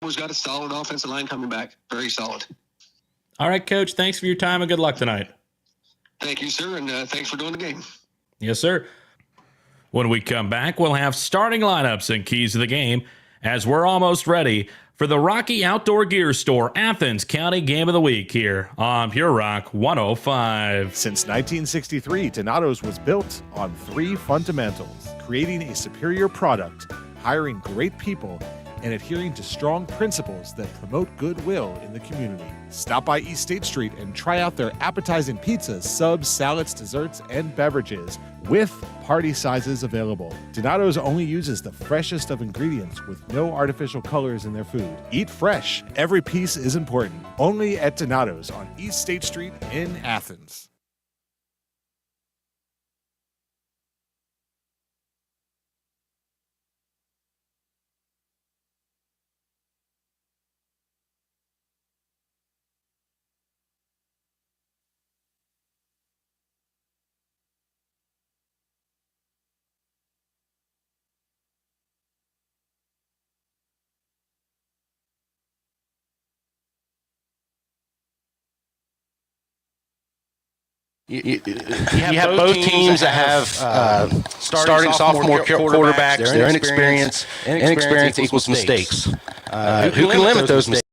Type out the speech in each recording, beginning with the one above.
We've got a solid offensive line coming back. Very solid. All right, Coach. Thanks for your time and good luck tonight. Thank you, sir, and thanks for doing the game. Yes, sir. When we come back, we'll have starting lineups and keys to the game as we're almost ready for the Rocky Outdoor Gear Store Athens County Game of the Week here on Pure Rock 105. Since 1963, Donato's was built on 3 fundamentals: creating a superior product, hiring great people, and adhering to strong principles that promote goodwill in the community. Stop by East State Street and try out their appetizing pizzas, subs, salads, desserts, and beverages with party sizes available. Donato's only uses the freshest of ingredients with no artificial colors in their food. Eat fresh. Every piece is important. Only at Donato's on East State Street in Athens. You have both teams that have starting sophomore quarterbacks. They're inexperienced. Inexperience equals mistakes. Who can limit those mistakes?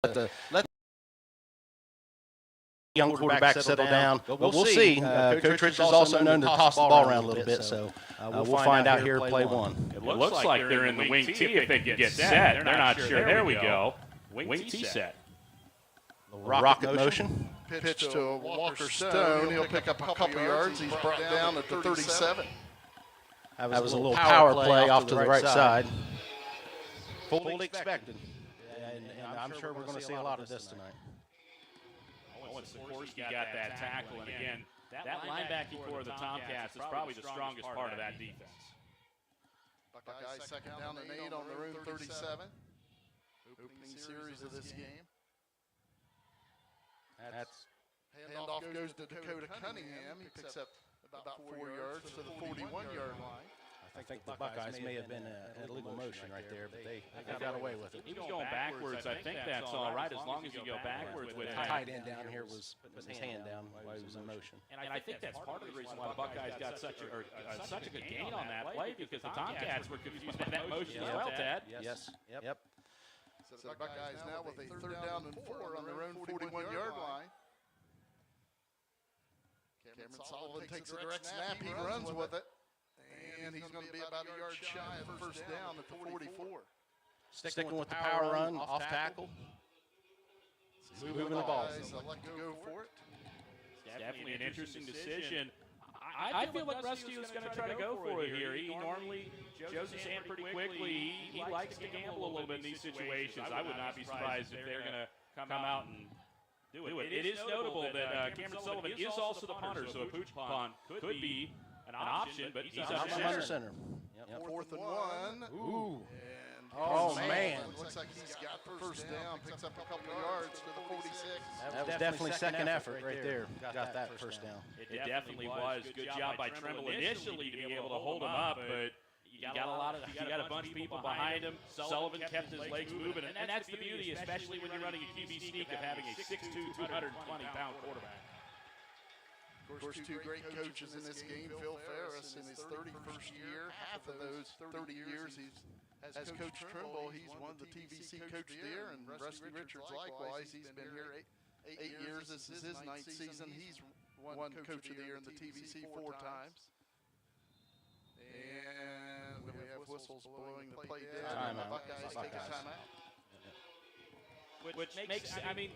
let young quarterback settle down. But we'll see. Coach Rich is also known to toss the ball around a little bit, so we'll find out here at play one. It looks like they're in the wing T if they can get set. They're not sure. There we go. Wing T set. Rocket motion. Pitch to Walker Stone. He'll pick up a couple yards. He's brought down at the 37. That was a little power play off to the right side. Fully expected. And I'm sure we're going to see a lot of this tonight. Sikorsky got that tackle, and again, that linebacking core of the Tomcats is probably the strongest part of that defense. Buckeyes second down and 8 on their own 37. Opening series of this game. Handoff goes to Dakota Cunningham. He picks up about 4 yards to the 41-yard line. I think the Buckeyes may have been an illegal motion right there, but they got away with it. He was going backwards. I think that's all right as long as you go backwards with it. The tight end down here was putting his hand down while he was in motion. And I think that's part of the reason why the Buckeyes got such a good gain on that play, because the Tomcats were confused by that motion as well, Ted. Yes. Yep. So the Buckeyes now with a third down and 4 on their own 41-yard line. Cameron Sullivan takes a direct snap. He runs with it. And he's going to be about a yard shy of first down at the 44. Sticking with the power run, off tackle. Moving the ball. Like to go for it. Definitely an interesting decision. I feel like Rusty was going to try to go for it here. He normally shows his hand pretty quickly. He likes to gamble a little bit in these situations. I would not be surprised if they're going to come out and do it. It is notable that Cameron Sullivan is also the punter, so a pooch punt could be an option, but he's under center. Yep. 4th and 1. Ooh. And Oh, man. Looks like he's got first down, picks up a couple yards to the 46. That was definitely second effort right there. Got that first down. It definitely was. Good job by Trimble initially to be able to hold him up, but you got a bunch of people behind him. Sullivan kept his legs moving, and that's the beauty, especially when you're running a QB sneak, of having a 6'2", 220-pound quarterback. Of course, 2 great coaches in this game. Phil Ferris in his 31st year. Half of those 30 years as Coach Trimble, he's won the TVC Coach of the Year, and Rusty Richards likewise. He's been here 8 years. This is his 9th season. He's won Coach of the Year in the TVC 4 times. And we have whistles blowing the play dead. The Buckeyes take a timeout. Which makes, I mean,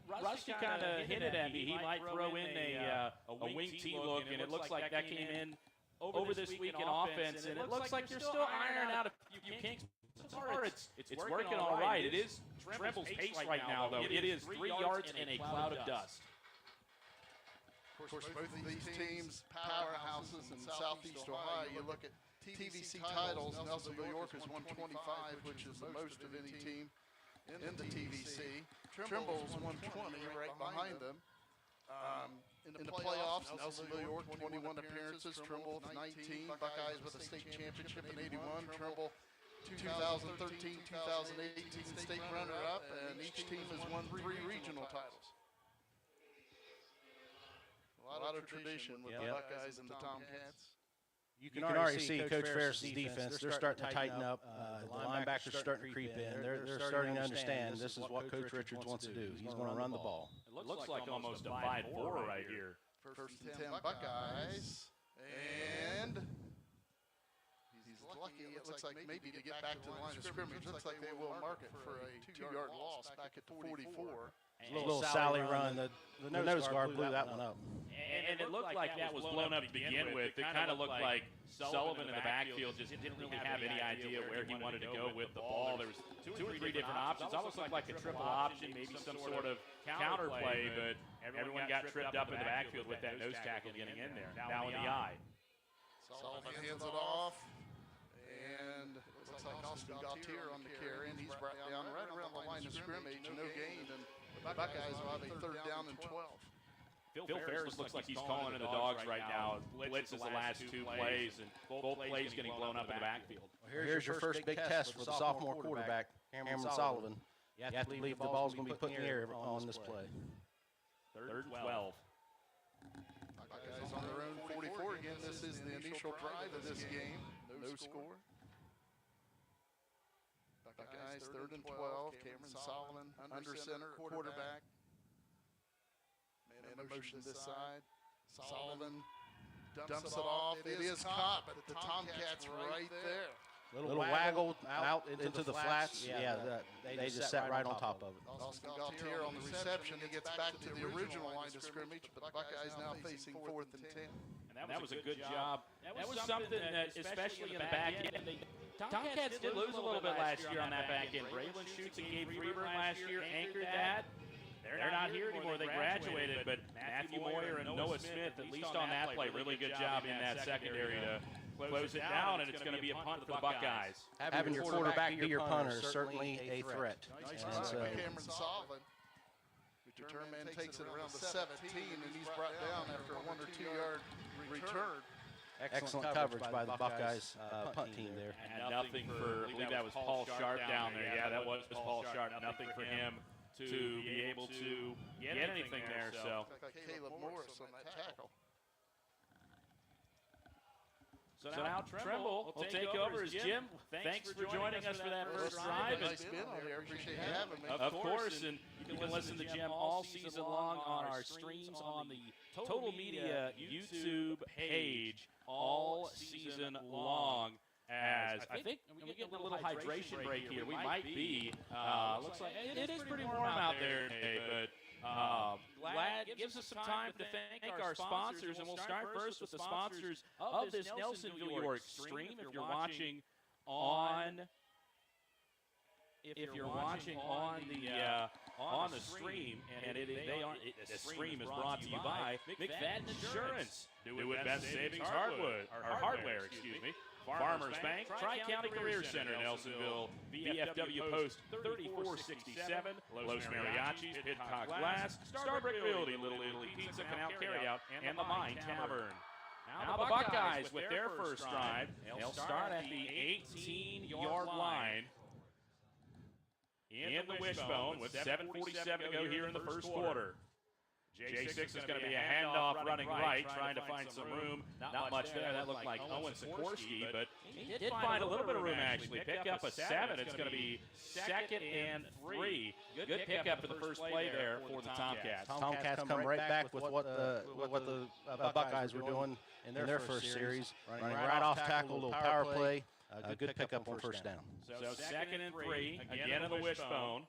Rusty kind of hinted at me. He might throw in a wing T look, and it looks like that came in over this week in offense, and it looks like you're still ironing out a few kinks. So far, it's working all right. It is Trimble's pace right now, though. It is 3 yards in a cloud of dust. Of course, both of these teams, powerhouses in Southeast Ohio. You look at TVC titles, Nellsonville-York is 125, which is the most of any team in the TVC. Trimble's 120, right behind them. In the playoffs, Nellsonville-York 21 appearances, Trimble 19. Buckeyes with a state championship in 81. Trimble 2013, 2018 state runner-up, and each team has won 3 regional titles. A lot of tradition with the Buckeyes and the Tomcats. You can already see Coach Ferris' defense. They're starting to tighten up. The linebackers are starting to creep in. They're starting to understand this is what Coach Richards wants to do. He's going to run the ball. It looks like almost a 5-4 right here. First and 10 Buckeyes. And he's lucky. It looks like maybe to get back to the line of scrimmage. Looks like they will mark it for a 2-yard loss back at the 44. A little Sally run. The nose guard blew that one up. And it looked like that was blown up to begin with. It kind of looked like Sullivan in the backfield just didn't really have any idea where he wanted to go with the ball. There was 2 or 3 different options. Almost looked like a triple option, maybe some sort of counter play, but everyone got tripped up in the backfield with that nose tackle getting in there. Now in the eye. Sullivan hands it off. And it looks like Austin Gautier on the carry, and he's brought down right around the line of scrimmage. No gain, and the Buckeyes will have a third down and 12. Phil Ferris looks like he's calling in the dogs right now. Blitz is the last 2 plays, and both plays getting blown up in the backfield. Well, here's your first big test for the sophomore quarterback, Cameron Sullivan. You have to believe the ball's going to be put in the air on this play. Third and 12. Buckeyes on their own 44 again. This is the initial drive of this game. No score. Buckeyes, 3rd and 12. Cameron Solomon, under center, quarterback. Man in motion this side. Solomon dumps it off. It is caught, but the Tomcats right there. Little waggle out into the flats. Yeah, they just sat right on top of it. Austin Gaultier on the reception. He gets back to the original line of scrimmage, but Buckeyes now facing 4th and 10. And that was a good job. That was something that, especially in the back end, the Tomcats did lose a little bit last year on that back end. Braylon Schutz and Gabe Freeburg last year anchored that. They're not here anymore. They graduated, but Matthew Moyer and Noah Smith, at least on that play, really good job in that secondary to close it down, and it's going to be a punt for the Buckeyes. Having your quarterback be your punter is certainly a threat. Nice run by Cameron Solomon. Return man takes it around the 17, and he's brought down after a 1 or 2 yard return. Excellent coverage by the Buckeyes punt team there. And nothing for, I believe that was Paul Sharp down there. Yeah, that was Paul Sharp. Nothing for him to be able to get anything there. So Caleb Morris on that tackle. So now Trimble will take over as Jim. Thanks for joining us for that first drive. Nice being here. Appreciate you having me. Of course, and you can listen to Jim all season long on our streams on the Total Media YouTube page all season long. As I think we get a little hydration break here. We might be. Looks like it is pretty warm out there today, but glad gives us some time to thank our sponsors, and we'll start first with the sponsors of this Nellsonville-York stream. If you're watching on the stream, and the stream is brought to you by McFadden Insurance. Do it best savings hardware, excuse me. Farmers Bank, Tri-County Career Center, Nelsonville, VFW Post 3467, Los Mariachis, Pidcock Glass, Starbrick Building, Little Italy Pizza, Canal Carryout, and the Mine Tavern. Now the Buckeyes with their first drive. They'll start at the 18-yard line in the wishbone with 7:47 to go here in the first quarter. J6 is going to be a handoff running right, trying to find some room. Not much there. That looked like Owen Sikorsky, but he did find a little bit of room, actually. Pick up a 7. It's going to be 2nd and 3. Good pickup for the first play there for the Tomcats. Tomcats come right back with what the Buckeyes were doing in their first series. Running right off tackle, little power play. A good pickup on first down. So 2nd and 3, again in the wishbone.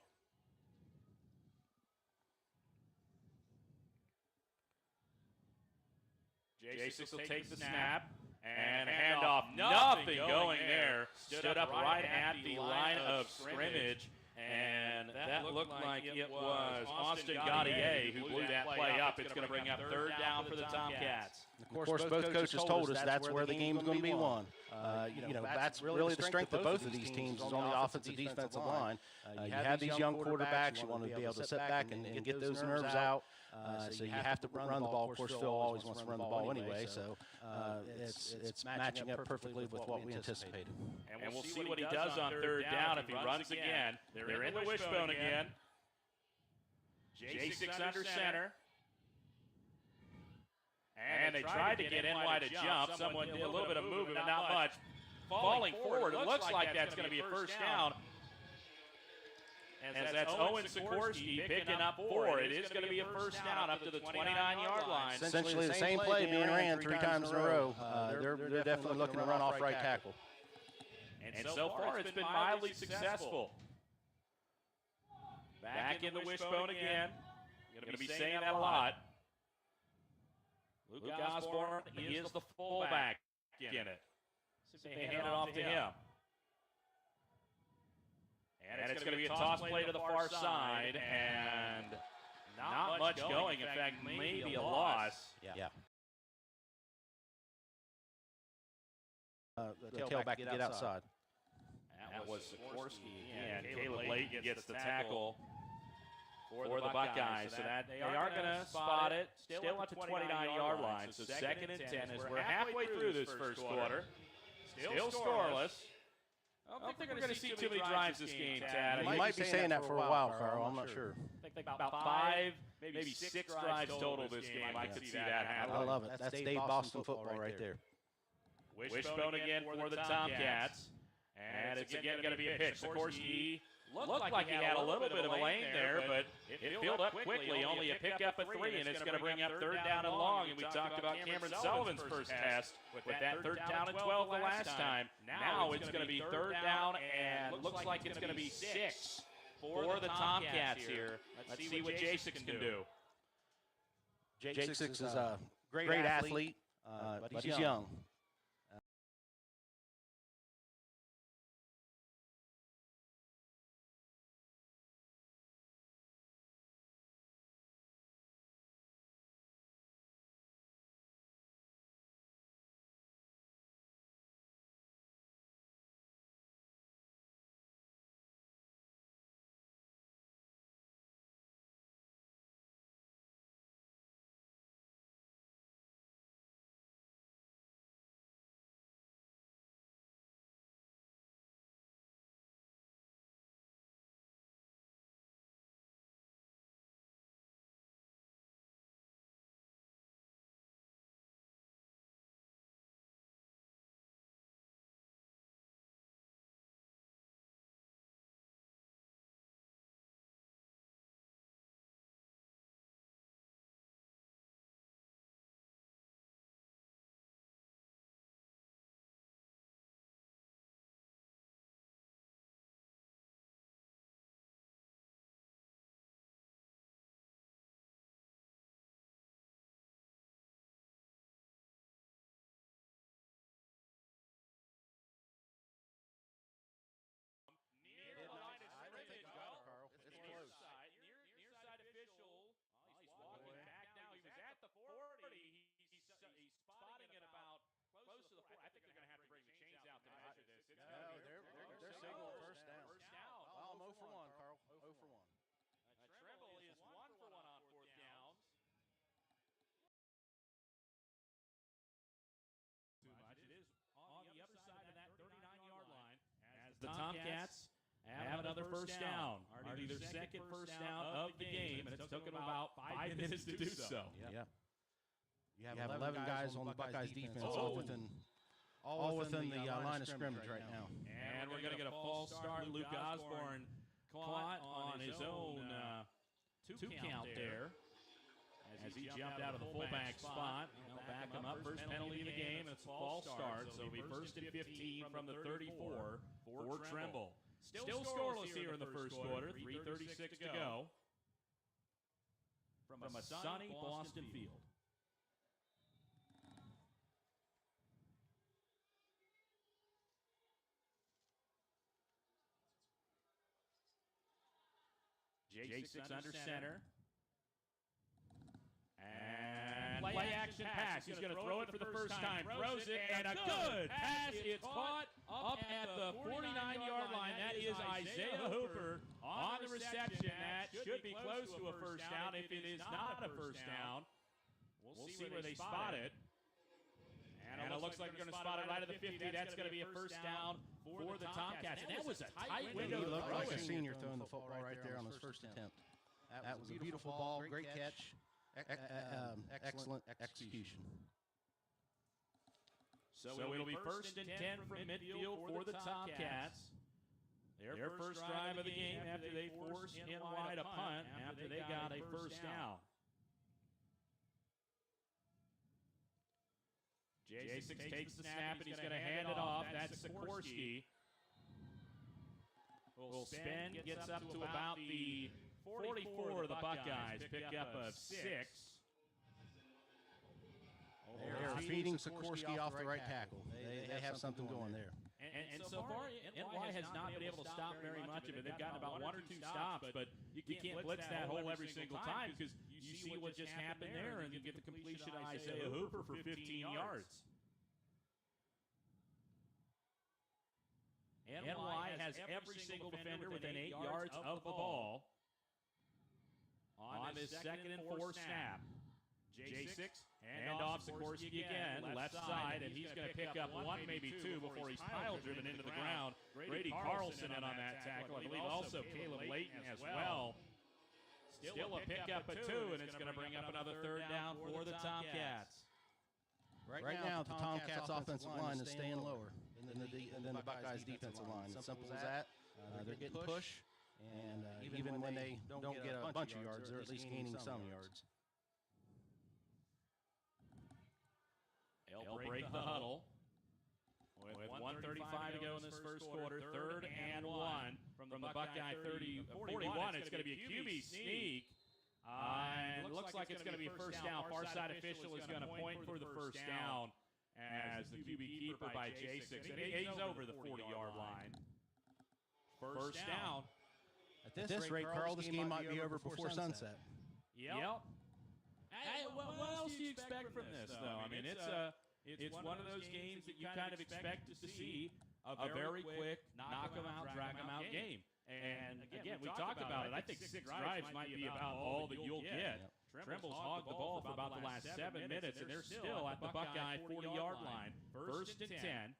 J6 will take the snap and hand off. Nothing going there. Stood up right at the line of scrimmage. And that looked like it was Austin Gautier who blew that play up. It's going to bring up 3rd down for the Tomcats. Of course, both coaches told us that's where the game's going to be won. That's really the strength of both of these teams is on the offensive defensive line. You have these young quarterbacks. You want to be able to sit back and get those nerves out. So you have to run the ball. Of course, Phil always wants to run the ball anyway. So it's matching up perfectly with what we anticipated. And we'll see what he does on 3rd down if he runs again. They're in the wishbone again. J6 under center. And they tried to get NY to jump. Someone did a little bit of movement, but not much. Falling forward, it looks like that's going to be a first down. As that's Owen Sikorsky picking up 4. It is going to be a first down up to the 29-yard line. Essentially the same play being ran 3 times in a row. They're definitely looking to run off right tackle. And so far it's been mildly successful. Back in the wishbone again. Going to be saying that a lot. Luke Osborne is the fullback in it. So they hand it off to him. And it's going to be a toss play to the far side, and not much going. In fact, maybe a loss. Yeah. The tailback get outside. That was Sikorsky again. Caleb Lake gets the tackle for the Buckeyes. So that they are going to spot it. Still at the 29-yard line. So 2nd and 10 as we're halfway through this first quarter. Still scoreless. I don't think they're going to see too many drives this game, Tad. You might be saying that for a while, Carl. I'm not sure. I think about 5, maybe 6 drives total this game. I could see that happening. I love it. That's Dave Boston football right there. Wishbone again for the Tomcats. And it's again going to be a pitch. Sikorsky looked like he had a little bit of a lane there, but it filled up quickly. Only a pickup of 3, and it's going to bring up third down and long. And we talked about Cameron Sullivan's first test with that third down and 12 the last time. Now it's going to be third down, and looks like it's going to be 6 for the Tomcats here. Let's see what J6 can do. J6 is a great athlete, but he's young. They're signaling first down. I'm 0 for 1, Carl. 0 for 1. Trimble is 1 for 1 on 4th downs. Too much. It is on the other side of that 39-yard line as the Tomcats have another first down. Already their second first down of the game, and it took them about 5 minutes to do so. Yeah. You have 11 guys on the Buckeyes defense, all within the line of scrimmage right now. And we're going to get a false start. Luke Osborne caught on his own two count there as he jumped out of the fullback spot. They'll back him up. First penalty of the game, and it's a false start. So it'll be 1st and 15 from the 34 for Trimble. Still scoreless here in the first quarter. 3:36 to go from a sunny Boston field. J6 under center. And play action pass. He's going to throw it for the first time. Throws it, and a good pass. It's caught up at the 49-yard line. That is Isaiah Hooper on the reception. That should be close to a first down. If it is not a first down, we'll see where they spot it. And it looks like they're going to spot it right at the 50. That's going to be a first down for the Tomcats. And that was a tight window. He looked like a senior throwing the football right there on his first attempt. That was a beautiful ball, great catch, excellent execution. So it'll be 1st and 10 from midfield for the Tomcats. Their first drive of the game after they forced in wide a punt after they got a first down. J6 takes the snap, and he's going to hand it off. That's Sikorsky. Will spin, gets up to about the 44 of the Buckeyes. Pickup of 6. They're feeding Sikorsky off the right tackle. They have something going there. And so far, NY has not been able to stop very much of it. They've gotten about 1 or 2 stops, but you can't blitz that hole every single time because you see what just happened there, and you get the completion of Isaiah Hooper for 15 yards. NY has every single defender within 8 yards of the ball on this 2nd and 4 snap. J6 hand off Sikorsky again, left side, and he's going to pick up 1, maybe 2 before he's pile driven into the ground. Grady Carlson in on that tackle. I believe also Caleb Layton as well. Still a pickup of 2, and it's going to bring up another third down for the Tomcats. Right now, the Tomcats' offensive line is staying lower than the Buckeyes defensive line. Simple as that. They're getting push, and even when they don't get a bunch of yards, they're at least gaining some yards. They'll break the huddle. With 1:35 to go in this first quarter, 3rd and 1 from the Buckeye 41. It's going to be a QB sneak. And it looks like it's going to be first down. Far side official is going to point for the first down as the QB keeper by J6. And he's over the 40-yard line. First down. At this rate, Carl, this game might be over before sunset. Yep. What else do you expect from this, though? I mean, it's one of those games that you kind of expect to see a very quick knock-em-out, drag-em-out game. And again, we talked about it. I think 6 drives might be about all that you'll get. Trimble's hogged the ball for about the last 7 minutes, and they're still at the Buckeye 40-yard line. 1st and 10.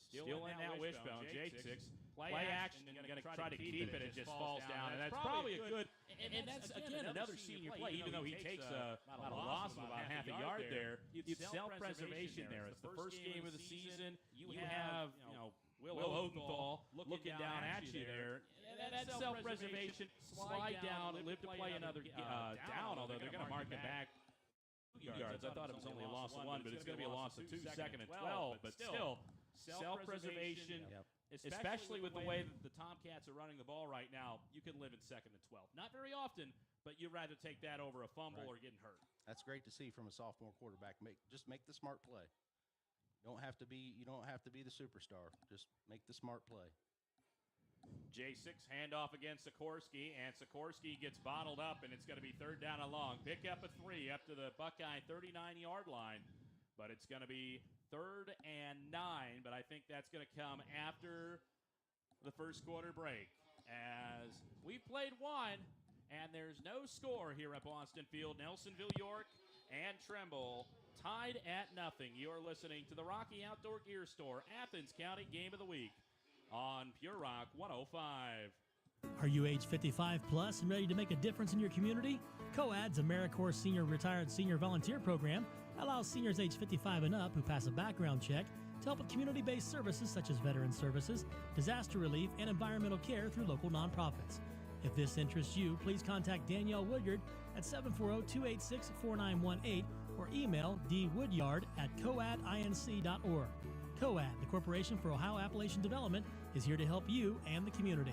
Still in that wishbone. J6. Play action, and going to try to keep it. It just falls down. And that's probably a good – and that's, again, another senior play. Even though he takes a loss of about half a yard there, it's self-preservation there. It's the first game of the season. You have, Will Odenthal looking down at you there. That's self-preservation. Slide down, live to play another down, although they're going to mark it back. Yards. I thought it was only a loss of 1, but it's going to be a loss of 2, 2nd and 12. But still, self-preservation, especially with the way that the Tomcats are running the ball right now, you can live in 2nd and 12. Not very often, but you'd rather take that over a fumble or getting hurt. That's great to see from a sophomore quarterback. Just make the smart play. You don't have to be the superstar. Just make the smart play. J6 handoff against Sikorsky, and Sikorsky gets bottled up, and it's going to be 3rd down and long. Pick up a 3 up to the Buckeye 39-yard line, but it's going to be 3rd and 9, but I think that's going to come after the first quarter break. As we played 1, and there's no score here at Boston Field. Nellsonville-York and Trimble tied at 0. You're listening to the Rocky Outdoor Gear Store, Athens County Game of the Week on Pure Rock 105. Are you age 55 plus and ready to make a difference in your community? COAD's AmeriCorps Senior Retired Senior Volunteer Program allows seniors age 55 and up who pass a background check to help with community-based services such as veteran services, disaster relief, and environmental care through local nonprofits. If this interests you, please contact Danielle Woodyard at 740-286-4918 or email dwoodyard@coadinc.org. COAD, the Corporation for Ohio Appalachian Development, is here to help you and the community.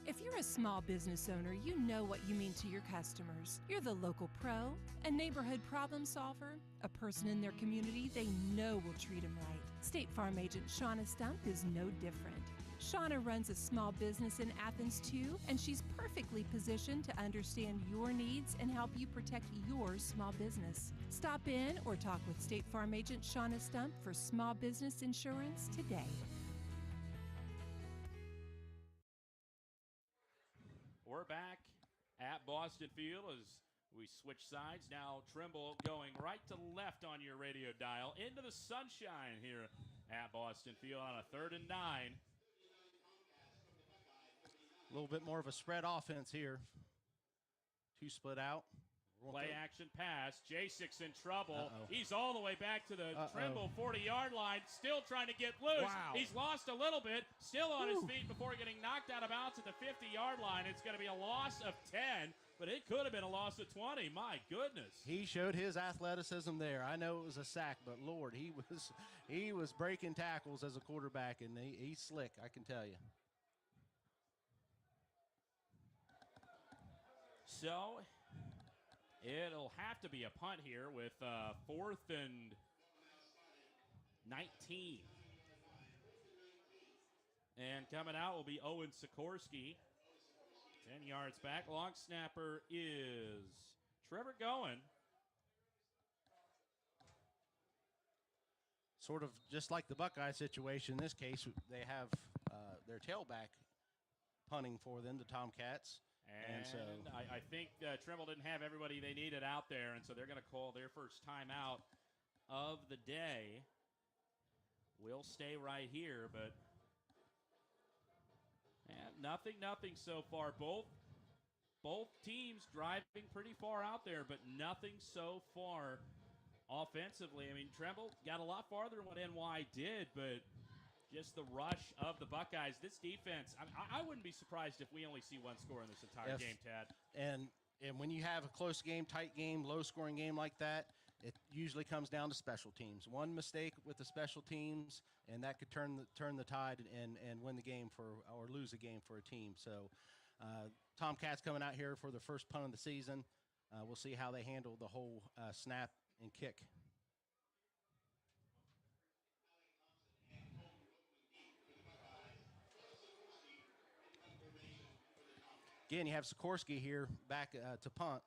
If you're a small business owner, you know what you mean to your customers. You're the local pro, a neighborhood problem solver, a person in their community they know will treat them right. State Farm agent Shauna Stump is no different. Shauna runs a small business in Athens too, and she's perfectly positioned to understand your needs and help you protect your small business. Stop in or talk with State Farm agent Shauna Stump for small business insurance today. We're back at Boston Field as we switch sides. Now Trimble going right to left on your radio dial into the sunshine here at Boston Field on a 3rd and 9. A little bit more of a spread offense here. 2 split out. Play action pass. J6 in trouble. He's all the way back to the Trimble 40-yard line, still trying to get loose. Wow. He's lost a little bit, still on his feet before getting knocked out of bounds at the 50-yard line. It's going to be a loss of 10, but it could have been a loss of 20. My goodness. He showed his athleticism there. I know it was a sack, but Lord, he was breaking tackles as a quarterback, and he's slick, I can tell you. So it'll have to be a punt here with 4th and 19. And coming out will be Owen Sikorsky. 10 yards back. Long snapper is Trevor Goen. Sort of just like the Buckeye situation. In this case, they have their tailback punting for them, the Tomcats. And so I think Trimble didn't have everybody they needed out there, and so they're going to call their first timeout of the day. We'll stay right here, but nothing so far. Both teams driving pretty far out there, but nothing so far offensively. I mean, Trimble got a lot farther than what NY did, but just the rush of the Buckeyes. This defense, I wouldn't be surprised if we only see one score in this entire game, Tad. And when you have a close game, tight game, low-scoring game like that, it usually comes down to special teams. One mistake with the special teams, and that could turn the tide and win the game or lose a game for a team. So Tomcats coming out here for the first punt of the season. We'll see how they handle the whole snap and kick. Again, you have Sikorsky here back to punt.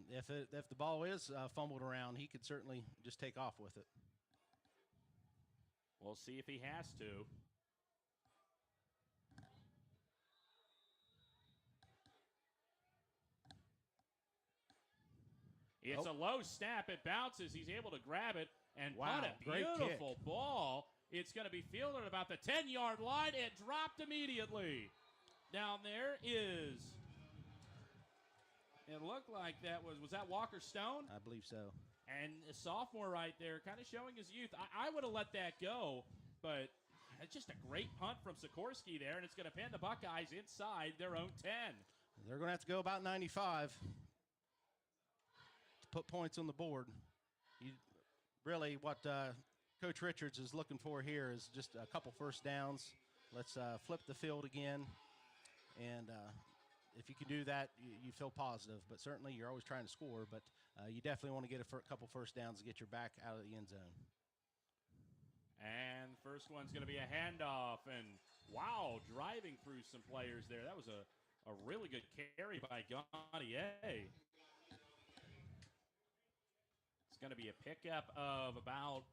If the ball is fumbled around, he could certainly just take off with it. We'll see if he has to. It's a low snap. It bounces. He's able to grab it and punt it. Beautiful ball. It's going to be fielded about the 10-yard line. It dropped immediately. Down there is, it looked like that was that Walker Stone? I believe so. And a sophomore right there, kind of showing his youth. I would have let that go, but it's just a great punt from Sikorsky there, and it's going to pin the Buckeyes inside their own 10. They're going to have to go about 95 to put points on the board. Really, what Coach Richards is looking for here is just a couple first downs. Let's flip the field again. And if you can do that, you feel positive. But certainly you're always trying to score, but you definitely want to get a couple first downs to get your back out of the end zone. And the first one's going to be a handoff. And, wow, driving through some players there. That was a really good carry by Gaudier. It's going to be a pickup of about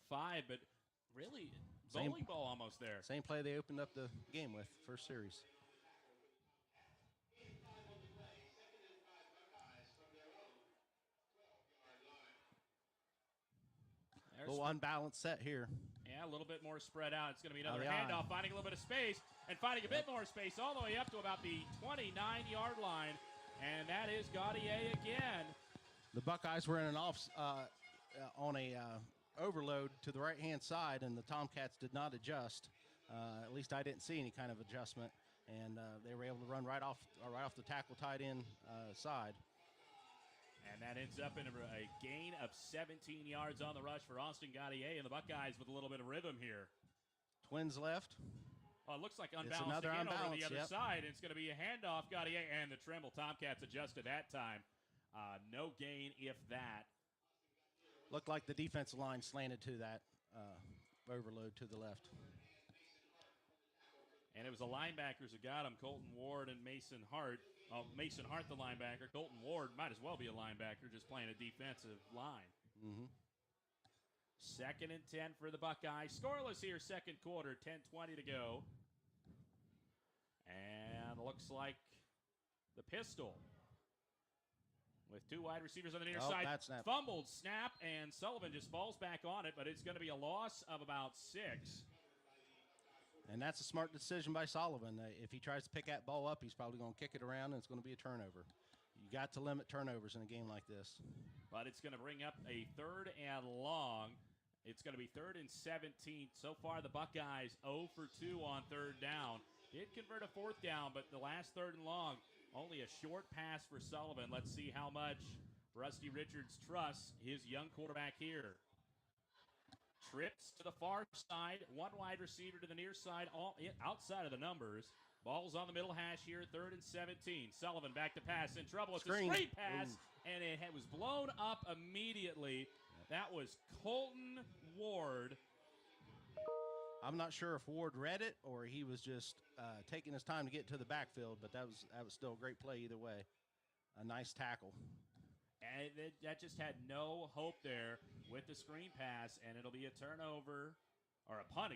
5, but really bowling ball almost there. Same play they opened up the game with, first series. A little unbalanced set here. Yeah, a little bit more spread out. It's going to be another handoff, finding a little bit of space and finding a bit more space all the way up to about the 29-yard line. And that is Gaudier again. The Buckeyes were in an on a overload to the right-hand side, and the Tomcats did not adjust. At least I didn't see any kind of adjustment, and they were able to run right off the tackle tight end side. And that ends up in a gain of 17 yards on the rush for Austin Gaudier, and the Buckeyes with a little bit of rhythm here. Twins left. Well, it looks like unbalanced again over the other side. It's going to be a handoff. Gaudier and the Trimble Tomcats adjusted that time. No gain, if that. Looked like the defensive line slanted to that overload to the left. And it was the linebackers who got him, Colton Ward and Mason Hart. Mason Hart, the linebacker. Colton Ward might as well be a linebacker, just playing a defensive line. Mm-hmm. 2nd and 10 for the Buckeyes. Scoreless here, second quarter, 10:20 to go. And looks like the pistol with 2 wide receivers on the near side. Fumbled snap, and Sullivan just falls back on it, but it's going to be a loss of about 6. And that's a smart decision by Sullivan. If he tries to pick that ball up, he's probably going to kick it around, and it's going to be a turnover. You got to limit turnovers in a game like this. But it's going to bring up a 3rd and long. It's going to be 3rd and 17. So far, the Buckeyes 0 for 2 on 3rd down. Did convert a 4th down, but the last 3rd and long, only a short pass for Sullivan. Let's see how much Rusty Richards trusts his young quarterback here. Trips to the far side, 1 wide receiver to the near side, all outside of the numbers. Ball's on the middle hash here, 3rd and 17. Sullivan back to pass, in trouble. It's a screen pass, and it was blown up immediately. That was Colton Ward. I'm not sure if Ward read it or he was just taking his time to get to the backfield, but that was still a great play either way. A nice tackle. And that just had no hope there with the screen pass, and it'll be a turnover, or a punt,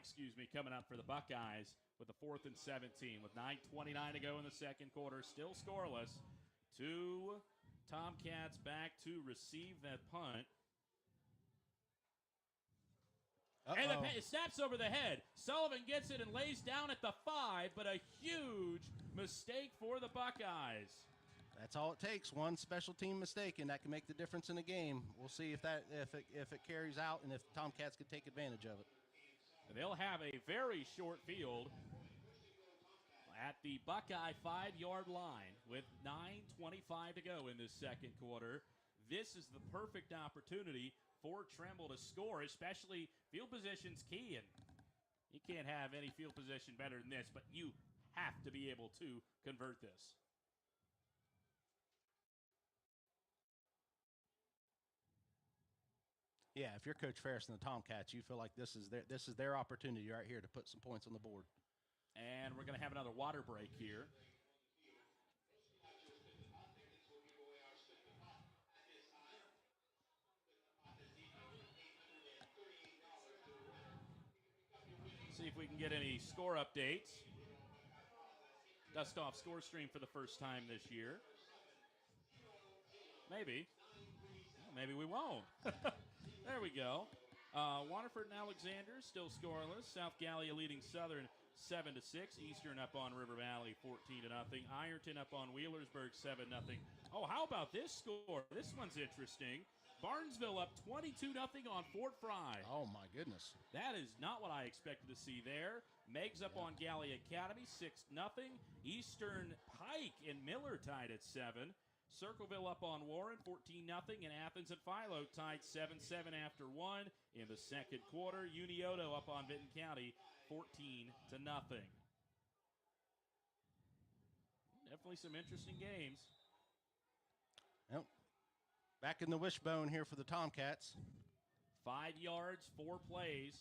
coming up for the Buckeyes with the 4th and 17. With 9:29 to go in the second quarter, still scoreless. 2 Tomcats back to receive that punt. And it snaps over the head. Sullivan gets it and lays down at the 5, but a huge mistake for the Buckeyes. That's all it takes. One special team mistake, and that can make the difference in the game. We'll see if it carries out and if Tomcats can take advantage of it. They'll have a very short field at the Buckeye 5-yard line with 9:25 to go in this second quarter. This is the perfect opportunity for Trimble to score, especially field position's key, and you can't have any field position better than this, but you have to be able to convert this. Yeah, if you're Coach Ferris and the Tomcats, you feel like this is their opportunity right here to put some points on the board. And we're going to have another water break here. See if we can get any score updates. Dust off score stream for the first time this year. Maybe. Well, maybe we won't. There we go. Waterford and Alexander still scoreless. South Gallia leading Southern 7-6. Eastern up on River Valley 14-0. Ironton up on Wheelersburg 7-0. Oh, how about this score? This one's interesting. Barnesville up 22-0 on Fort Fry. Oh, my goodness. That is not what I expected to see there. Meg's up on Gallia Academy 6-0. Eastern Pike and Miller tied at 7. Circleville up on Warren, 14-0, and Athens and Philo tied 7-7 after 1 in the second quarter. Unioto up on Vinton County, 14-0. Definitely some interesting games. Yep. Back in the wishbone here for the Tomcats. 5 yards, 4 plays.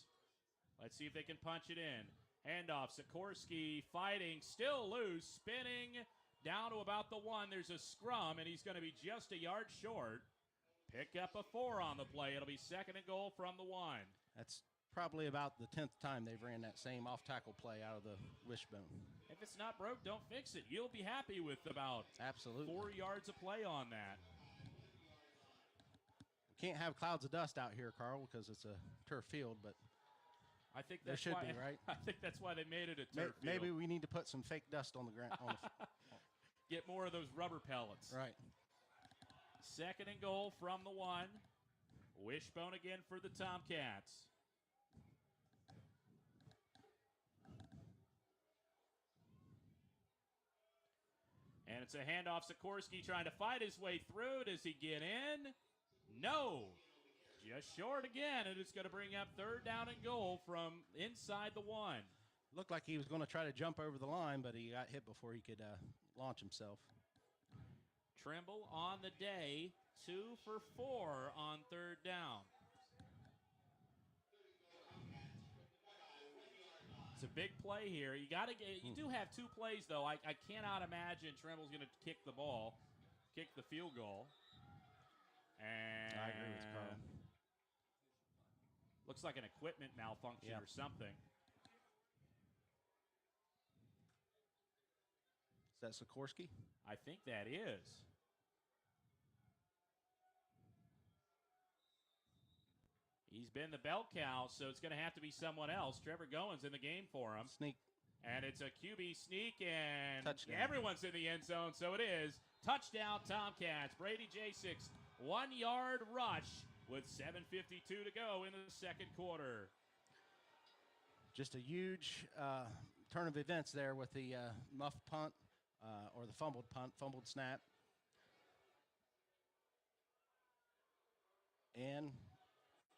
Let's see if they can punch it in. Handoff, Sikorsky fighting, still loose, spinning. Down to about the 1. There's a scrum, and he's going to be just a yard short. Pick up a 4 on the play. It'll be 2nd and goal from the 1. That's probably about the 10th time they've ran that same off-tackle play out of the wishbone. If it's not broke, don't fix it. You'll be happy with about Absolutely 4 yards of play on that. We can't have clouds of dust out here, Carl, because it's a turf field, but I think there that's should why, be, right? I think that's why they made it a turf field. Maybe we need to put some fake dust on the ground. Get more of those rubber pellets. Right. 2nd and goal from the 1. Wishbone again for the Tomcats. And it's a handoff. Sikorsky trying to fight his way through. Does he get in? No. Just short again, and it's going to bring up 3rd down and goal from inside the 1. Looked like he was going to try to jump over the line, but he got hit before he could launch himself. Trimble on the day, 2 for 4 on 3rd down. It's a big play here. You got to get. You do have 2 plays though. I cannot imagine Trimble's going to kick the ball, kick the field goal. And I agree with Carl. Looks like an equipment malfunction or something. Is that Sikorsky? I think that is. He's been the bell cow, so it's going to have to be someone else. Trevor Goins in the game for him. Sneak. And it's a QB sneak, and touchdown. Everyone's in the end zone, so it is. Touchdown, Tomcats. Brady J6, 1-yard rush with 7:52 to go in the second quarter. Just a huge turn of events there with the muffed punt or the fumbled snap. And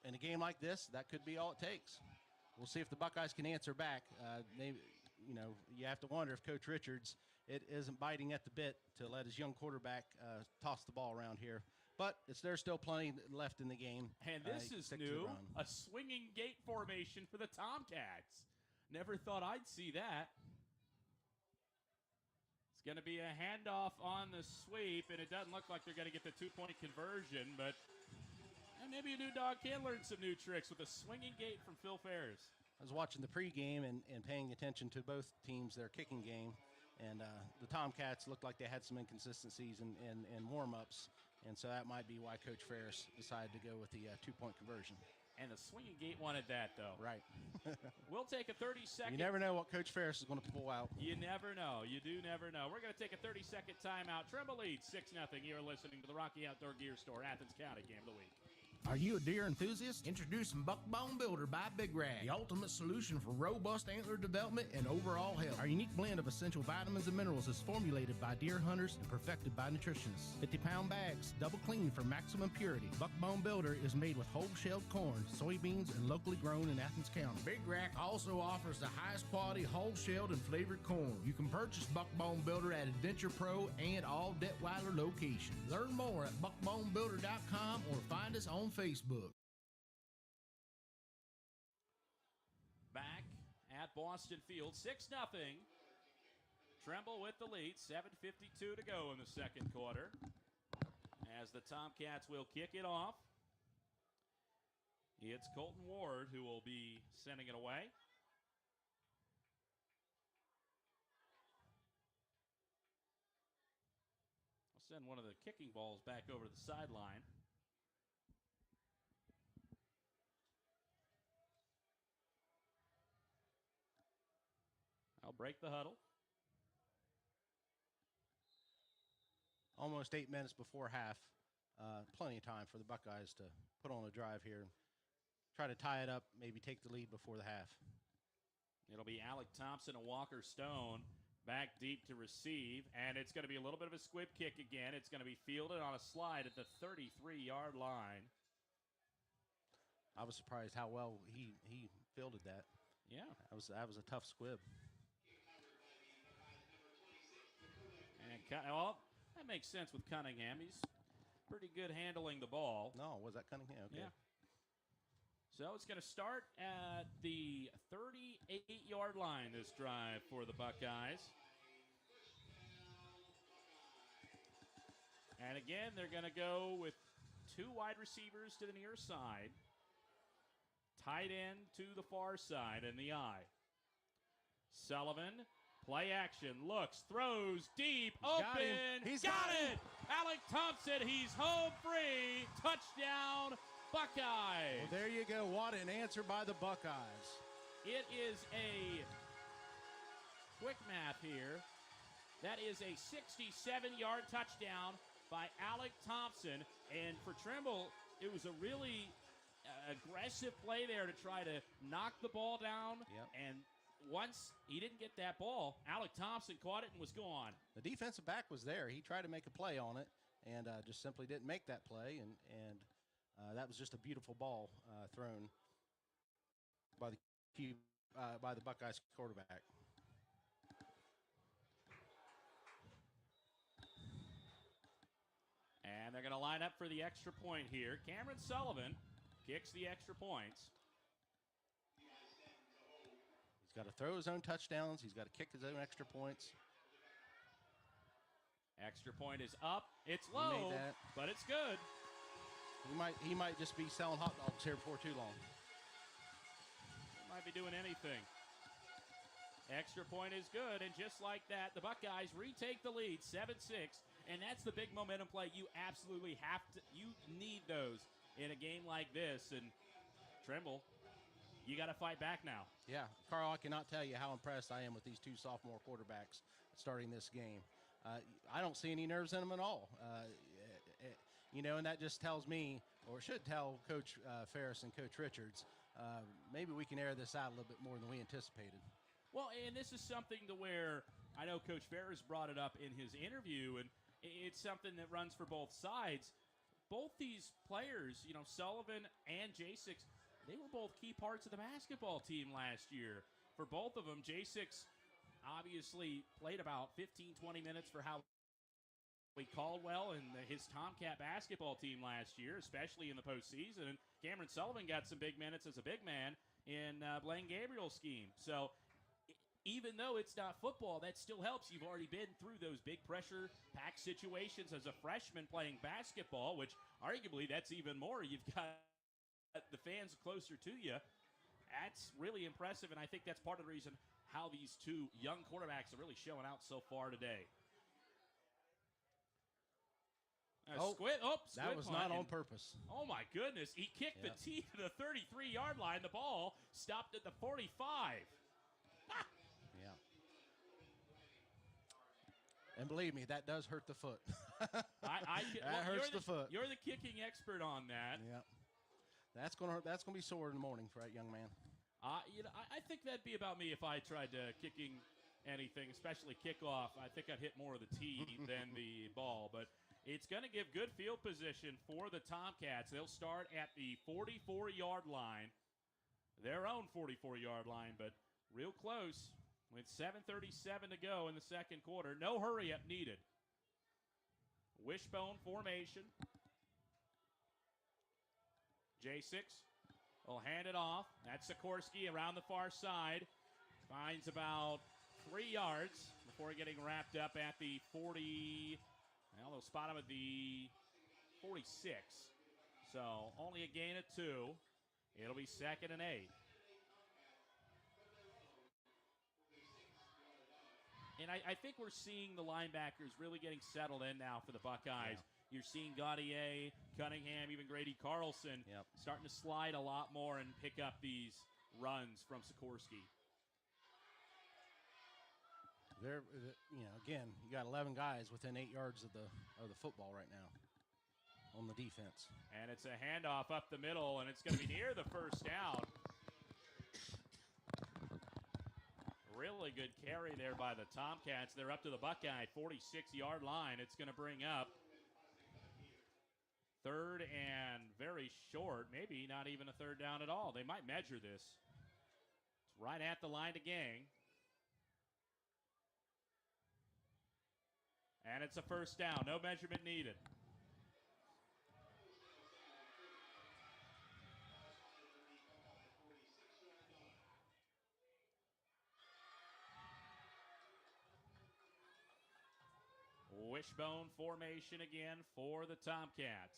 in a game like this, that could be all it takes. We'll see if the Buckeyes can answer back. You have to wonder if Coach Richards isn't biting at the bit to let his young quarterback toss the ball around here. But there's still plenty left in the game. And this is new, a swinging gate formation for the Tomcats. Never thought I'd see that. It's going to be a handoff on the sweep, and it doesn't look like they're going to get the 2-point conversion, but maybe a new dog can learn some new tricks with a swinging gate from Phil Ferris. I was watching the pregame and paying attention to both teams, their kicking game, and the Tomcats looked like they had some inconsistencies in warm-ups, and so that might be why Coach Ferris decided to go with the 2-point conversion. And the swinging gate wanted that, though. Right. We'll take a 30-second. You never know what Coach Ferris is going to pull out. You never know. You do never know. We're going to take a 30-second timeout. Trimble leads 6-0. You're listening to the Rocky Outdoor Gear Store, Athens County Game of the Week. Are you a deer enthusiast? Introducing Buckbone Builder by Big Rag, the ultimate solution for robust antler development and overall health. Our unique blend of essential vitamins and minerals is formulated by deer hunters and perfected by nutritionists. 50-pound bags, double clean for maximum purity. Buckbone Builder is made with whole-shelled corn, soybeans, and locally grown in Athens County. Big Rack also offers the highest quality whole-shelled and flavored corn. You can purchase Buckbone Builder at Adventure Pro and all Detweiler locations. Learn more at buckbonebuilder.com or find us on Facebook. Back at Boston Field, 6-0. Trimble with the lead, 7:52 to go in the second quarter. As the Tomcats will kick it off. It's Colton Ward who will be sending it away. I'll send one of the kicking balls back over to the sideline. I'll break the huddle. Almost 8 minutes before half. Plenty of time for the Buckeyes to put on a drive here. Try to tie it up, maybe take the lead before the half. It'll be Alec Thompson and Walker Stone back deep to receive, and it's going to be a little bit of a squib kick again. It's going to be fielded on a slide at the 33-yard line. I was surprised how well he fielded that. Yeah. That was a tough squib. And well, that makes sense with Cunningham. He's pretty good handling the ball. No, was that Cunningham? Okay. Yeah. So it's going to start at the 38-yard line, this drive for the Buckeyes. And again, they're going to go with two wide receivers to the near side, tight end to the far side in the eye. Sullivan, play action, looks, throws, deep, open. He's got it! Alec Thompson, he's home free. Touchdown, Buckeyes. Well, there you go. What an answer by the Buckeyes. It is a quick math here. That is a 67-yard touchdown by Alec Thompson. And for Trimble, it was a really aggressive play there to try to knock the ball down. Yep. And once he didn't get that ball, Alec Thompson caught it and was gone. The defensive back was there. He tried to make a play on it and just simply didn't make that play. And that was just a beautiful ball thrown by the Buckeyes quarterback. And they're going to line up for the extra point here. Cameron Sullivan kicks the extra points. He's got to throw his own touchdowns. He's got to kick his own extra points. Extra point is up. It's low, but it's good. He might just be selling hot dogs here before too long. He might be doing anything. Extra point is good, and just like that, the Buckeyes retake the lead, 7-6, and that's the big momentum play. You absolutely have to. You need those in a game like this, and Trimble, you got to fight back now. Yeah, Carl, I cannot tell you how impressed I am with these two sophomore quarterbacks starting this game. I don't see any nerves in them at all. And that just tells me, or should tell Coach Ferris and Coach Richards, maybe we can air this out a little bit more than we anticipated. Well, and this is something to where I know Coach Ferris brought it up in his interview, and it's something that runs for both sides. Both these players, Sullivan and J6, they were both key parts of the basketball team last year. For both of them, J6 obviously played about 15, 20 minutes for Howie Caldwell and his Tomcat basketball team last year, especially in the postseason. And Cameron Sullivan got some big minutes as a big man in Blaine Gabriel's scheme. So even though it's not football, that still helps. You've already been through those big pressure pack situations as a freshman playing basketball, which arguably that's even more. You've got the fans closer to you. That's really impressive, and I think that's part of the reason how these two young quarterbacks are really showing out so far today. Squid that was punt, not on and- purpose. Oh my goodness! He kicked the tee to the 33-yard line. The ball stopped at the 45. Yeah. And believe me, that does hurt the foot. That hurts the foot. You're the kicking expert on that. Yeah. That's gonna be sore in the morning for that young man. I think that'd be about me if I tried kicking anything, especially kickoff. I think I'd hit more of the tee than the ball, but it's going to give good field position for the Tomcats. They'll start at the 44-yard line, their own 44-yard line, but real close with 7:37 to go in the second quarter. No hurry-up needed. Wishbone formation. J6 will hand it off. That's Sikorsky around the far side. Finds about 3 yards before getting wrapped up at the 40. Well, they'll spot him at the 46. So only a gain of 2. It'll be 2nd and 8. And I think we're seeing the linebackers really getting settled in now for the Buckeyes. Yeah. You're seeing Gaudier, Cunningham, even Grady Carlson starting to slide a lot more and pick up these runs from Sikorsky. There, again, you got 11 guys within 8 yards of the football right now on the defense. And it's a handoff up the middle, and it's going to be near the first down. Really good carry there by the Tomcats. They're up to the Buckeye 46-yard line. It's going to bring up 3rd and very short, maybe not even a 3rd down at all. They might measure this. It's right at the line of gang. And it's a 1st down. No measurement needed. Wishbone formation again for the Tomcats.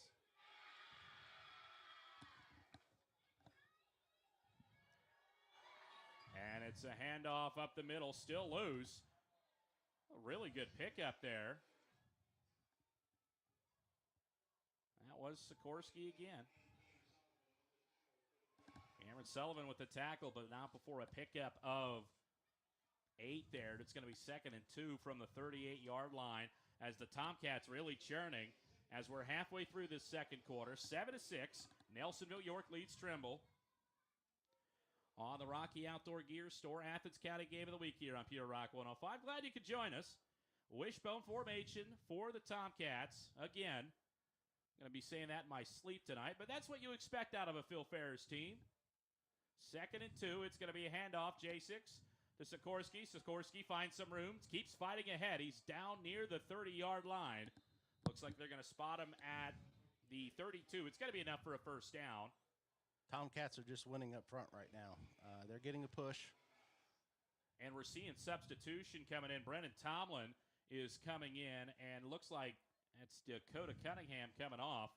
And it's a handoff up the middle, still loose. A really good pickup there. That was Sikorsky again. Cameron Sullivan with the tackle, but not before a pickup of 8 there. It's going to be 2nd and 2 from the 38-yard line as the Tomcats really churning as we're halfway through this second quarter. 7-6. Nelsonville-York leads Trimble. On the Rocky Outdoor Gear Store, Athens County Game of the Week here on Pure Rock 105. Glad you could join us. Wishbone formation for the Tomcats. Again, going to be saying that in my sleep tonight, but that's what you expect out of a Phil Ferris team. 2nd and 2. It's going to be a handoff. J6 to Sikorsky. Sikorsky finds some room. Keeps fighting ahead. He's down near the 30-yard line. Looks like they're going to spot him at the 32. It's going to be enough for a 1st down. Tomcats are just winning up front right now. They're getting a push. And we're seeing substitution coming in. Brennan Tomlin is coming in, and looks like that's Dakota Cunningham coming off.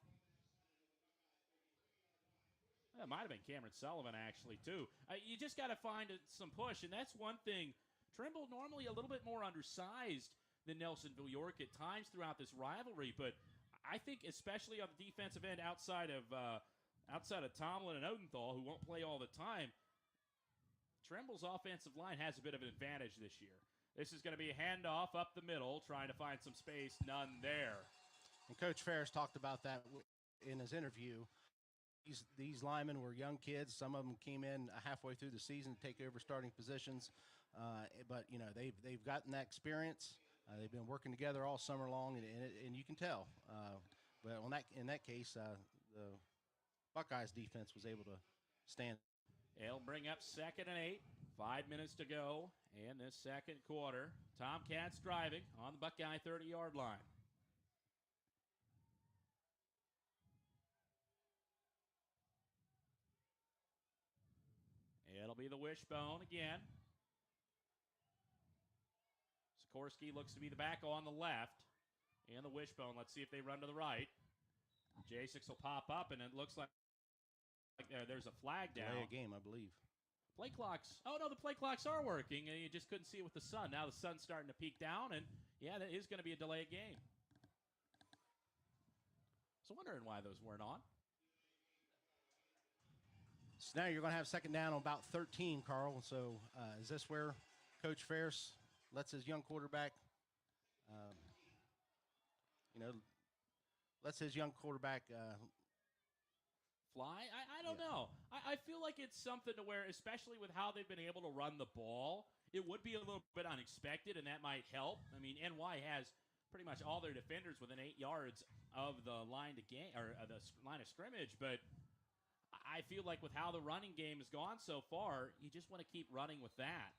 It might have been Cameron Sullivan, actually, too. You just got to find some push, and that's one thing. Trimble normally a little bit more undersized than Nelsonville-York at times throughout this rivalry, but I think especially on the defensive end outside of Tomlin and Odenthal, who won't play all the time, Trimble's offensive line has a bit of an advantage this year. This is going to be a handoff up the middle, trying to find some space. None there. And Coach Ferris talked about that in his interview. These linemen were young kids. Some of them came in halfway through the season to take over starting positions. But, they've gotten that experience. They've been working together all summer long, and you can tell. But in that case, the Buckeyes defense was able to stand. It'll bring up 2nd and 8. 5 minutes to go in this second quarter. Tomcats driving on the Buckeye 30-yard line. It'll be the wishbone again. Sikorsky looks to be the back on the left. And the wishbone. Let's see if they run to the right. J6 will pop up, and it looks like there's a flag down. Delay a game, I believe. Play clocks. Oh, no, the play clocks are working, and you just couldn't see it with the sun. Now the sun's starting to peek down, and, yeah, that is going to be a delay of game. was wondering why those weren't on. So now you're going to have second down on about 13, Carl. So is this where Coach Ferris lets his young quarterback, fly? I don't know. I feel like it's something to where, especially with how they've been able to run the ball, it would be a little bit unexpected, and that might help. I mean, NY has pretty much all their defenders within 8 yards of the line the line of scrimmage, but I feel like with how the running game has gone so far, you just want to keep running with that.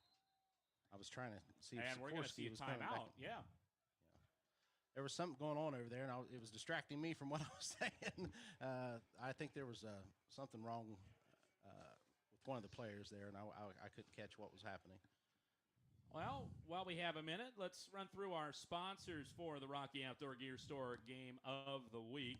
I was trying to see if and we're going to see a timeout. Yeah. There was something going on over there, and it was distracting me from what I was saying. I think there was something wrong with one of the players there, and I couldn't catch what was happening. Well, while we have a minute, let's run through our sponsors for the Rocky Outdoor Gear Store Game of the Week.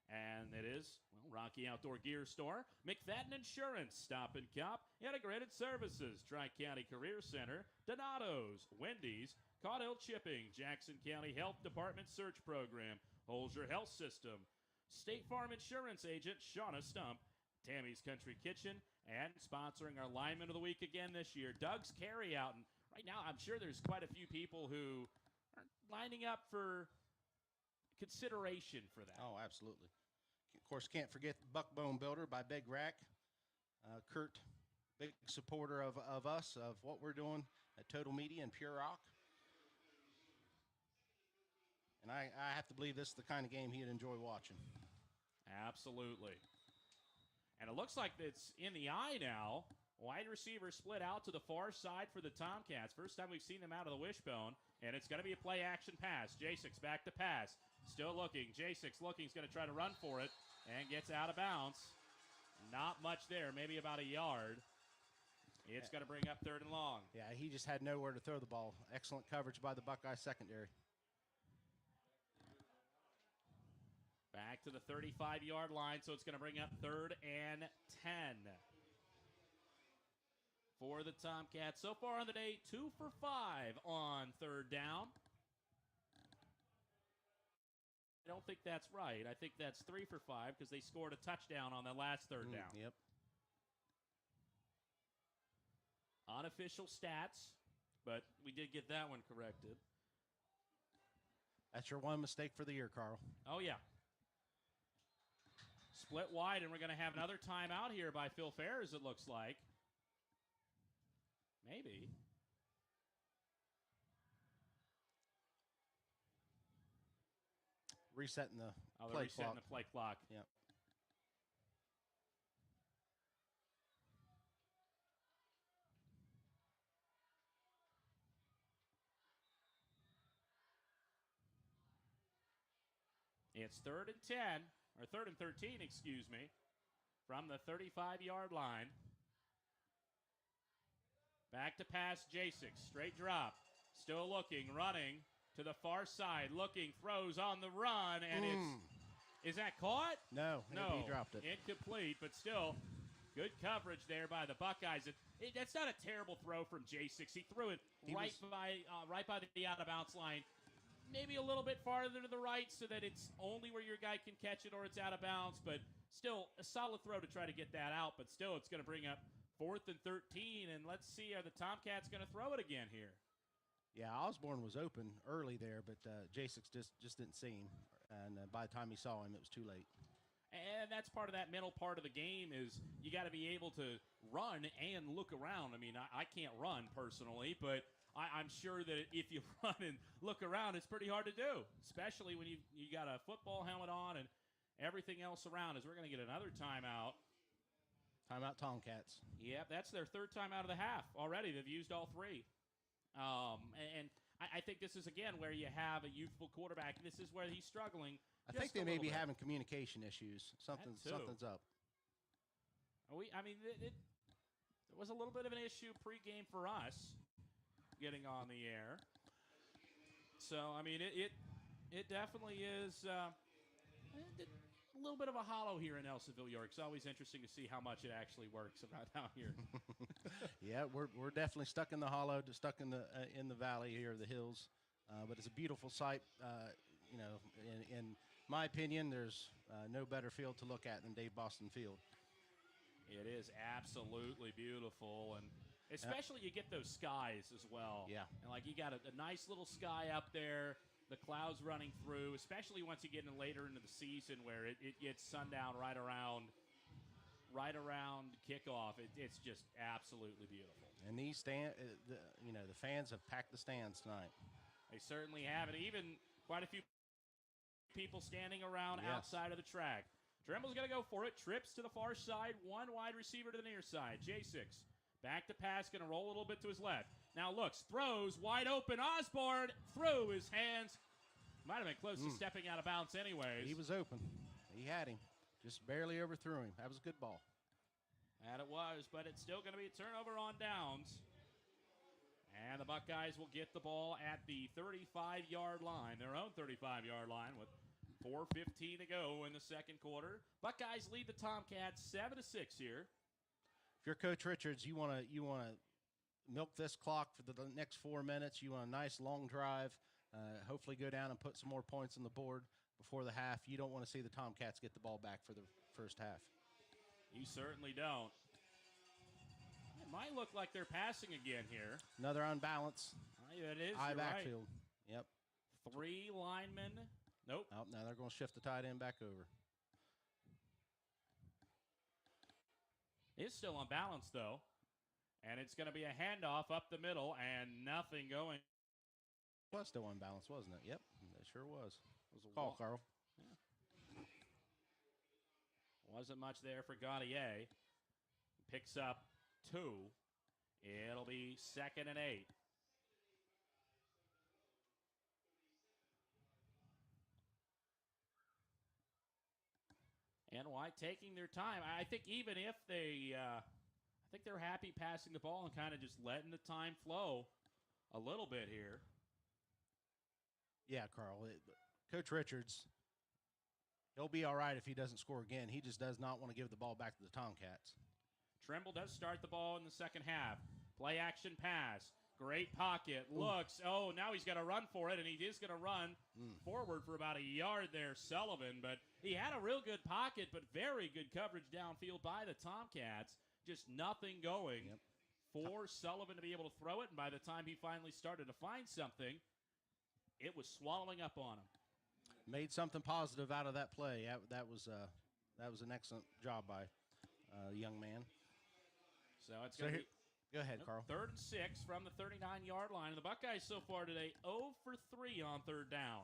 And it is, Rocky Outdoor Gear Store, McFadden Insurance, Stop and Cop, Integrated Services, Tri-County Career Center, Donato's, Wendy's, Caudill Chipping, Jackson County Health Department Search Program, Holzer Health System, State Farm Insurance Agent Shauna Stump, Tammy's Country Kitchen, and sponsoring our Lineman of the Week again this year, Doug's Carryout. And right now, I'm sure there's quite a few people who are lining up for consideration for that. Oh, absolutely. Of course, can't forget Buckbone Builder by Big Rack. Kurt, big supporter of us, of what we're doing at Total Media and Pure Rock. And I have to believe this is the kind of game he'd enjoy watching. Absolutely. And it looks like it's in the eye now. Wide receiver split out to the far side for the Tomcats. First time we've seen them out of the wishbone. And it's going to be a play-action pass. J6 back to pass. Still looking. J6 looking. He's going to try to run for it. And gets out of bounds. Not much there. Maybe about a yard. It's going to bring up 3rd and long. Yeah, he just had nowhere to throw the ball. Excellent coverage by the Buckeye secondary. Back to the 35-yard line. So it's going to bring up 3rd and 10. For the Tomcats. So far on the day, 2 for 5 on 3rd down. I don't think that's right. I think that's 3 for 5 because they scored a touchdown on the last 3rd down. Yep. Unofficial stats, but we did get that one corrected. That's your one mistake for the year, Carl. Oh, yeah. Split wide, and we're going to have another timeout here by Phil Ferris, it looks like. Maybe. Resetting the play clock. Resetting the play clock. Yep. It's 3rd and 10, or 3rd and 13, excuse me, from the 35-yard line. Back to pass, J6, straight drop. Still looking, running to the far side, looking, throws on the run, and is that caught? No, he dropped it. Incomplete, but still good coverage there by the Buckeyes. That's not a terrible throw from J6. He threw it right by the out-of-bounds line, maybe a little bit farther to the right so that it's only where your guy can catch it or it's out of bounds, but still a solid throw to try to get that out, but still it's going to bring up 4th and 13, and let's see, are the Tomcats going to throw it again here? Yeah, Osborne was open early there, but J6 just didn't see him, and by the time he saw him, it was too late. And that's part of that mental part of the game is you got to be able to run and look around. I mean, I can't run personally, but I'm sure that if you run and look around, it's pretty hard to do, especially when you got a football helmet on and everything else around. As we're going to get another timeout. Timeout Tomcats. Yep, that's their 3rd timeout of the half already. They've used all 3. And I think this is, again, where you have a youthful quarterback. This is where he's struggling. I think they may be having communication issues. Something's up. There was a little bit of an issue pregame for us getting on the air. So, I mean, it definitely is a little bit of a hollow here in Nellsonville-York. It's always interesting to see how much it actually works about down here. Yeah, we're definitely stuck in the hollow, stuck in the valley here, the hills. But it's a beautiful sight, in my opinion, there's no better field to look at than Dave Boston Field. It is absolutely beautiful, and especially you get those skies as well. Yeah. And like you got a nice little sky up there, the clouds running through, especially once you get in later into the season where it gets sundown right around kickoff. It's just absolutely beautiful. And these the fans have packed the stands tonight. They certainly have, and even quite a few people standing around outside of the track. Trimble's going to go for it. Trips to the far side. One wide receiver to the near side. J6 back to pass. Going to roll a little bit to his left. Now looks. Throws. Wide open. Osborne through his hands. Might have been close to stepping out of bounds anyways. He was open. He had him. Just barely overthrew him. That was a good ball. And it was, but it's still going to be a turnover on downs. And the Buckeyes will get the ball at the 35-yard line, their own 35-yard line, with 4:15 to go in the second quarter. Buckeyes lead the Tomcats 7-6 here. If you're Coach Richards, you want to milk this clock for the next 4 minutes. You want a nice long drive. Hopefully go down and put some more points on the board before the half. You don't want to see the Tomcats get the ball back for the first half. You certainly don't. It might look like they're passing again here. Another unbalance. It is. High you're backfield. Right. Yep. 3 linemen. Nope. Oh, now they're going to shift the tight end back over. It's still unbalanced, though. And it's going to be a handoff up the middle and nothing going. It was still unbalanced, wasn't it? Yep, it sure was. It was a Call, Carl. Yeah. Wasn't much there for Gaudier. Picks up 2. It'll be 2nd and 8. And White taking their time. I think even if I think they're happy passing the ball and kind of just letting the time flow a little bit here. Yeah, Carl. Coach Richards, he'll be all right if he doesn't score again. He just does not want to give the ball back to the Tomcats. Trimble does start the ball in the second half. Play action pass. Great pocket. Looks. Oh, now he's got to run for it, and he is going to run forward for about a yard there, Sullivan. But he had a real good pocket, but very good coverage downfield by the Tomcats. Just nothing going for Sullivan to be able to throw it. And by the time he finally started to find something, it was swallowing up on him. Made something positive out of that play. That was an excellent job by the young man. So it's going to be. Go ahead, Carl. 3rd and 6 from the 39-yard line. And the Buckeyes so far today 0 for 3 on 3rd down.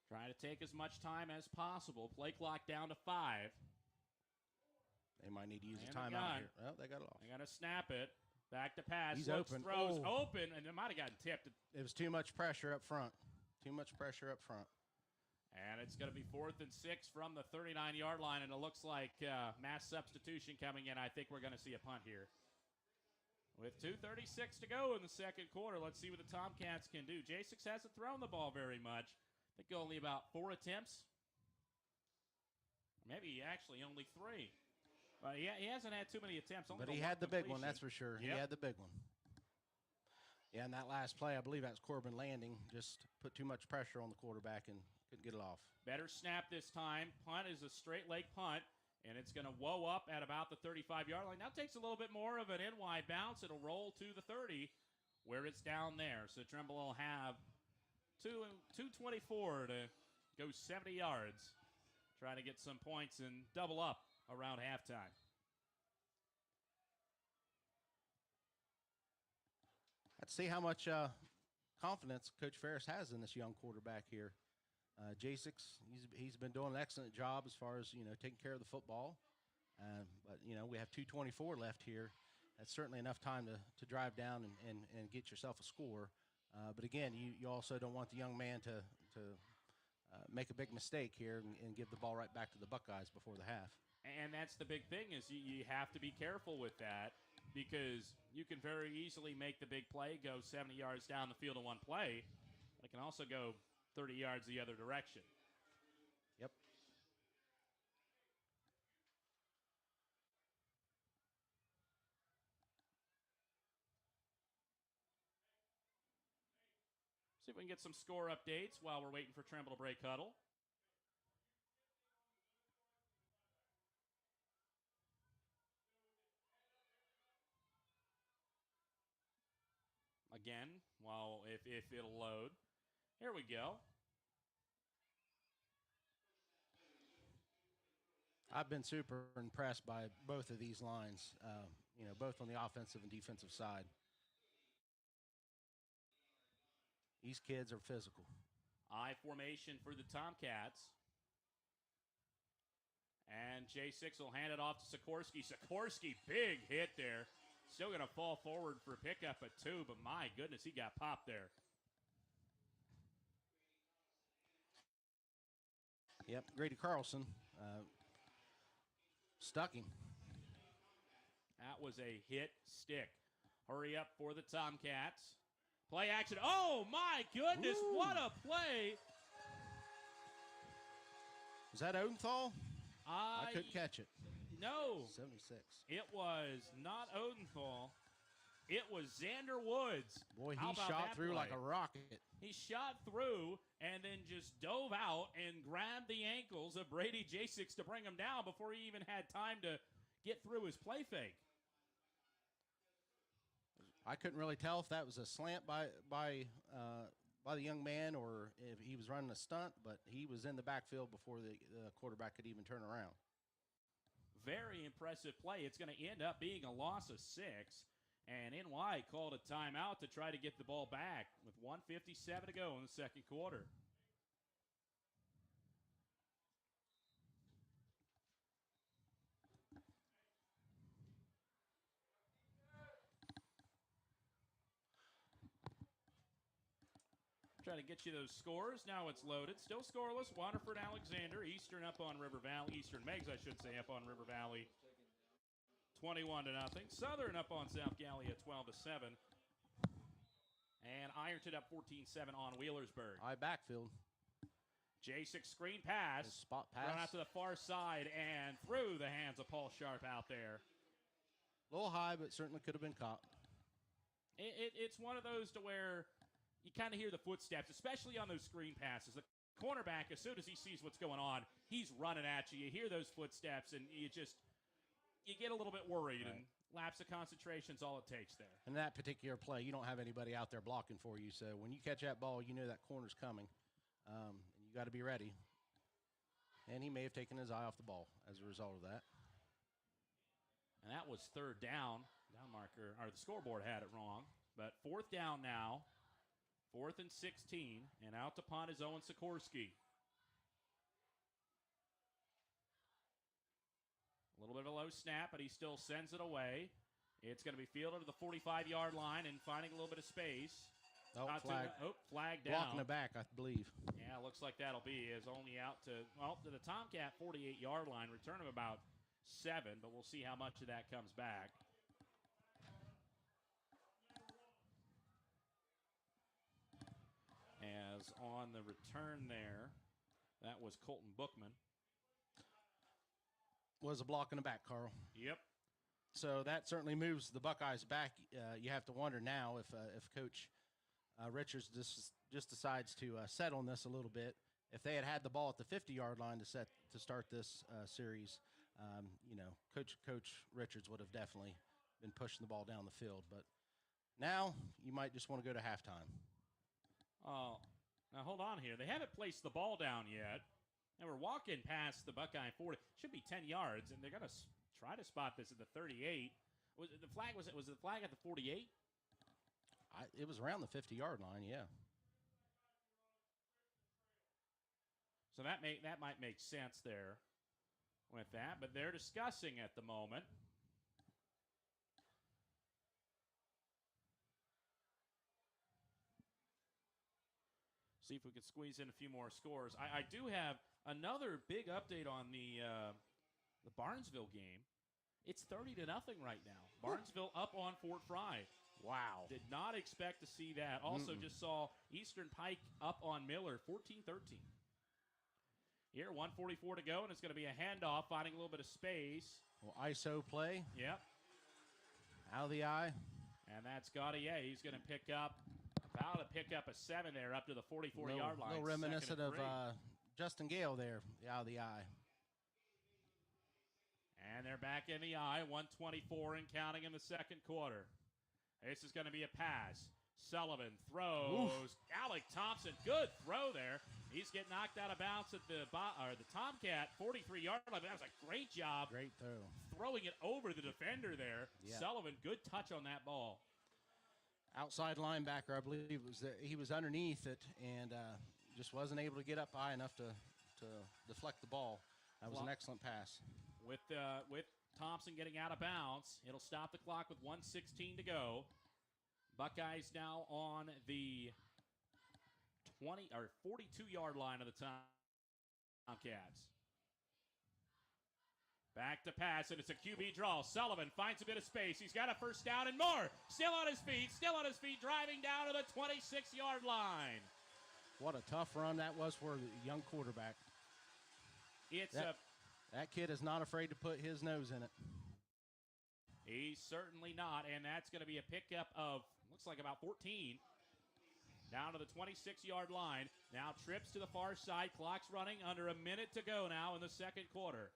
Trying to take as much time as possible. Play clock down to 5. They might need to use a timeout here. Well, they got it off. They got to snap it. Back to pass. He's Looks, open. throws open, and it might have gotten tipped. It was too much pressure up front. And it's going to be 4th and 6 from the 39-yard line, and it looks like mass substitution coming in. I think we're going to see a punt here. With 2:36 to go in the second quarter, let's see what the Tomcats can do. J6 hasn't thrown the ball very much. I think only about 4 attempts. Maybe actually only 3. But he hasn't had too many attempts. But he had the big one, that's for sure. Yep. He had the big one. Yeah, and that last play, I believe that's Corbin Landing. Just put too much pressure on the quarterback and couldn't get it off. Better snap this time. Punt is a straight leg punt, and it's going to whoa up at about the 35-yard line. Now takes a little bit more of an NY bounce. It'll roll to the 30 where it's down there. So Trimble will have 2:24 to go 70 yards. Trying to get some points and double up around halftime. Let's see how much confidence Coach Ferris has in this young quarterback here. J6, he's been doing an excellent job as far as, taking care of the football. But, we have 2:24 left here. That's certainly enough time to drive down and get yourself a score. But, again, you also don't want the young man to make a big mistake here and give the ball right back to the Buckeyes before the half. And that's the big thing is you have to be careful with that because you can very easily make the big play, go 70 yards down the field in one play. But it can also go 30 yards the other direction. Yep. we can get some score updates while we're waiting for Trimble to break huddle. Again, well, if it'll load. Here we go. I've been super impressed by both of these lines, both on the offensive and defensive side. These kids are physical. I formation for the Tomcats. And J6 will hand it off to Sikorsky. Sikorsky, big hit there. Still going to fall forward for a pickup at 2, but my goodness, he got popped there. Yep, Grady Carlson stuck him. That was a hit stick. Hurry up for the Tomcats. Play action. Oh, my goodness. Ooh. What a play. Was that Odenthal? I couldn't catch it. No. 76. It was not Odenthal. It was Xander Woods. Boy, How he about shot that through play? like a rocket. He shot through and then just dove out and grabbed the ankles of Brady J6 to bring him down before he even had time to get through his play fake. I couldn't really tell if that was a slant by the young man or if he was running a stunt, but he was in the backfield before the quarterback could even turn around. Very impressive play. It's going to end up being a loss of 6. And NY called a timeout to try to get the ball back with 1:57 to go in the second quarter. Try to get you those scores. Now it's loaded. Still scoreless. Waterford, Alexander. Eastern up on River Valley. Eastern Megs, I should say, up on River Valley. 21-0. Southern up on South Galley at 12-7. And Ironton up 14-7 on Wheelersburg. High backfield. J6 screen pass. His spot pass. Run out to the far side and through the hands of Paul Sharp out there. A little high, but certainly could have been caught. It's one of those to where you kind of hear the footsteps, especially on those screen passes. The cornerback, as soon as he sees what's going on, he's running at you. You hear those footsteps, and you get a little bit worried, right. And lapse of concentration is all it takes there. In that particular play, you don't have anybody out there blocking for you, so when you catch that ball, you know that corner's coming, and you got to be ready. And he may have taken his eye off the ball as a result of that. And that was third down. Down marker, or the scoreboard had it wrong. But fourth down now. 4th and 16. And out to punt is Owen Sikorsky. A little bit of a low snap, but he still sends it away. It's going to be fielded to the 45-yard line and finding a little bit of space. Flag down. Blocking the back, I believe. Yeah, looks like that'll be. Is only out to the Tomcat 48-yard line. Return of about 7, but we'll see how much of that comes back. As on the return there, that was Colton Bookman. Was a block in the back, Carl. Yep. So that certainly moves the Buckeyes back. You have to wonder now if Coach Richards just decides to set on this a little bit. If they had the ball at the 50-yard line to start this series, Coach Richards would have definitely been pushing the ball down the field. But now you might just want to go to halftime. Oh, now hold on here. They haven't placed the ball down yet. And we're walking past the Buckeye 40. Should be 10 yards, and they're going to try to spot this at the 38. Was the flag at the 48? It was around the 50-yard line, yeah. So that might make sense there with that, but they're discussing at the moment. See if we can squeeze in a few more scores. I do have another big update on the Barnesville game. It's 30-0 right now. Barnesville up on Fort Fry. Wow. Did not expect to see that. Also just saw Eastern Pike up on Miller, 14-13. Here, 1:44 to go, and it's going to be a handoff, finding a little bit of space. Well, ISO play. Yep. Out of the eye. And that's Gaudier. He's going to pick up About to pick up a 7 there up to the 44-yard line. A little reminiscent of Justin Gale there, out of the eye. And they're back in the eye, 124 and counting in the second quarter. This is going to be a pass. Sullivan throws. Oof. Alec Thompson, good throw there. He's getting knocked out of bounds at the Tomcat 43-yard line. That was a great job. Great throw. Throwing it over the defender there. Yeah. Sullivan, good touch on that ball. Outside linebacker, I believe he was underneath it and just wasn't able to get up high enough to deflect the ball. That was an excellent pass. With Thompson getting out of bounds, it'll stop the clock with 1:16 to go. Buckeyes now on the 42-yard line of the Tomcats. Back to pass, and it's a QB draw. Sullivan finds a bit of space. He's got a first down and more. Still on his feet, driving down to the 26-yard line. What a tough run that was for the young quarterback. That kid is not afraid to put his nose in it. He's certainly not, and that's going to be a pickup of, looks like about 14. Down to the 26-yard line. Now trips to the far side. Clock's running, under a minute to go now in the second quarter.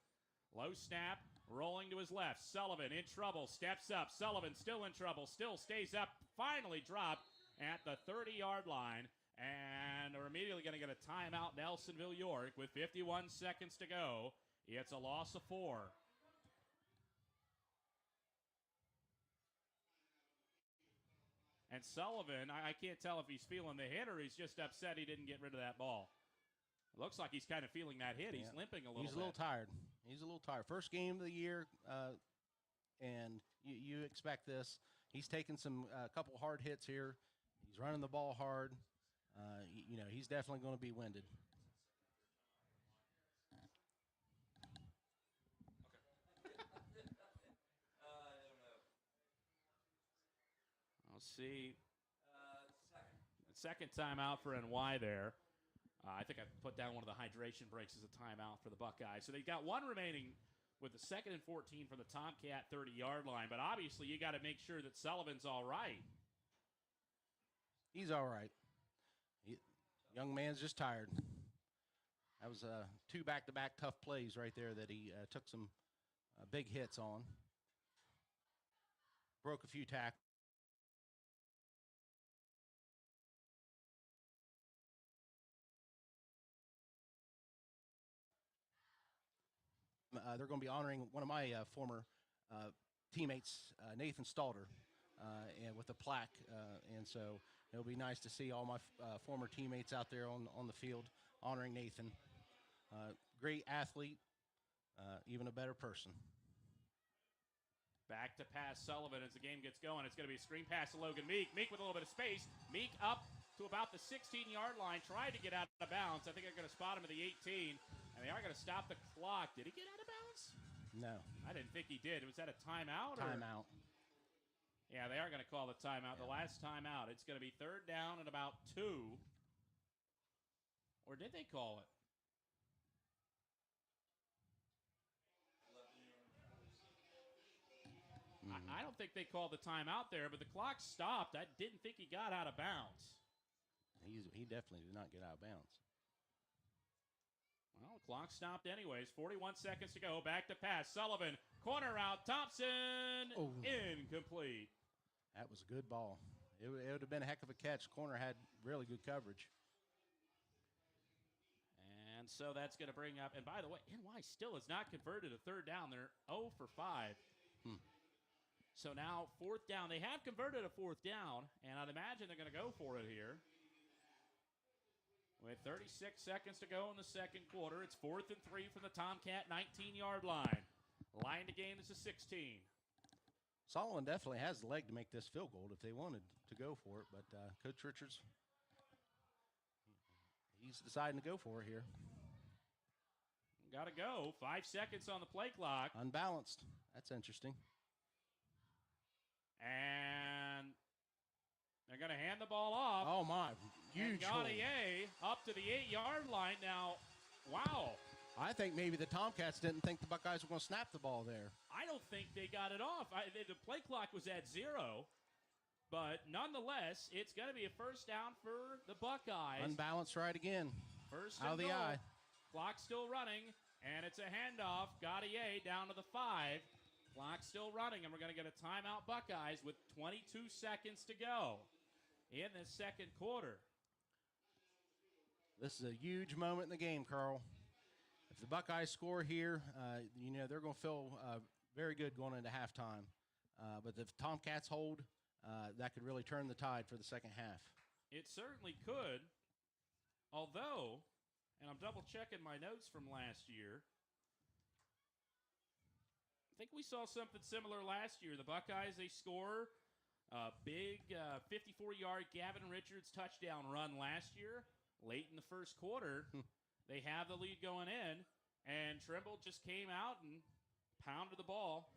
Low snap, rolling to his left. Sullivan in trouble, steps up. Sullivan still in trouble, still stays up. Finally dropped at the 30-yard line. And they're immediately going to get a timeout, Nellsonville-York, with 51 seconds to go. It's a loss of 4. And Sullivan, I can't tell if he's feeling the hit or he's just upset he didn't get rid of that ball. It looks like he's kind of feeling that hit. He's limping a little bit. He's a little tired. He's a little tired. First game of the year, and you expect this. He's taken a couple hard hits here. He's running the ball hard. He's definitely going to be winded. Let's see. Second timeout for NY there. I think I put down one of the hydration breaks as a timeout for the Buckeyes. So they've got one remaining with the 2nd and 14 from the Tomcat 30-yard line. But obviously you got to make sure that Sullivan's all right. He's all right. Young man's just tired. That was 2 back-to-back tough plays right there that he took some big hits on. Broke a few tackles. They're going to be honoring one of my former teammates, Nathan Stalter, and with a plaque. And so it'll be nice to see all my former teammates out there on the field honoring Nathan. Great athlete, even a better person. Back to pass Sullivan as the game gets going. It's going to be a screen pass to Logan Meek. Meek with a little bit of space. Meek up to about the 16-yard line. Tried to get out of bounds. I think they're going to spot him at the 18. And they are going to stop the clock. Did he get out of bounds? No. I didn't think he did. Was that a timeout? Timeout. Yeah, they are going to call the timeout. Yeah. The last timeout. It's going to be 3rd down and about 2. Or did they call it? I don't think they called the timeout there, but the clock stopped. I didn't think he got out of bounds. He definitely did not get out of bounds. Well, the clock stopped anyways. 41 seconds to go. Back to pass. Sullivan, corner out. Thompson, incomplete. That was a good ball. It would have been a heck of a catch. Corner had really good coverage. And so that's going to bring up, and by the way, NY still has not converted a 3rd down. They're 0 for 5. So now 4th down. They have converted a 4th down, and I'd imagine they're going to go for it here. With 36 seconds to go in the second quarter, it's 4th and 3 from the Tomcat 19-yard line. Line to gain is a 16. Solomon definitely has the leg to make this field goal if they wanted to go for it, but Coach Richards, he's deciding to go for it here. Got to go. 5 seconds on the play clock. Unbalanced. That's interesting. And they're going to hand the ball off. Oh, my. Huge Gaudier up to the 8-yard line. Now, wow. I think maybe the Tomcats didn't think the Buckeyes were going to snap the ball there. I don't think they got it off. The play clock was at 0, But nonetheless, it's going to be a first down for the Buckeyes. Unbalanced right again. First out of the goal. eye. Clock still running, and it's a handoff. Gautier down to the 5. Clock still running, and we're going to get a timeout Buckeyes with 22 seconds to go in the second quarter. This is a huge moment in the game, Carl. If the Buckeyes score here, they're going to feel very good going into halftime. But if Tomcats hold, that could really turn the tide for the second half. It certainly could, although, and I'm double-checking my notes from last year, I think we saw something similar last year. The Buckeyes, they score a big 54-yard Gavin Richards touchdown run last year. Late in the first quarter, they have the lead going in, and Trimble just came out and pounded the ball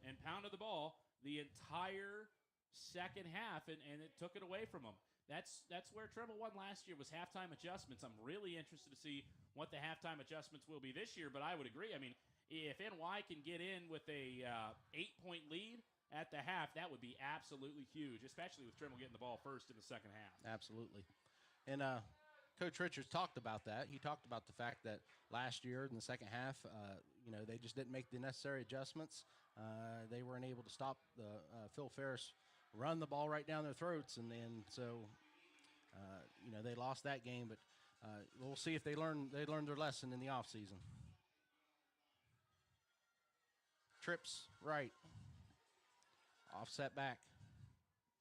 the entire second half, and it took it away from them. That's where Trimble won last year, was halftime adjustments. I'm really interested to see what the halftime adjustments will be this year, but I would agree. I mean, if NY can get in with a 8-point lead at the half, that would be absolutely huge, especially with Trimble getting the ball first in the second half. Absolutely. And Coach Richards talked about that. He talked about the fact that last year in the second half, they just didn't make the necessary adjustments. They weren't able to stop the Phil Ferris run the ball right down their throats, and then they lost that game. But we'll see if they learned their lesson in the offseason. Trips right. Offset back.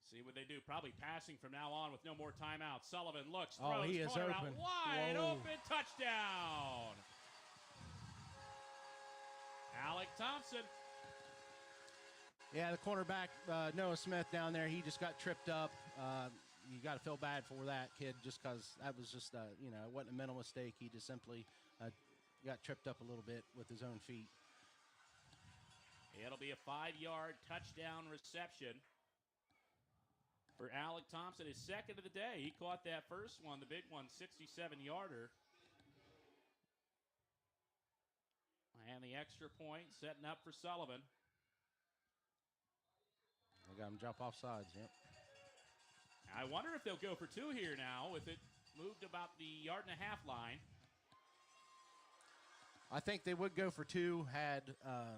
See what they do. Probably passing from now on with no more timeouts. Sullivan looks, throws, he is corner open. out, wide Whoa. open, touchdown. Alec Thompson. Yeah, the cornerback, Noah Smith down there, he just got tripped up. You got to feel bad for that kid just because that was just, it wasn't a mental mistake. He just simply got tripped up a little bit with his own feet. It'll be a 5-yard touchdown reception for Alec Thompson, his second of the day. He caught that first one, the big one, 67-yarder. And the extra point setting up for Sullivan. They got him jump off sides, yep. I wonder if they'll go for 2 here now with it moved about the 1.5-yard line. I think they would go for 2 had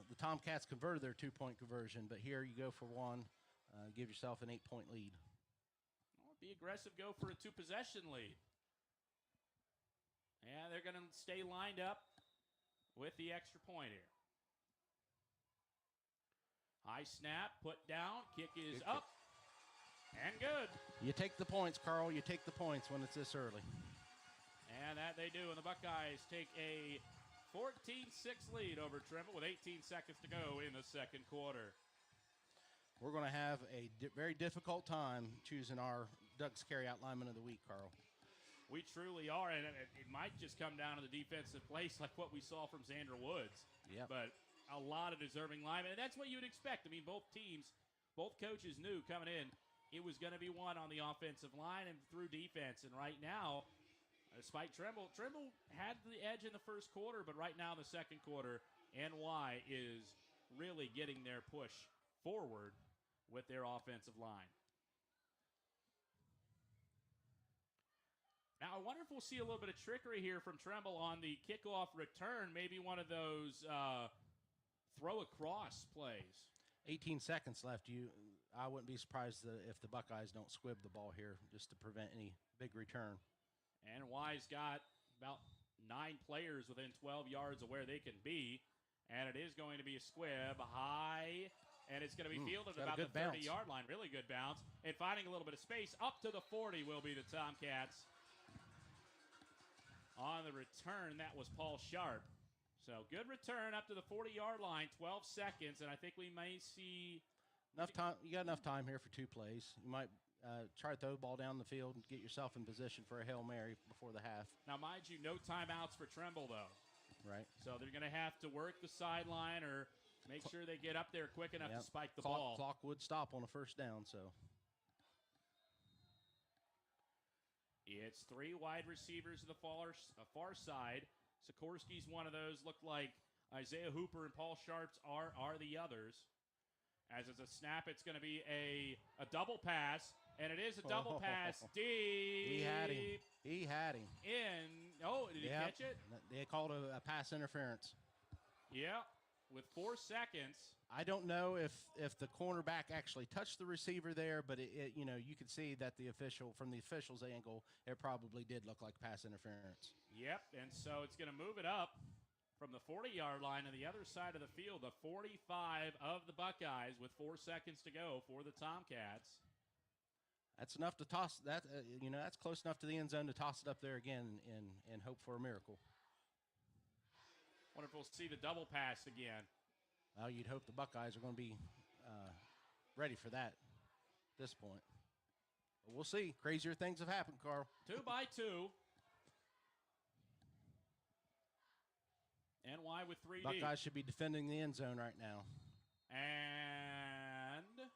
the Tomcats converted their 2-point conversion, but here you go for 1, give yourself an 8-point lead. Well, be aggressive, go for a 2-possession lead. Yeah, they're going to stay lined up with the extra point here. High snap, put down, kick is Good up, and good. You take the points, Carl. You take the points when it's this early. And that they do, and the Buckeyes take a 14-6 lead over Trimble with 18 seconds to go in the second quarter. We're going to have a very difficult time choosing our Ducks carryout lineman of the week, Carl. We truly are, and it might just come down to the defensive place like what we saw from Xander Woods. Yep. But a lot of deserving linemen, and that's what you would expect. I mean, both teams, both coaches knew coming in it was going to be one on the offensive line and through defense. And right now, despite Trimble had the edge in the first quarter, but right now the second quarter, NY is really getting their push forward with their offensive line. Now, I wonder if we'll see a little bit of trickery here from Trimble on the kickoff return, maybe one of those throw across plays. 18 seconds left. I wouldn't be surprised if the Buckeyes don't squib the ball here just to prevent any big return. And Ny's got about 9 players within 12 yards of where they can be. And it is going to be a squib high, and it's going to be fielded about the 30-yard line. Really good bounce. And finding a little bit of space up to the 40 will be the Tomcats. On the return, that was Paul Sharp. So good return up to the 40-yard line, 12 seconds, and I think we may see enough time. You got enough time here for 2 plays. You might try to throw the ball down the field and get yourself in position for a Hail Mary before the half. Now, mind you, no timeouts for Trimble, though. Right. So they're going to have to work the sideline or make sure they get up there quick enough to spike the ball. Clock would stop on a first down, so. It's 3 wide receivers to the far side. Sikorsky's one of those. Looked like Isaiah Hooper and Paul Sharps are the others. As it's a snap, it's going to be a double pass. And it is a double pass deep. He had him. He had him. Did he catch it? They called a pass interference. Yeah, with 4 seconds. I don't know if the cornerback actually touched the receiver there, but you could see that from the official's angle, it probably did look like pass interference. Yep, and so it's going to move it up from the 40-yard line to the other side of the field, the 45 of the Buckeyes with 4 seconds to go for the Tomcats. That's enough to toss that. That's close enough to the end zone to toss it up there again and hope for a miracle. Wonder if we'll see the double pass again. Well, you'd hope the Buckeyes are going to be ready for that at this point. But we'll see. Crazier things have happened, Carl. 2 by 2. NY with 3 Buckeyes should be defending the end zone right now. And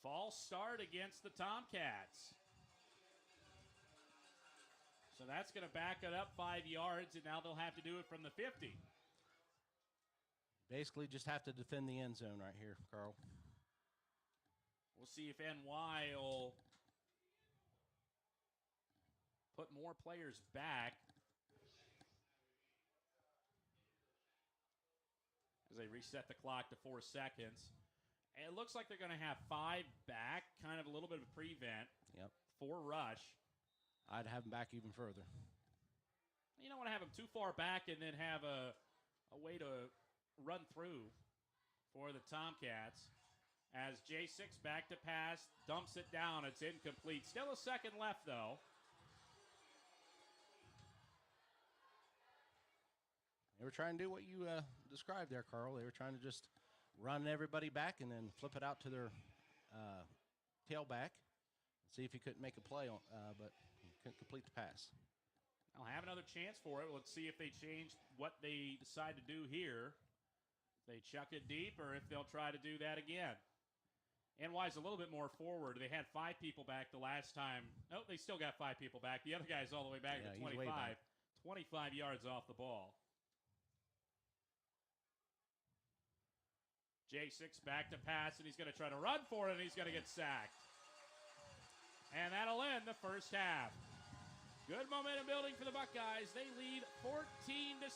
false start against the Tomcats. So that's going to back it up 5 yards, and now they'll have to do it from the 50. Basically just have to defend the end zone right here, Carl. We'll see if NY will put more players back as they reset the clock to 4 seconds. And it looks like they're going to have 5 back, kind of a little bit of a prevent. Yep. 4 rush. I'd have them back even further. You don't want to have them too far back and then have a way to run through for the Tomcats. As J6 back to pass, dumps it down. It's incomplete. Still a second left, though. They were trying to do what you described there, Carl. They were trying to just run everybody back and then flip it out to their tailback and see if he couldn't make a play, but he couldn't complete the pass. I'll have another chance for it. Let's see if they change what they decide to do here. If they chuck it deep or if they'll try to do that again. NY's a little bit more forward. They had 5 people back the last time. Nope, they still got 5 people back. The other guy's all the way back to 25. 25 yards off the ball. J6 back to pass, and he's going to try to run for it, and he's going to get sacked. And that'll end the first half. Good momentum building for the Buckeyes. They lead 14-6.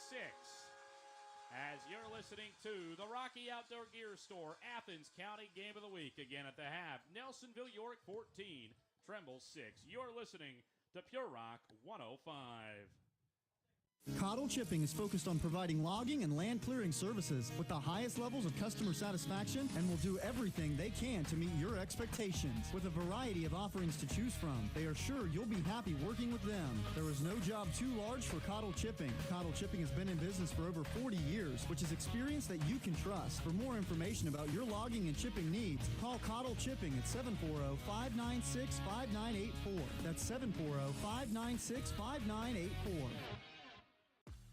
As you're listening to the Rocky Outdoor Gear Store Athens County Game of the Week. Again at the half, Nellsonville-York 14, Trimble 6. You're listening to Pure Rock 105. Cottle Chipping is focused on providing logging and land clearing services with the highest levels of customer satisfaction and will do everything they can to meet your expectations. With a variety of offerings to choose from, they are sure you'll be happy working with them. There is no job too large for Cottle Chipping. Cottle Chipping has been in business for over 40 years, which is experience that you can trust. For more information about your logging and chipping needs, call Cottle Chipping at 740-596-5984. That's 740-596-5984.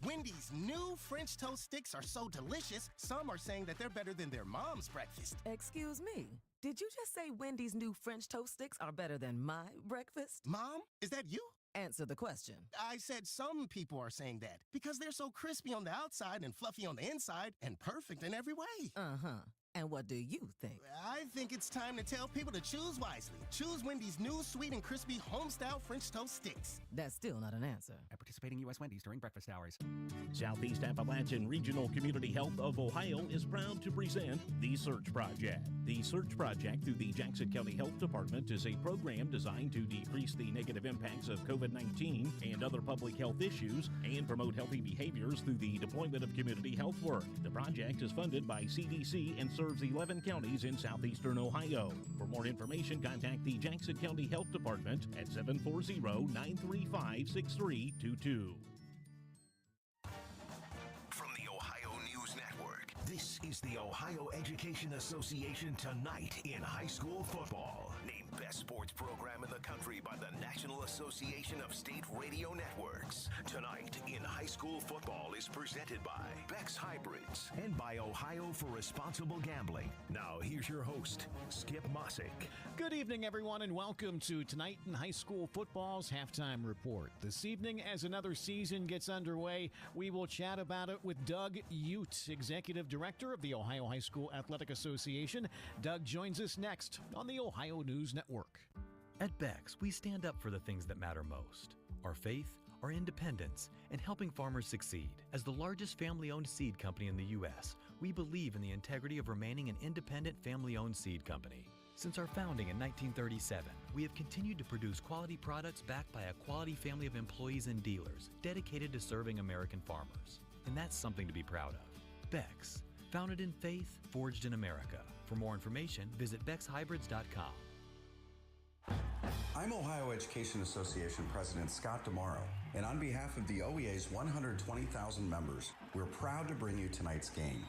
Wendy's new French toast sticks are so delicious, some are saying that they're better than their mom's breakfast. Excuse me, did you just say Wendy's new French toast sticks are better than my breakfast? Mom, is that you? Answer the question. I said some people are saying that because they're so crispy on the outside and fluffy on the inside and perfect in every way. Uh-huh. And what do you think? I think it's time to tell people to choose wisely. Choose Wendy's new sweet and crispy home-style French toast sticks. That's still not an answer. At participating U.S. Wendy's during breakfast hours. Southeast Appalachian Regional Community Health of Ohio is proud to present The Search Project. The Search Project through the Jackson County Health Department is a program designed to decrease the negative impacts of COVID-19 and other public health issues and promote healthy behaviors through the deployment of community health work. The project is funded by CDC and serves 11 counties in southeastern Ohio. For more information, contact the Jackson County Health Department at 740-935-6322. From the Ohio News Network, this is the Ohio Education Association Tonight in High School Football. Named best sports program in the country by the National Association of State Radio Networks. Tonight in high school football is presented by Beck's Hybrids and by Ohio for Responsible Gambling. Now here's your host, Skip Mossick. Good evening, everyone, and welcome to Tonight in High School Football's Halftime Report. This evening, as another season gets underway, we will chat about it with Doug Ute, Executive Director of the Ohio High School Athletic Association. Doug joins us next on the Ohio News Network. At Beck's, we stand up for the things that matter most: our faith, our independence, and helping farmers succeed. As the largest family-owned seed company in the U.S., we believe in the integrity of remaining an independent family-owned seed company. Since our founding in 1937, we have continued to produce quality products backed by a quality family of employees and dealers dedicated to serving American farmers. And that's something to be proud of. Beck's, founded in faith, forged in America. For more information, visit beckshybrids.com. I'm Ohio Education Association President Scott DeMauro, and on behalf of the OEA's 120,000 members, we're proud to bring you tonight's game.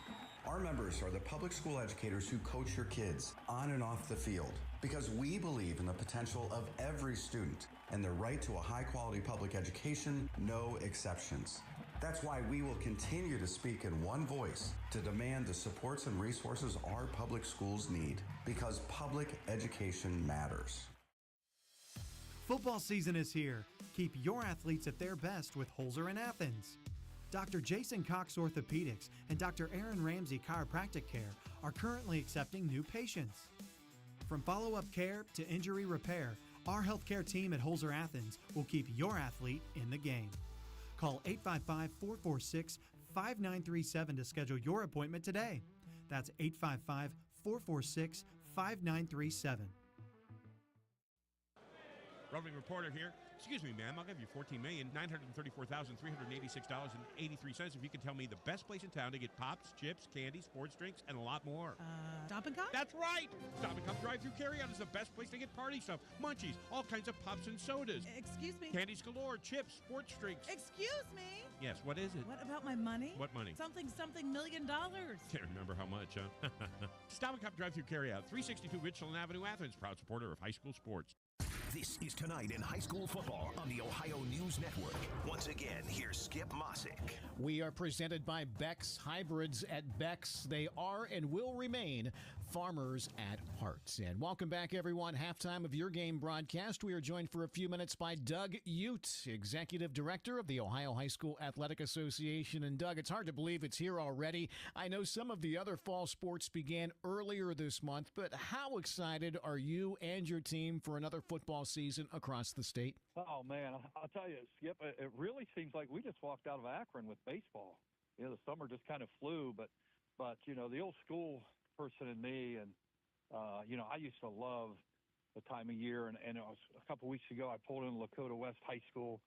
Our members are the public school educators who coach your kids on and off the field, because we believe in the potential of every student and their right to a high-quality public education, no exceptions. That's why we will continue to speak in one voice to demand the supports and resources our public schools need, because public education matters. Football season is here. Keep your athletes at their best with Holzer in Athens. Dr. Jason Cox Orthopedics and Dr. Aaron Ramsey Chiropractic Care are currently accepting new patients. From follow-up care to injury repair, our healthcare team at Holzer Athens will keep your athlete in the game. Call 855-446-5937 to schedule your appointment today. That's 855-446-5937. Roving reporter here. Excuse me, ma'am. I'll give you $14,934,386.83 if you can tell me the best place in town to get pops, chips, candy, sports drinks, and a lot more. Stop and Come? That's right! Stop and Come drive-through carry-out is the best place to get party stuff, munchies, all kinds of pops and sodas. Excuse me? Candies galore, chips, sports drinks. Excuse me? Yes, what is it? What about my money? What money? Something $1 million. Can't remember how much, huh? Stop and Come drive-through carry-out, 362 Richland Avenue, Athens, proud supporter of high school sports. This is Tonight in High School Football on the Ohio News Network. Once again, here's Skip Mossick. We are presented by Beck's Hybrids. At Beck's, they are and will remain farmers at heart. And welcome back, everyone. Halftime of your game broadcast. We are joined for a few minutes by Doug Ute, Executive Director of the Ohio High School Athletic Association. And Doug, it's hard to believe it's here already. I know some of the other fall sports began earlier this month, but how excited are you and your team for another football season across the state? Oh, man, I'll tell you, Skip, it really seems like we just walked out of Akron with baseball. You know, the summer just kind of flew, but you know, the old school person in me, and, you know, I used to love the time of year, and it was a couple weeks ago, I pulled in Lakota West High School,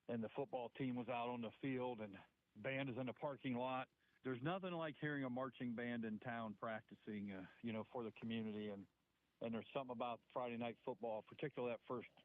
and the football team was out on the field, and band is in the parking lot. There's nothing like hearing a marching band in town practicing, you know, for the community, and there's something about Friday night football, particularly that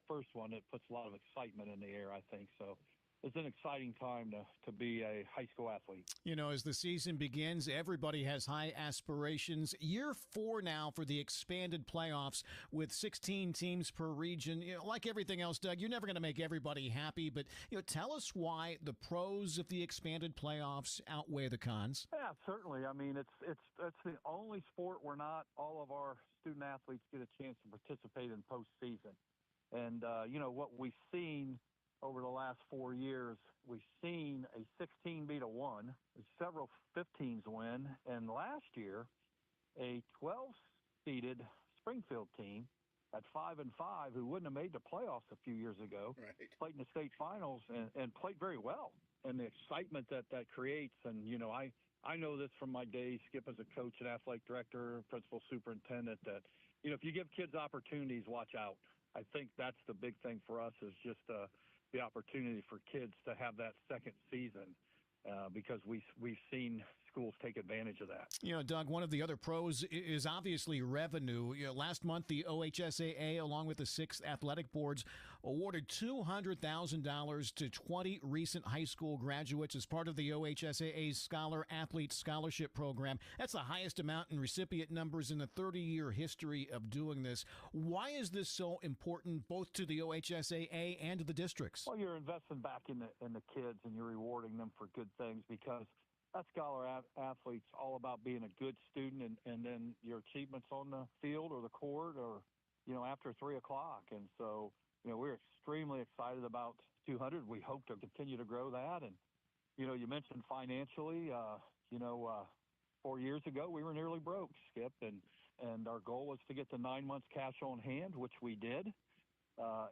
first one, that puts a lot of excitement in the air, I think. So it's an exciting time to be a high school athlete. You know, as the season begins, everybody has high aspirations. Year 4 now for the expanded playoffs with 16 teams per region. You know, like everything else, Doug, you're never going to make everybody happy, but you know, tell us why the pros of the expanded playoffs outweigh the cons. Yeah, certainly. I mean, it's the only sport where not all of our student athletes get a chance to participate in postseason. And, you know, what we've seen over the last 4 years, we've seen a 16 beat a 1, several 15s win, and last year, a 12-seeded Springfield team at 5-5, who wouldn't have made the playoffs a few years ago, played in the state finals and played very well. And the excitement that creates, and, you know, I know this from my days, Skip, as a coach and athletic director, principal superintendent, that, you know, if you give kids opportunities, watch out. I think that's the big thing for us, is just the opportunity for kids to have that second season, because we've seen schools take advantage of that. You know, Doug, one of the other pros is obviously revenue. You know, last month, the OHSAA, along with the 6 athletic boards, awarded $200,000 to 20 recent high school graduates as part of the OHSAA's Scholar Athlete Scholarship Program. That's the highest amount in recipient numbers in the 30-year history of doing this. Why is this so important both to the OHSAA and to the districts? Well, you're investing back in the kids, and you're rewarding them for good things, because that Scholar Athlete's all about being a good student and then your achievements on the field or the court or, after 3 o'clock. And so, we're extremely excited about 200. We hope to continue to grow that. And, you mentioned financially, 4 years ago, we were nearly broke, Skip, and our goal was to get to 9 months cash on hand, which we did,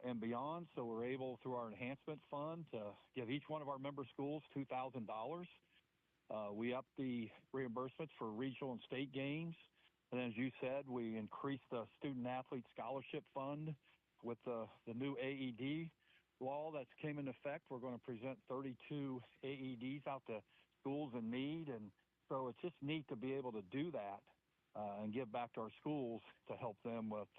and beyond. So we're able, through our enhancement fund, to give each one of our member schools $2,000. We upped the reimbursements for regional and state games. And as you said, we increased the student athlete scholarship fund with the new AED law that came into effect. We're going to present 32 AEDs out to schools in need. And so it's just neat to be able to do that and give back to our schools to help them with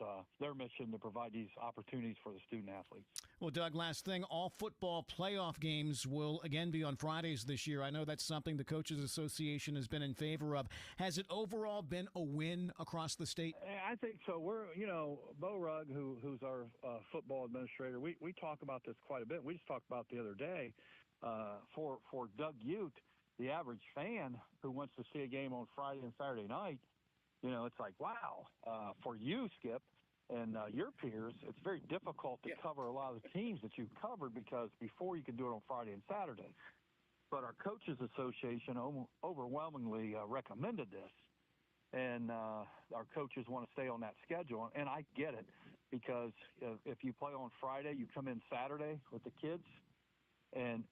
their mission to provide these opportunities for the student athletes. Well, Doug, last thing, all football playoff games will again be on Fridays this year. I know that's something the Coaches Association has been in favor of. Has it overall been a win across the state? I think so. We're, Bo Rugg, who's our football administrator, we talk about this quite a bit. We just talked about the other day for Doug Ute, the average fan who wants to see a game on Friday and Saturday night. It's like, wow, for you, Skip, and your peers, it's very difficult to cover a lot of the teams that you've covered, because before you could do it on Friday and Saturday. But our Coaches Association overwhelmingly recommended this, and our coaches want to stay on that schedule. And I get it, because if you play on Friday, you come in Saturday with the kids, and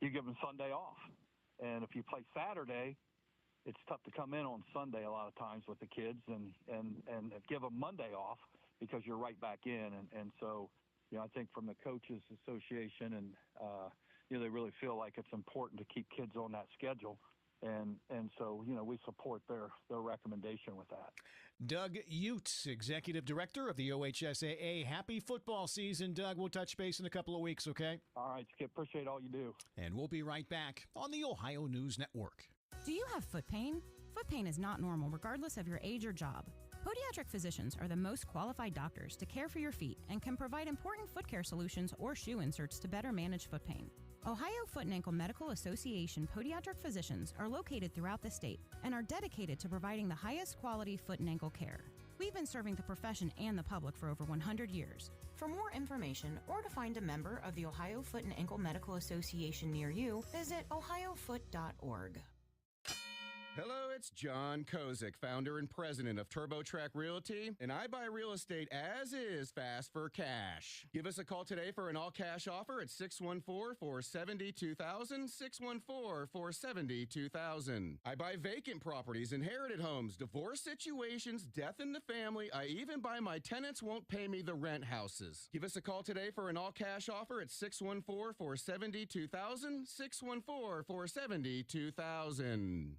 you give them Sunday off. And if you play Saturday, it's tough to come in on Sunday a lot of times with the kids and give them Monday off, because you're right back in. And so, I think from the Coaches Association and, they really feel like it's important to keep kids on that schedule. And so, we support their recommendation with that. Doug Ute, Executive Director of the OHSAA. Happy football season, Doug. We'll touch base in a couple of weeks, okay? All right, Skip. Appreciate all you do. And we'll be right back on the Ohio News Network. Do you have foot pain? Foot pain is not normal regardless of your age or job. Podiatric physicians are the most qualified doctors to care for your feet and can provide important foot care solutions or shoe inserts to better manage foot pain. Ohio Foot and Ankle Medical Association podiatric physicians are located throughout the state and are dedicated to providing the highest quality foot and ankle care. We've been serving the profession and the public for over 100 years. For more information or to find a member of the Ohio Foot and Ankle Medical Association near you, visit ohiofoot.org. Hello, it's John Kozik, founder and president of TurboTrack Realty, and I buy real estate as is, fast for cash. Give us a call today for an all-cash offer at 614-470-2000, 614-470-2000. I buy vacant properties, inherited homes, divorce situations, death in the family. I even buy my tenants won't pay me the rent houses. Give us a call today for an all-cash offer at 614-470-2000, 614-470-2000.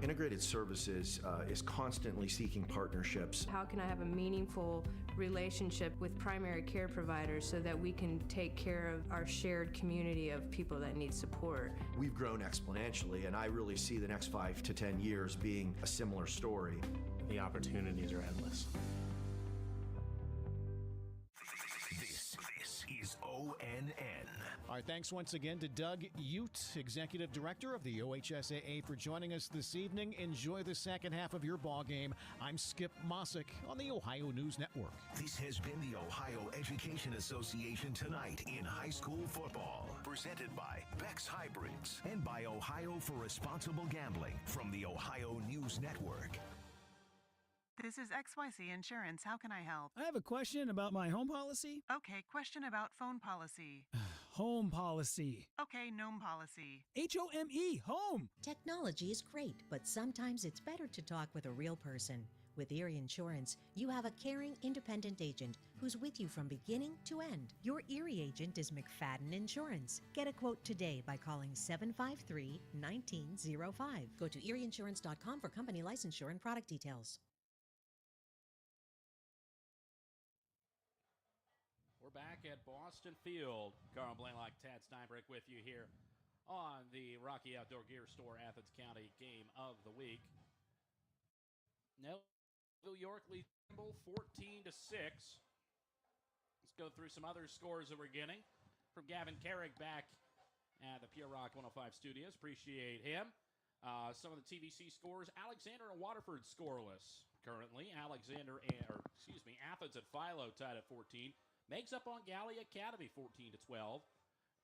Integrated Services is constantly seeking partnerships. How can I have a meaningful relationship with primary care providers so that we can take care of our shared community of people that need support? We've grown exponentially, and I really see the next 5 to 10 years being a similar story. The opportunities are endless. This is ONN. All right, thanks once again to Doug Ute, Executive Director of the OHSAA, for joining us this evening. Enjoy the second half of your ball game. I'm Skip Mossick on the Ohio News Network. This has been the Ohio Education Association Tonight in High School Football, presented by Beck's Hybrids and by Ohio for Responsible Gambling from the Ohio News Network. This is XYZ Insurance. How can I help? I have a question about my home policy. Okay, question about phone policy. Home policy. Okay, gnome policy. HOME, home. Technology is great, but sometimes it's better to talk with a real person. With Erie Insurance, you have a caring, independent agent who's with you from beginning to end. Your Erie agent is McFadden Insurance. Get a quote today by calling 753-1905. Go to erieinsurance.com for company licensure and product details. We're back at Boston Field. Carl Blaylock, Tad Steinbrück with you here on the Rocky Outdoor Gear Store Athens County Game of the Week. Nellsonville-York leads Trimble 14-6. Let's go through some other scores that we're getting from Gavin Carrick back at the Pure Rock 105 studios. Appreciate him. Some of the TVC scores. Alexander and Waterford scoreless currently. Athens at Philo tied at 14. Makes up on Galley Academy 14-12.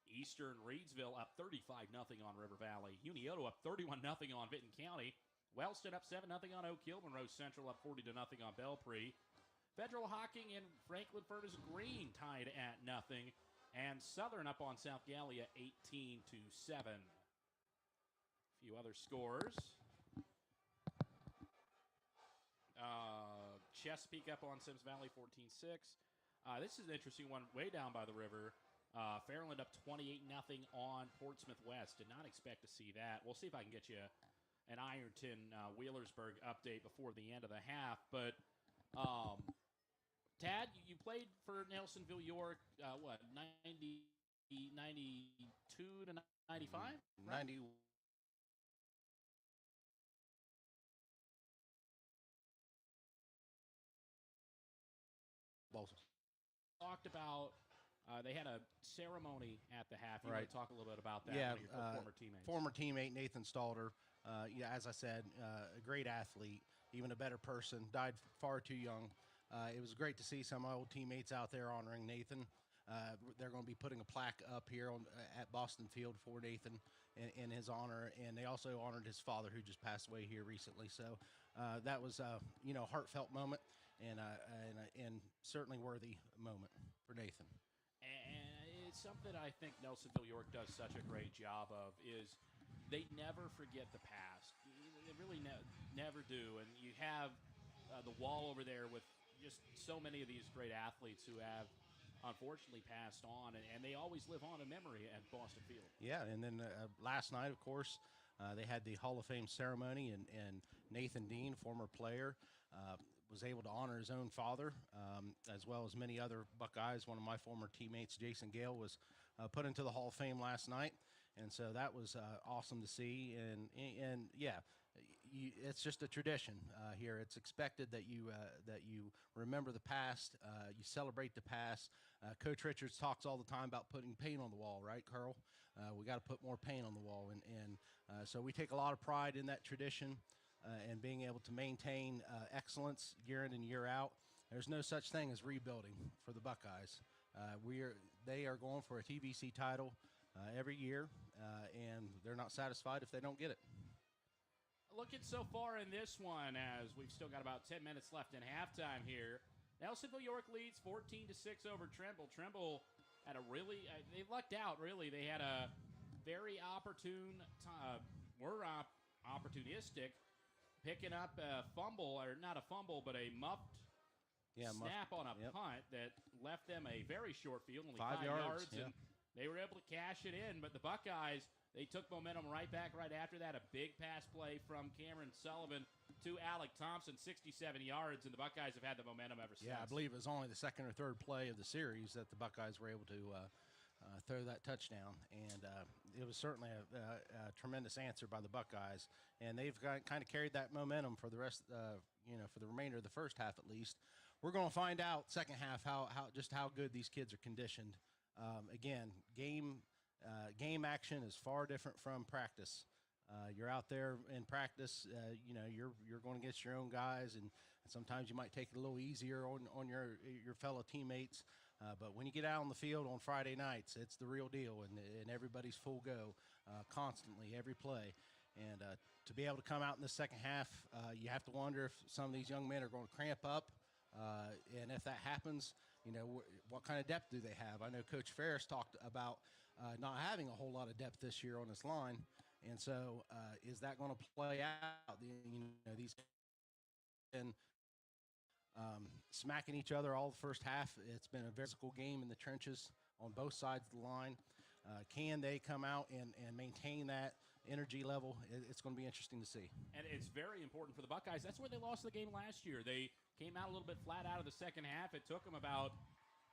Eastern Reedsville up 35-0 on River Valley. Unioto up 31-0 on Vinton County. Wellston up 7-0 on Oak Hill. Monroe Central up 40-0 on Belpre. Federal Hocking and Franklin Furnace Green tied at 0. And Southern up on South Gallia 18-7. A few other scores. Chesapeake up on Sims Valley 14-6. This is an interesting one way down by the river. Fairland up 28-0 on Portsmouth West. Did not expect to see that. We'll see if I can get you an Ironton Wheelersburg update before the end of the half. But Tad, you played for Nellsonville-York, 92 to 95? 90. Talked about they had a ceremony at the half. You Right. want to talk a little bit about that? Yeah, One of your former teammates. Former teammate Nathan Stalder. As I said, a great athlete, even a better person. Died far too young. It was great to see some of my old teammates out there honoring Nathan. They're going to be putting a plaque up here at Boston Field for Nathan in his honor, and they also honored his father, who just passed away here recently. So that was a heartfelt moment and certainly worthy moment for Nathan. And it's something I think Nellsonville-York does such a great job of is they never forget the past. They really never do. And you have the wall over there with just so many of these great athletes who have unfortunately passed on, and they always live on in memory at Boston Field. Yeah, and then last night, of course, they had the Hall of Fame ceremony, and Nathan Dean, former player, was able to honor his own father, as well as many other Buckeyes. One of my former teammates, Jason Gale, was put into the Hall of Fame last night, and so that was awesome to see. And yeah, it's just a tradition here. It's expected that you remember the past, you celebrate the past. Coach Richards talks all the time about putting paint on the wall, right, Carl? We got to put more paint on the wall, and so we take a lot of pride in that tradition. And being able to maintain excellence year in and year out. There's no such thing as rebuilding for the Buckeyes. They are going for a TVC title every year, and they're not satisfied if they don't get it. Looking so far in this one, as we've still got about 10 minutes left in halftime here. Nellsonville-York leads 14-6 over Trimble. Trimble had they lucked out, really. They had a very opportune time. Opportunistic. Picking up a fumble, or not a fumble, but a muffed snap on a punt that left them a very short field, only 5 yards, and they were able to cash it in. But the Buckeyes, they took momentum right back right after that. A big pass play from Cameron Sullivan to Alec Thompson, 67 yards, and the Buckeyes have had the momentum ever since. Yeah, I believe it was only the second or third play of the series that the Buckeyes were able to throw that touchdown, and it was certainly a tremendous answer by the Buckeyes, and they've kind of carried that momentum for the rest, for the remainder of the first half at least. We're going to find out second half how good these kids are conditioned. Again, game action is far different from practice. You're out there in practice, you're going against your own guys, and sometimes you might take it a little easier on your fellow teammates. But when you get out on the field on Friday nights, it's the real deal, and everybody's full go constantly, every play. And to be able to come out in the second half, you have to wonder if some of these young men are going to cramp up. And if that happens, what kind of depth do they have? I know Coach Ferris talked about not having a whole lot of depth this year on this line. And so is that going to play out? These and smacking each other all the first half. It's been a very physical game in the trenches on both sides of the line. Can they come out and maintain that energy level? It's going to be interesting to see. And it's very important for the Buckeyes. That's where they lost the game last year. They came out a little bit flat out of the second half. It took them about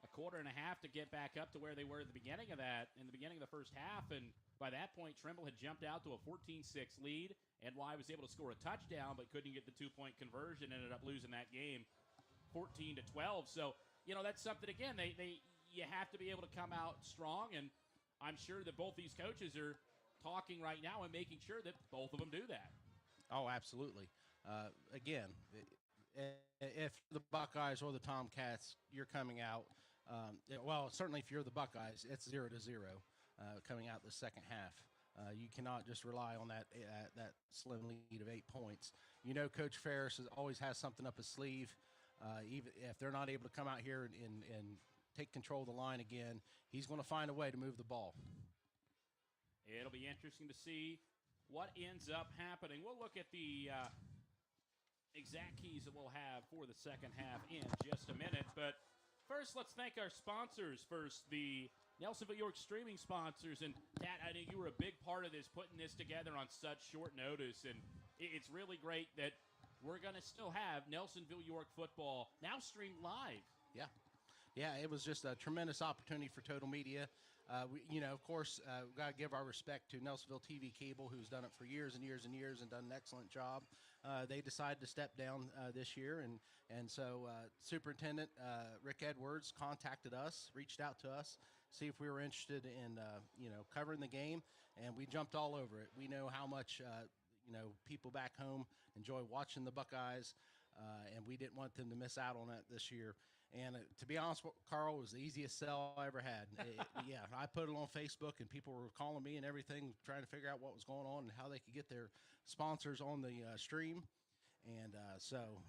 a quarter and a half to get back up to where they were at the beginning of the first half. And by that point, Trimble had jumped out to a 14-6 lead. NY was able to score a touchdown, but couldn't get the 2-point conversion. Ended up losing that game 14-12. So, that's something, again, you have to be able to come out strong. And I'm sure that both these coaches are talking right now and making sure that both of them do that. Oh, absolutely. Again, if the Buckeyes or the Tomcats, you're coming out. Well, certainly if you're the Buckeyes, it's 0-0 coming out the second half. You cannot just rely on that slim lead of 8 points. Coach Ferris always has something up his sleeve. Even if they're not able to come out here and take control of the line again, he's going to find a way to move the ball. It'll be interesting to see what ends up happening. We'll look at the exact keys that we'll have for the second half in just a minute. But first, let's thank our sponsors. First, the Nellsonville-York streaming sponsors. And, Pat, I know you were a big part of this, putting this together on such short notice. And it's really great that we're going to still have Nelsonville-York football now streamed live. Yeah. Yeah, it was just a tremendous opportunity for Total Media. Of course, we've got to give our respect to Nelsonville TV Cable, who's done it for years and years and years and done an excellent job. They decided to step down this year, and so Superintendent Rick Edwards contacted us, reached out to us, see if we were interested in covering the game, and we jumped all over it. We know how much people back home enjoy watching the Buckeyes, and we didn't want them to miss out on it this year. And to be honest, Carl, was the easiest sell I ever had. I put it on Facebook, and people were calling me and everything, trying to figure out what was going on and how they could get their sponsors on the stream. And so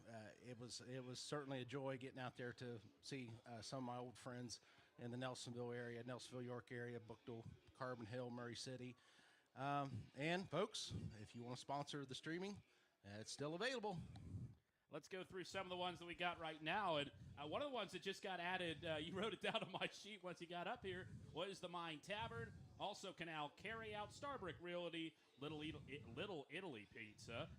it was certainly a joy getting out there to see some of my old friends in the Nelsonville area, Nelsonville-York area, Bookdale, Carbon Hill, Murray City. And folks, if you want to sponsor the streaming, it's still available. Let's go through some of the ones that we got right now. And one of the ones that just got added, you wrote it down on my sheet once you got up here, was the Mine Tavern. Also, Canal Carryout, Starbrick Realty, Little Italy Pizza,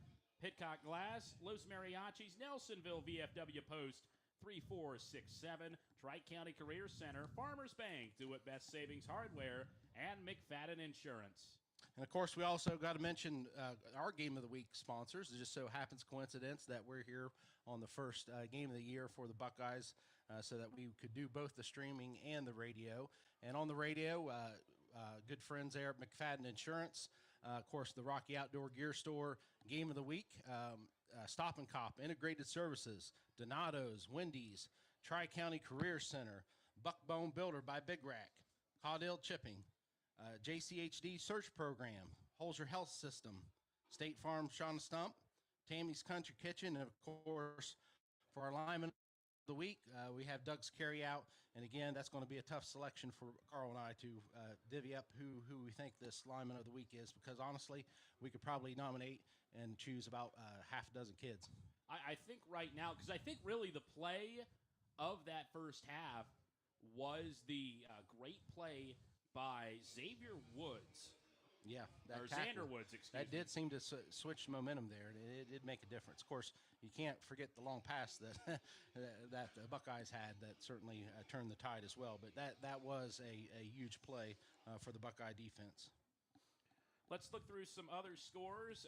Pitcock Glass, Los Mariachis, Nelsonville VFW Post 3467, Tri-County Career Center, Farmers Bank, Do It Best Savings Hardware, and McFadden Insurance. And, of course, we also got to mention our Game of the Week sponsors. It just so happens, coincidence, that we're here on the first game of the year for the Buckeyes so that we could do both the streaming and the radio. And on the radio, good friends there at McFadden Insurance. Of course, the Rocky Outdoor Gear Store, Game of the Week, Stop and Cop, Integrated Services, Donato's, Wendy's, Tri-County Career Center, Buckbone Builder by Big Rack, Caudill Chipping, JCHD Search Program, Holzer Health System, State Farm Shauna Stump, Tammy's Country Kitchen, and, of course, for our lineman of the week, we have Doug's Carryout. And, again, that's going to be a tough selection for Carl and I to divvy up who we think this lineman of the week is, because, honestly, we could probably nominate and choose about half a dozen kids. I think right now, because I think really the play of that first half was the great play by Xavier Woods. Yeah. Xander Woods, excuse me. That did seem to switch momentum there. It did make a difference. Of course, you can't forget the long pass that that the Buckeyes had that certainly turned the tide as well. But that was a huge play for the Buckeye defense. Let's look through some other scores.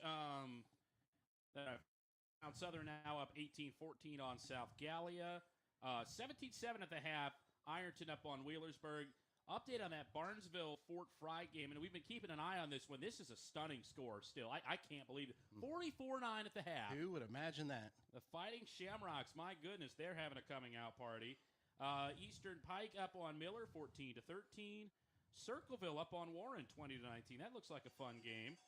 Mount Southern now up 18-14 on South Gallia. 17-7 at the half. Ironton up on Wheelersburg. Update on that Barnesville-Fort Fry game, and we've been keeping an eye on this one. This is a stunning score still. I can't believe it. 44-9 at the half. Who would imagine that? The Fighting Shamrocks, my goodness, they're having a coming-out party. Eastern Pike up on Miller, 14-13. Circleville up on Warren, 20-19. That looks like a fun game.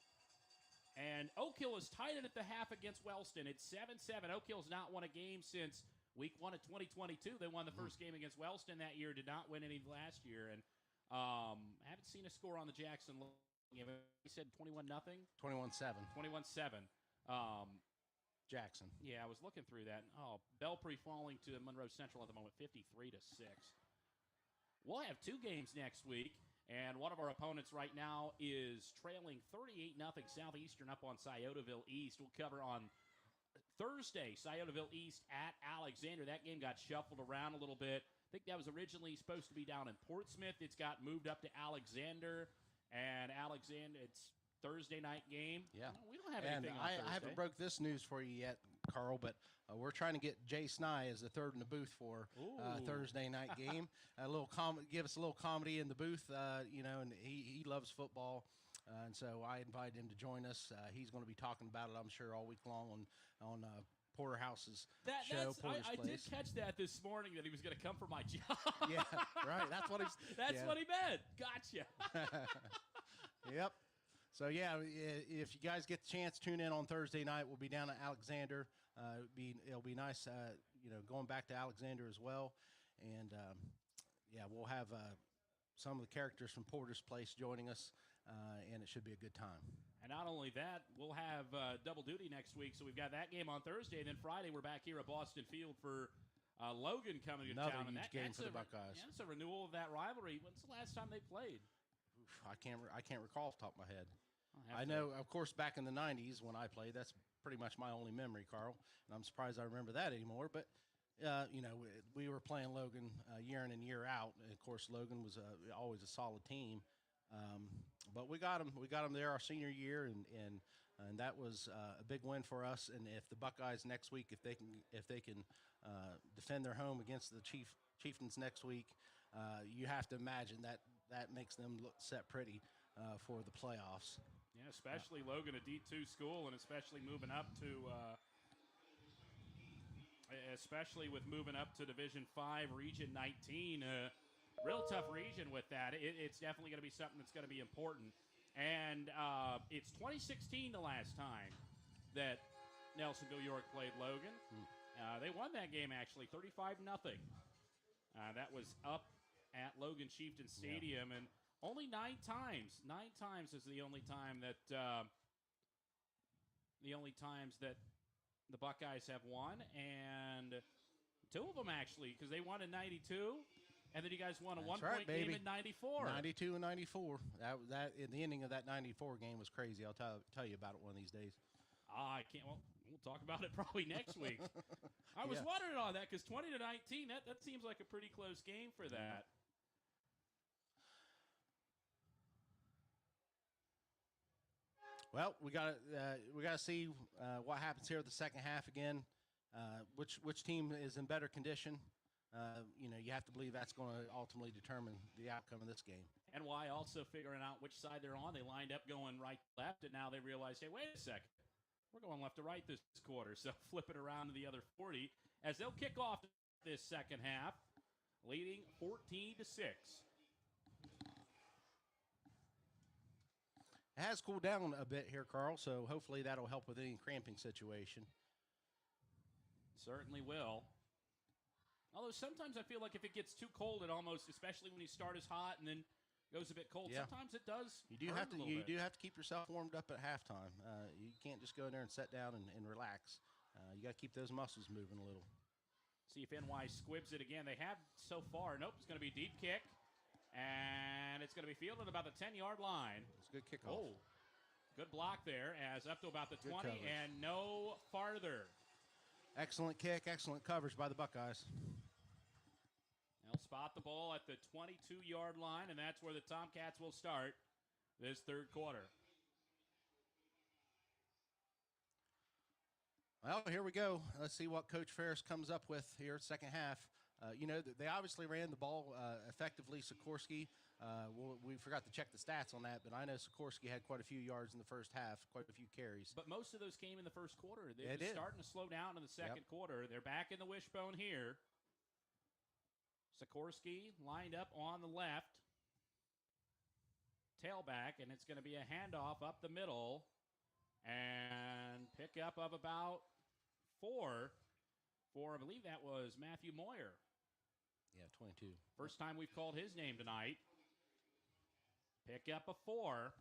And Oak Hill is tied in at the half against Wellston. It's 7-7. Oak Hill's not won a game since Week 1 of 2022. They won the first game against Wellston that year, did not win any last year. And haven't seen a score on the Jackson game. He said 21-0? 21-7. 21-7. Jackson. Yeah, I was looking through that. Oh, Belpre falling to Monroe Central at the moment, 53-6. We'll have 2 games next week, and one of our opponents right now is trailing 38-0 Southeastern up on Sciotaville East. We'll cover on Thursday, Sciotaville East at Alexander. That game got shuffled around a little bit. I think that was originally supposed to be down in Portsmouth. It's got moved up to Alexander, and Alexander, it's Thursday night game. Yeah. No, we don't have anything on Thursday. I haven't broke this news for you yet, Carl, but we're trying to get Jay Snye as the third in the booth for Thursday night game. Give us a little comedy in the booth, and he loves football. And so I invited him to join us. He's going to be talking about it, I'm sure, all week long on Porterhouse's show. I did catch that this morning, that he was going to come for my job. Yeah, right. That's what what he meant. Gotcha. Yep. So, yeah, if you guys get the chance, tune in on Thursday night. We'll be down at Alexander. It'll be nice, going back to Alexander as well. And, we'll have some of the characters from Porter's Place joining us, and it should be a good time. And not only that, we'll have double duty next week. So we've got that game on Thursday, and then Friday we're back here at Boston Field for Logan coming to town. Another huge game for the Buckeyes. That's a renewal of that rivalry. When's the last time they played? I can't recall off the top of my head. I know, of course, back in the 90s when I played, that's pretty much my only memory, Carl, and I'm surprised I remember that anymore. But, we were playing Logan year in and year out. And, of course, Logan was always a solid team. But we got them there our senior year, and that was a big win for us. And if the Buckeyes next week, if they can defend their home against the Chieftains next week, you have to imagine that makes them look set pretty for the playoffs. Yeah, especially Logan, a D2 school, and especially moving up to Division 5, Region 19. Real tough region with that. It's definitely going to be something that's going to be important. And it's 2016 the last time that Nellsonville-York played Logan. They won that game, actually, 35-0. That was up at Logan Chieftain Stadium, and only 9 times. 9 times is the only times that the Buckeyes have won, and 2 of them actually, because they won in '92, and then you guys won a one-point game in '94. 92 and '94. That in the ending of that '94 game was crazy. I'll tell you about it one of these days. I can't. Well, we'll talk about it probably next week. I was wondering on that because 20-19. That seems like a pretty close game for that. Well, we got to see what happens here in the second half again. Which team is in better condition? You have to believe that's going to ultimately determine the outcome of this game. NY also figuring out which side they're on. They lined up going right to left, and now they realize, hey, wait a second. We're going left to right this quarter. So flip it around to the other 40 as they'll kick off this second half, leading 14-6. It has cooled down a bit here, Carl, so hopefully that'll help with any cramping situation. Certainly will. Although sometimes I feel like if it gets too cold, it almost, especially when you start as hot and then goes a bit cold, sometimes it does. You do have to keep yourself warmed up at halftime. You can't just go in there and sit down and relax. You got to keep those muscles moving a little. See if NY squibs it again. They have so far. Nope, it's going to be a deep kick. And it's going to be fielded about the 10-yard line. It's a good kickoff. Oh, good block there as up to about the 20 and no farther. Excellent kick, excellent coverage by the Buckeyes. They'll spot the ball at the 22-yard line, and that's where the Tomcats will start this third quarter. Well, here we go. Let's see what Coach Ferris comes up with here second half. They obviously ran the ball effectively. Sikorsky, we forgot to check the stats on that, but I know Sikorsky had quite a few yards in the first half, quite a few carries. But most of those came in the first quarter. They're starting to slow down in the second quarter. They're back in the wishbone here. Sikorsky lined up on the left. Tailback, and it's going to be a handoff up the middle. And pickup of about 4 for, I believe that was Matthew Moyer. Yeah, 22. First time we've called his name tonight. Pick up a 4,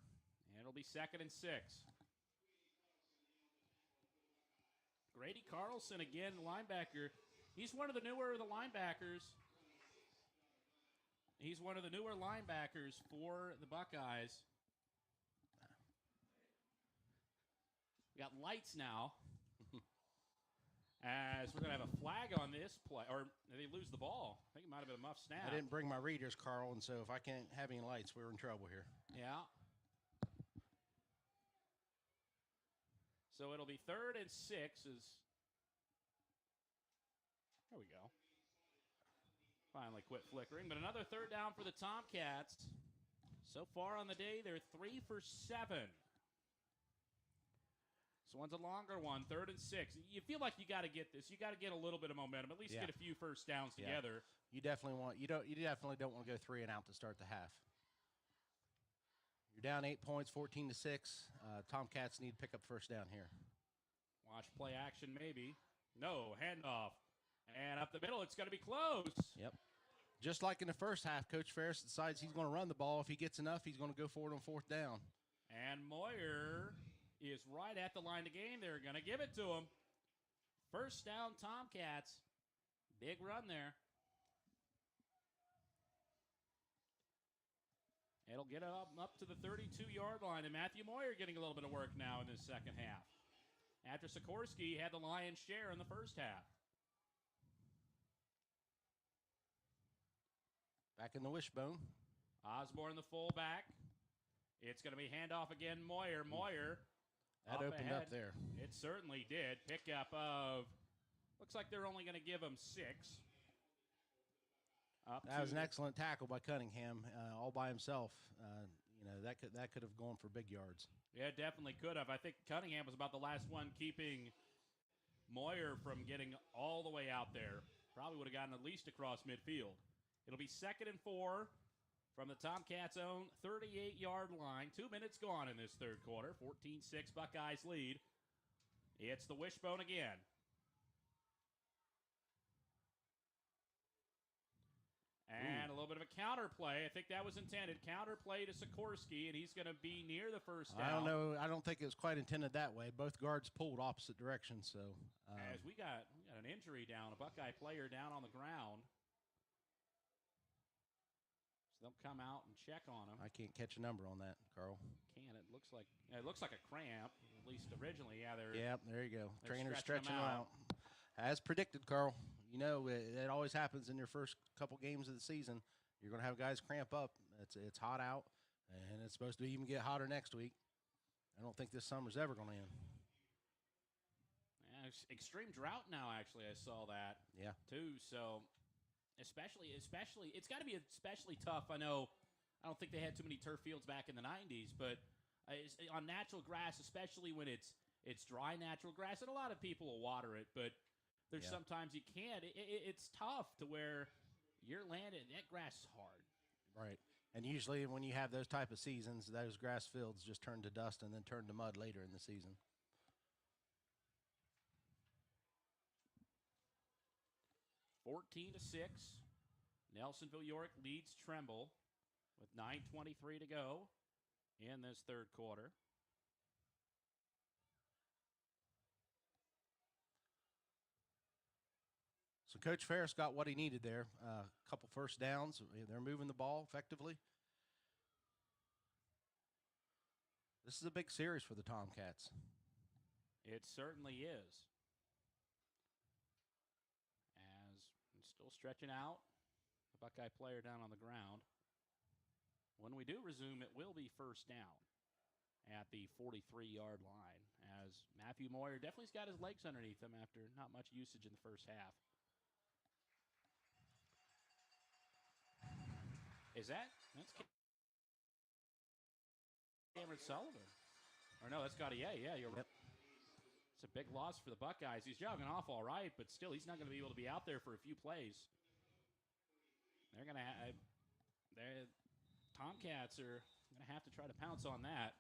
and it'll be 2nd and 6. Grady Carlson, again, linebacker. He's one of the newer linebackers. He's one of the newer linebackers for the Buckeyes. We got lights now. As we're going to have a flag on this play. Or did they lose the ball? I think it might have been a muff snap. I didn't bring my readers, Carl, and so if I can't have any lights, we're in trouble here. Yeah. So it'll be 3rd and 6 as... There we go. Finally quit flickering. But another 3rd down for the Tomcats. So far on the day, they're 3 for 7. So one's a longer one, 3rd and 6. You feel like you got to get this. You got to get a little bit of momentum. At least get a few first downs together. You definitely don't want to go 3 and out to start the half. You're down 8 points, 14 to 6. Tomcats need to pick up first down here. Watch play action maybe. No, handoff. And up the middle, it's going to be close. Yep. Just like in the first half, Coach Ferris decides he's going to run the ball. If he gets enough, he's going to go for it on 4th down. And Moyer is right at the line of game. They're going to give it to him. First down, Tomcats. Big run there. It'll get it up to the 32-yard line, and Matthew Moyer getting a little bit of work now in this second half. After Sikorsky had the lion's share in the first half. Back in the wishbone. Osborne, the fullback. It's going to be handoff again, Moyer. Moyer. That opened up there. It certainly did. Pickup of, looks like they're only going to give him 6. That was an excellent tackle by Cunningham, all by himself. That could have gone for big yards. Yeah, definitely could have. I think Cunningham was about the last one keeping Moyer from getting all the way out there. Probably would have gotten at least across midfield. It'll be 2nd and 4 from the Tomcats' own 38-yard line. 2 minutes gone in this third quarter. 14-6 Buckeyes lead. It's the wishbone again. And a little bit of a counter play. I think that was intended. Counter play to Sikorsky, and he's going to be near the first down. I don't know. I don't think it was quite intended that way. Both guards pulled opposite directions. So as we got an injury down, a Buckeye player down on the ground. So they'll come out and check on him. I can't catch a number on that, Carl. Can it looks like a cramp, at least originally. Yeah, there you go. Trainer's stretching him out. As predicted, Carl. You know, it always happens in your first couple games of the season. You're going to have guys cramp up. It's hot out, and it's supposed to even get hotter next week. I don't think this summer's ever going to end. Yeah, extreme drought now, actually. I saw that, too. So, especially, it's got to be especially tough. I don't think they had too many turf fields back in the 90s, but on natural grass, especially when it's dry natural grass, and a lot of people will water it, but there's sometimes you can't. It's tough to where you're landing. That grass is hard. Right. And usually when you have those type of seasons, those grass fields just turn to dust and then turn to mud later in the season. (14-6). Nelsonville-York leads Trimble with 9:23 to go in this third quarter. So Coach Ferris got what he needed there. A couple first downs. They're moving the ball effectively. This is a big series for the Tomcats. It certainly is. As it's still stretching out, the Buckeye player down on the ground. When we do resume, it will be first down at the 43-yard line, as Matthew Moyer definitely's got his legs underneath him after not much usage in the first half. That's Cameron Sullivan. Or no, that's Gautier. Yeah, you're right. It's a big loss for the Buckeyes. He's jogging off all right, but still he's not going to be able to be out there for a few plays. Tomcats are going to have to try to pounce on that.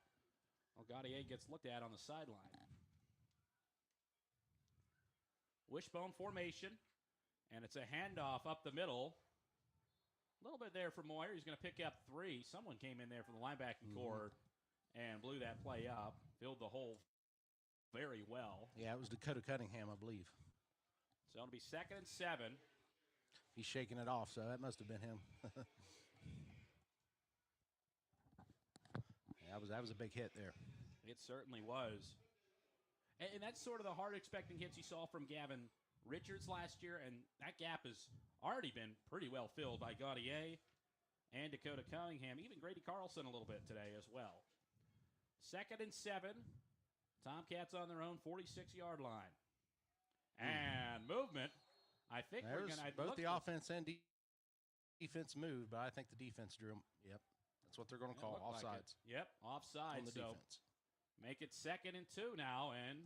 Well, Gautier gets looked at on the sideline. Wishbone formation, and it's a handoff up the middle. A little bit there for Moyer. He's going to pick up 3. Someone came in there from the linebacking core and blew that play up, filled the hole very well. Yeah, it was Dakota Cunningham, I believe. So it'll be 2nd and 7. He's shaking it off, so that must have been him. That was a big hit there. It certainly was. And that's sort of the hard expecting hits you saw from Gavin Richards last year, and that gap has already been pretty well filled by Gaudier and Dakota Cunningham, even Grady Carlson a little bit today as well. 2nd and 7. Tomcats on their own 46-yard line. And movement. I think we're going to both the offense and defense moved, but I think the defense drew them. Yep, that's what they're going to call offsides. Like yep, offside. On the defense. Make it 2nd and 2 now, and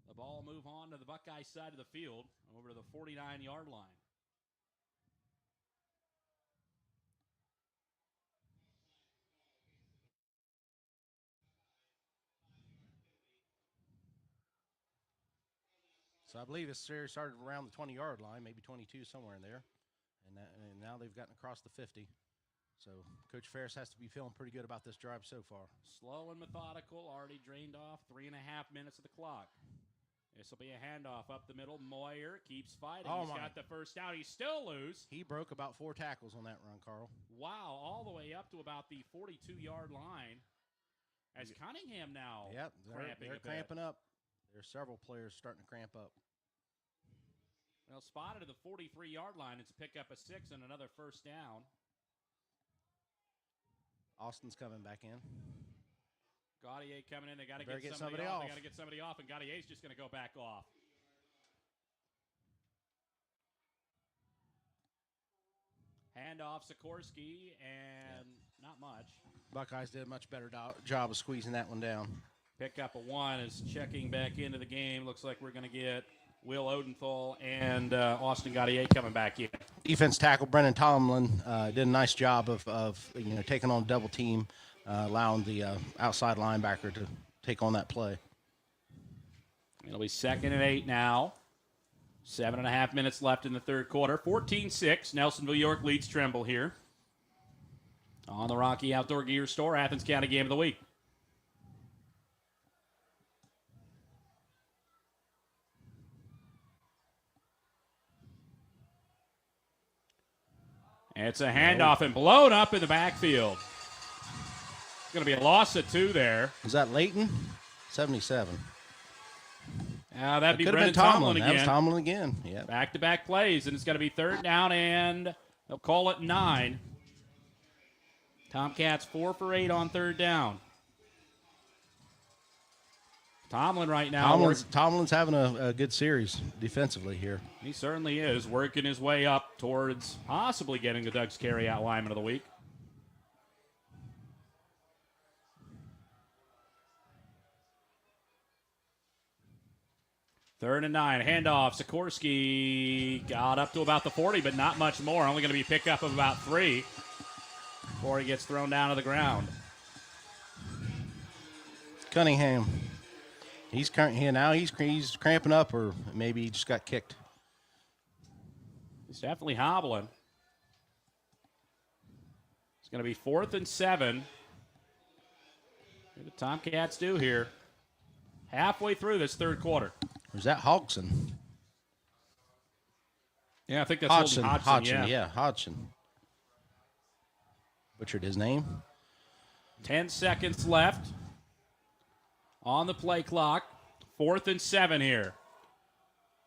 the ball will move on to the Buckeye side of the field over to the 49-yard line. So I believe this series started around the 20-yard line, maybe 22, somewhere in there. And now they've gotten across the 50. So Coach Ferris has to be feeling pretty good about this drive so far. Slow and methodical, already drained off 3.5 minutes of the clock. This will be a handoff up the middle. Moyer keeps fighting. He's got the first down. He's still loose. He broke about 4 tackles on that run, Carl. Wow, all the way up to about the 42-yard line. As Cunningham now they're cramping up. There's several players starting to cramp up. Well, spotted at the 43-yard line. It's a pick up a 6 and another first down. Austin's coming back in. Gaudier coming in. They got to get somebody off. They got to get somebody off, and Gaudier's just going to go back off. Handoff, Sikorsky, and not much. Buckeyes did a much better job of squeezing that one down. Pick up a 1 is checking back into the game. Looks like we're going to get Will Odenthal and Austin Gaudier coming back in. Defense tackle Brennan Tomlin did a nice job of taking on a double team, allowing the outside linebacker to take on that play. It'll be 2nd and 8 now. 7.5 minutes left in the third quarter. 14-6. Nelsonville-York leads Trimble here. On the Rocky Outdoor Gear Store, Athens County Game of the Week. It's a handoff and blown up in the backfield. It's going to be a loss of 2 there. Is that Leighton? 77. That'd be Brennan Tomlin again. That was Tomlin again. Yeah. Back-to-back plays, and it's going to be 3rd down, and they'll call it 9. Tomcats 4 for 8 on 3rd down. Tomlin right now. Tomlin's having a good series defensively here. He certainly is, working his way up towards possibly getting the Doug's carry-out lineman of the week. Third and 9, handoff. Sikorsky got up to about the 40, but not much more. Only going to be picked up of about 3 before he gets thrown down to the ground. Cunningham. He's cramping up, or maybe he just got kicked. He's definitely hobbling. It's going to be 4th and 7. What do the Tomcats do here? Halfway through this third quarter. Or is that Hodgson? Yeah, I think that's Hodgson. Yeah, Hodgson. Butchered his name. 10 seconds left on the play clock. 4th and 7 here.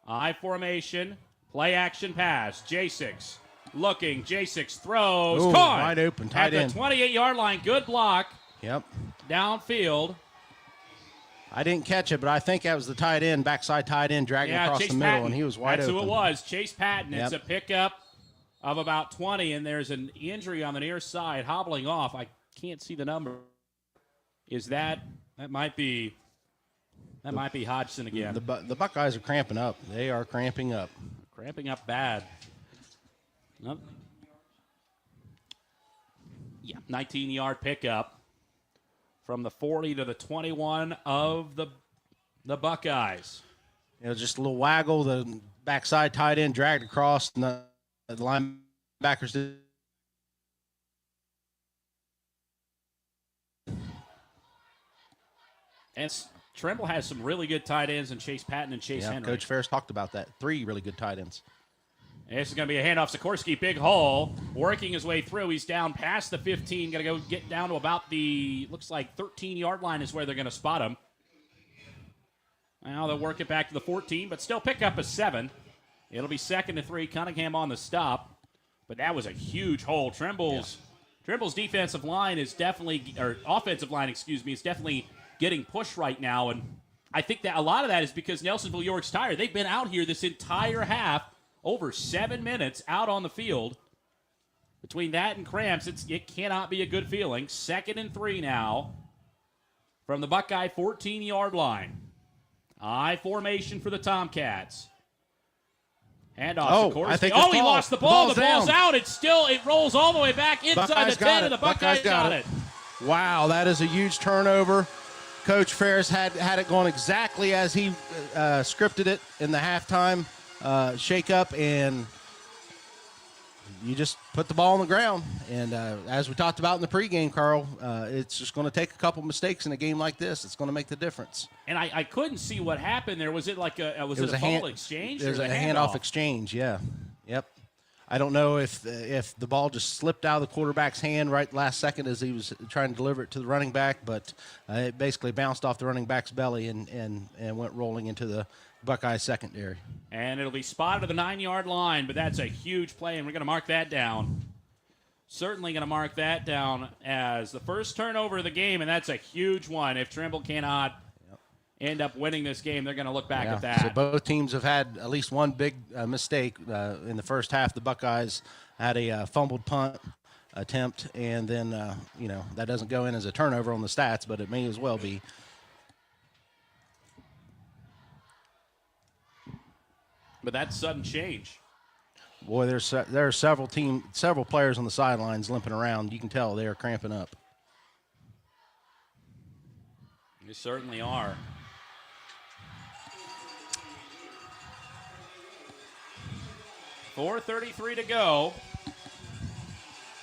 I formation. Play action pass. J6 looking. J6 throws. Ooh, caught. wide open. Tight end. At the 28-yard line. Good block. Yep. Downfield. I didn't catch it, but I think that was the tight end, backside tight end, dragging across Chase the middle, Patton. and he was wide That's open. That's who it was. Chase Patton. Yep. It's a pickup of about 20, and there's an injury on the near side, hobbling off. I can't see the number. Is that might be Hodgson again. The Buckeyes are cramping up. They are cramping up. Cramping up bad. Nope. Yeah, 19-yard pickup from the 40 to the 21 of the Buckeyes. Just a little waggle. The backside tight end dragged across, and the linebackers did. And Trimble has some really good tight ends in Chase Patton and Chase Henry. Coach Ferris talked about that. 3 really good tight ends. This is going to be a handoff. Sikorsky, big hole, working his way through. He's down past the 15. Going to go get down to about the, looks like 13-yard line is where they're going to spot him. Now they'll work it back to the 14, but still pick up a 7. It'll be 2nd and 3. Cunningham on the stop. But that was a huge hole. Trimble's defensive line is definitely, or offensive line, is definitely getting pushed right now. And I think that a lot of that is because Nelsonville-York's tired. They've been out here this entire half, over 7 minutes out on the field. Between that and cramps, it cannot be a good feeling. 2nd and 3 now from the Buckeye 14-yard line. I formation for the Tomcats. Handoff to Sikorsky. He lost the ball. The ball's out. It rolls all the way back inside the 10, and the Buckeyes got it. Wow, that is a huge turnover. Coach Ferris had it going exactly as he scripted it in the halftime shake-up, and you just put the ball on the ground. And as we talked about in the pregame, Carl, it's just going to take a couple mistakes in a game like this. It's going to make the difference. And I couldn't see what happened there. Was it like a fumble exchange? There's a handoff exchange, yeah. Yep. I don't know if the ball just slipped out of the quarterback's hand right last second as he was trying to deliver it to the running back, but it basically bounced off the running back's belly and went rolling into the Buckeye secondary. And it'll be spotted at the 9-yard line, but that's a huge play, and we're going to mark that down. Certainly going to mark that down as the first turnover of the game, and that's a huge one. If Trimble cannot end up winning this game, they're going to look back at that. So both teams have had at least one big mistake. In the first half, the Buckeyes had a fumbled punt attempt, and then, that doesn't go in as a turnover on the stats, but it may as well be. But that's sudden change. Boy, there are several players on the sidelines limping around. You can tell they are cramping up. They certainly are. .4:33 to go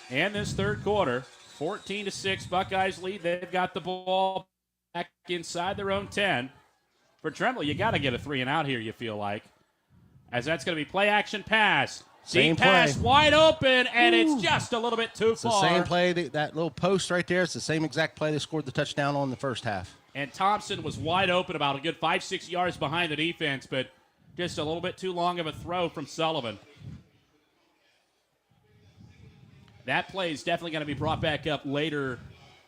in this third quarter. 14-6, Buckeyes lead. They've got the ball back inside their own 10. For Trimble, you got to get a 3-and-out here, you feel like. As that's going to be play-action pass. Deep pass, wide open, and it's just a little bit too far. It's the same play, that little post right there. It's the same exact play they scored the touchdown on in the first half. And Thompson was wide open, about a good 5-6 yards behind the defense, but just a little bit too long of a throw from Sullivan. That play is definitely going to be brought back up later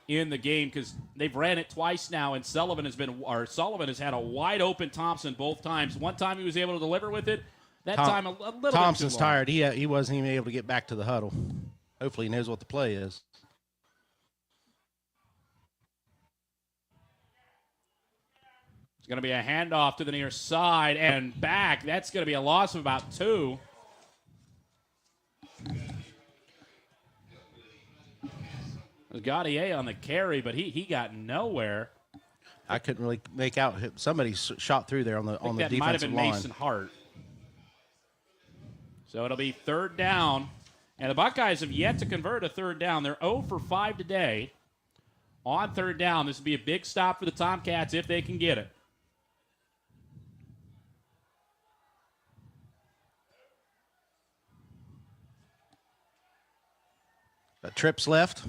in the game because they've ran it twice now, and Sullivan has had a wide open Thompson both times. One time he was able to deliver with it. That time a little bit too long. Thompson's tired. He wasn't even able to get back to the huddle. Hopefully he knows what the play is. It's going to be a handoff to the near side and back. That's going to be a loss of about 2. Gaudier on the carry, but he got nowhere. I couldn't really make out. Somebody shot through there on the defensive line. That might have been Mason Hart. So it'll be 3rd down. And the Buckeyes have yet to convert a 3rd down. They're 0 for 5 today. On 3rd down, this will be a big stop for the Tomcats if they can get it. Trips left.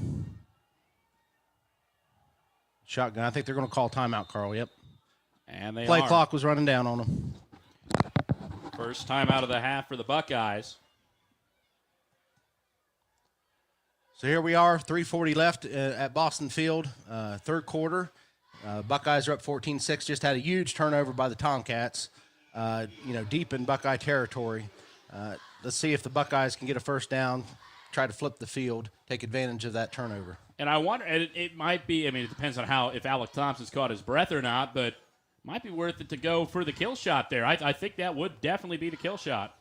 Shotgun. I think they're going to call timeout, Carl. Yep. And they Play clock was running down on them. First time out of the half for the Buckeyes. So here we are, 3:40 left at Boston Field, third quarter. Buckeyes are up 14-6. Just had a huge turnover by the Tomcats, deep in Buckeye territory. Let's see if the Buckeyes can get a first down, try to flip the field, take advantage of that turnover. And I wonder, it might be, it depends on if Alec Thompson's caught his breath or not, but might be worth it to go for the kill shot there. I think that would definitely be the kill shot.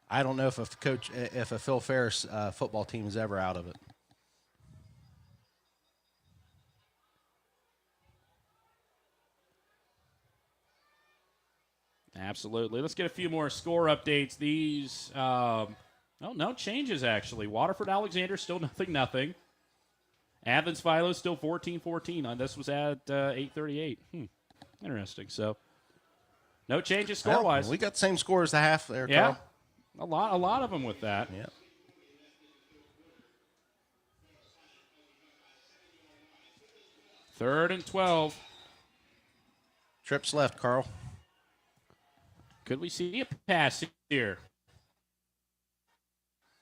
I don't know if a Phil Ferris football team is ever out of it. Absolutely. Let's get a few more score updates. These, no changes, actually. Waterford Alexander still 0-0. Athens-Philo still 14-14. This was at 8:38. Interesting. So, no changes score-wise. Well, we got the same score as the half there, yeah. Carl. A lot of them with that. Yeah. Third and 12. Trips left, Carl. Could we see a pass here?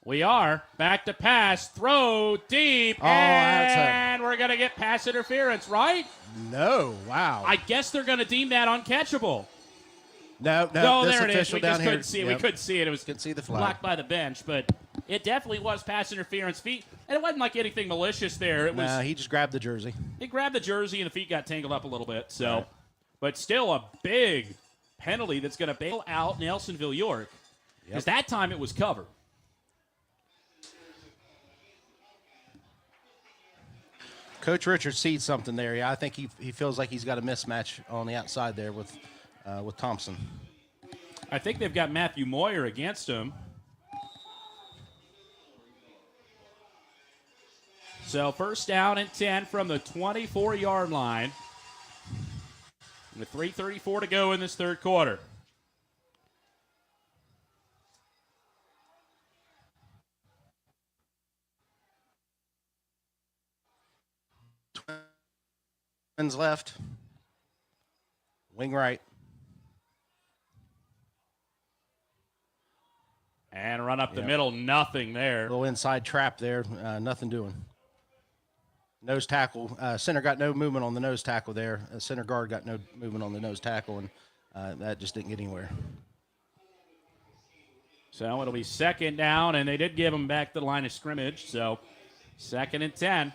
We are. Back to pass. Throw deep. And we're going to get pass interference, right? No. Wow. I guess they're going to deem that uncatchable. No, there it is. We just couldn't see it. Yep. We couldn't see it. It was couldn't see the flag. blocked by the bench, but it definitely was pass interference. Feet, and it wasn't like anything malicious there. It was. He just grabbed the jersey. He grabbed the jersey, and the feet got tangled up a little bit. So, But still a big penalty that's going to bail out Nellsonville-York. Because that time it was covered. Coach Richards sees something there. Yeah, I think he feels like he's got a mismatch on the outside there with Thompson. I think they've got Matthew Moyer against him. So first down and 10 from the 24-yard line. With 3:34 to go in this third quarter. Twins left. Wing right. And run up the middle, nothing there. Little inside trap there, nothing doing. Nose tackle. Center got no movement on the nose tackle there. Center guard got no movement on the nose tackle, and that just didn't get anywhere. So it'll be second down, and they did give him back to the line of scrimmage. So second and 10.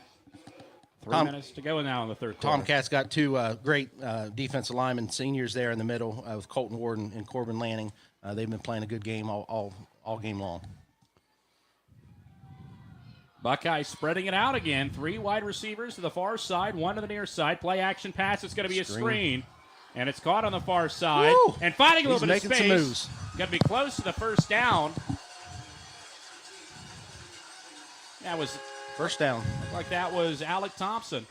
3 minutes to go now in the third quarter. Tomcats got two great defensive linemen, seniors there in the middle with Colton Ward and Corbin Lanning. They've been playing a good game all game long. Buckeyes spreading it out again. 3 wide receivers to the far side, 1 to the near side. Play action pass. It's going to be a screen. And it's caught on the far side. Woo! And finding a little bit of space. Some moves. Going to be close to the first down. That was first down. Looked like that was Alec Thompson.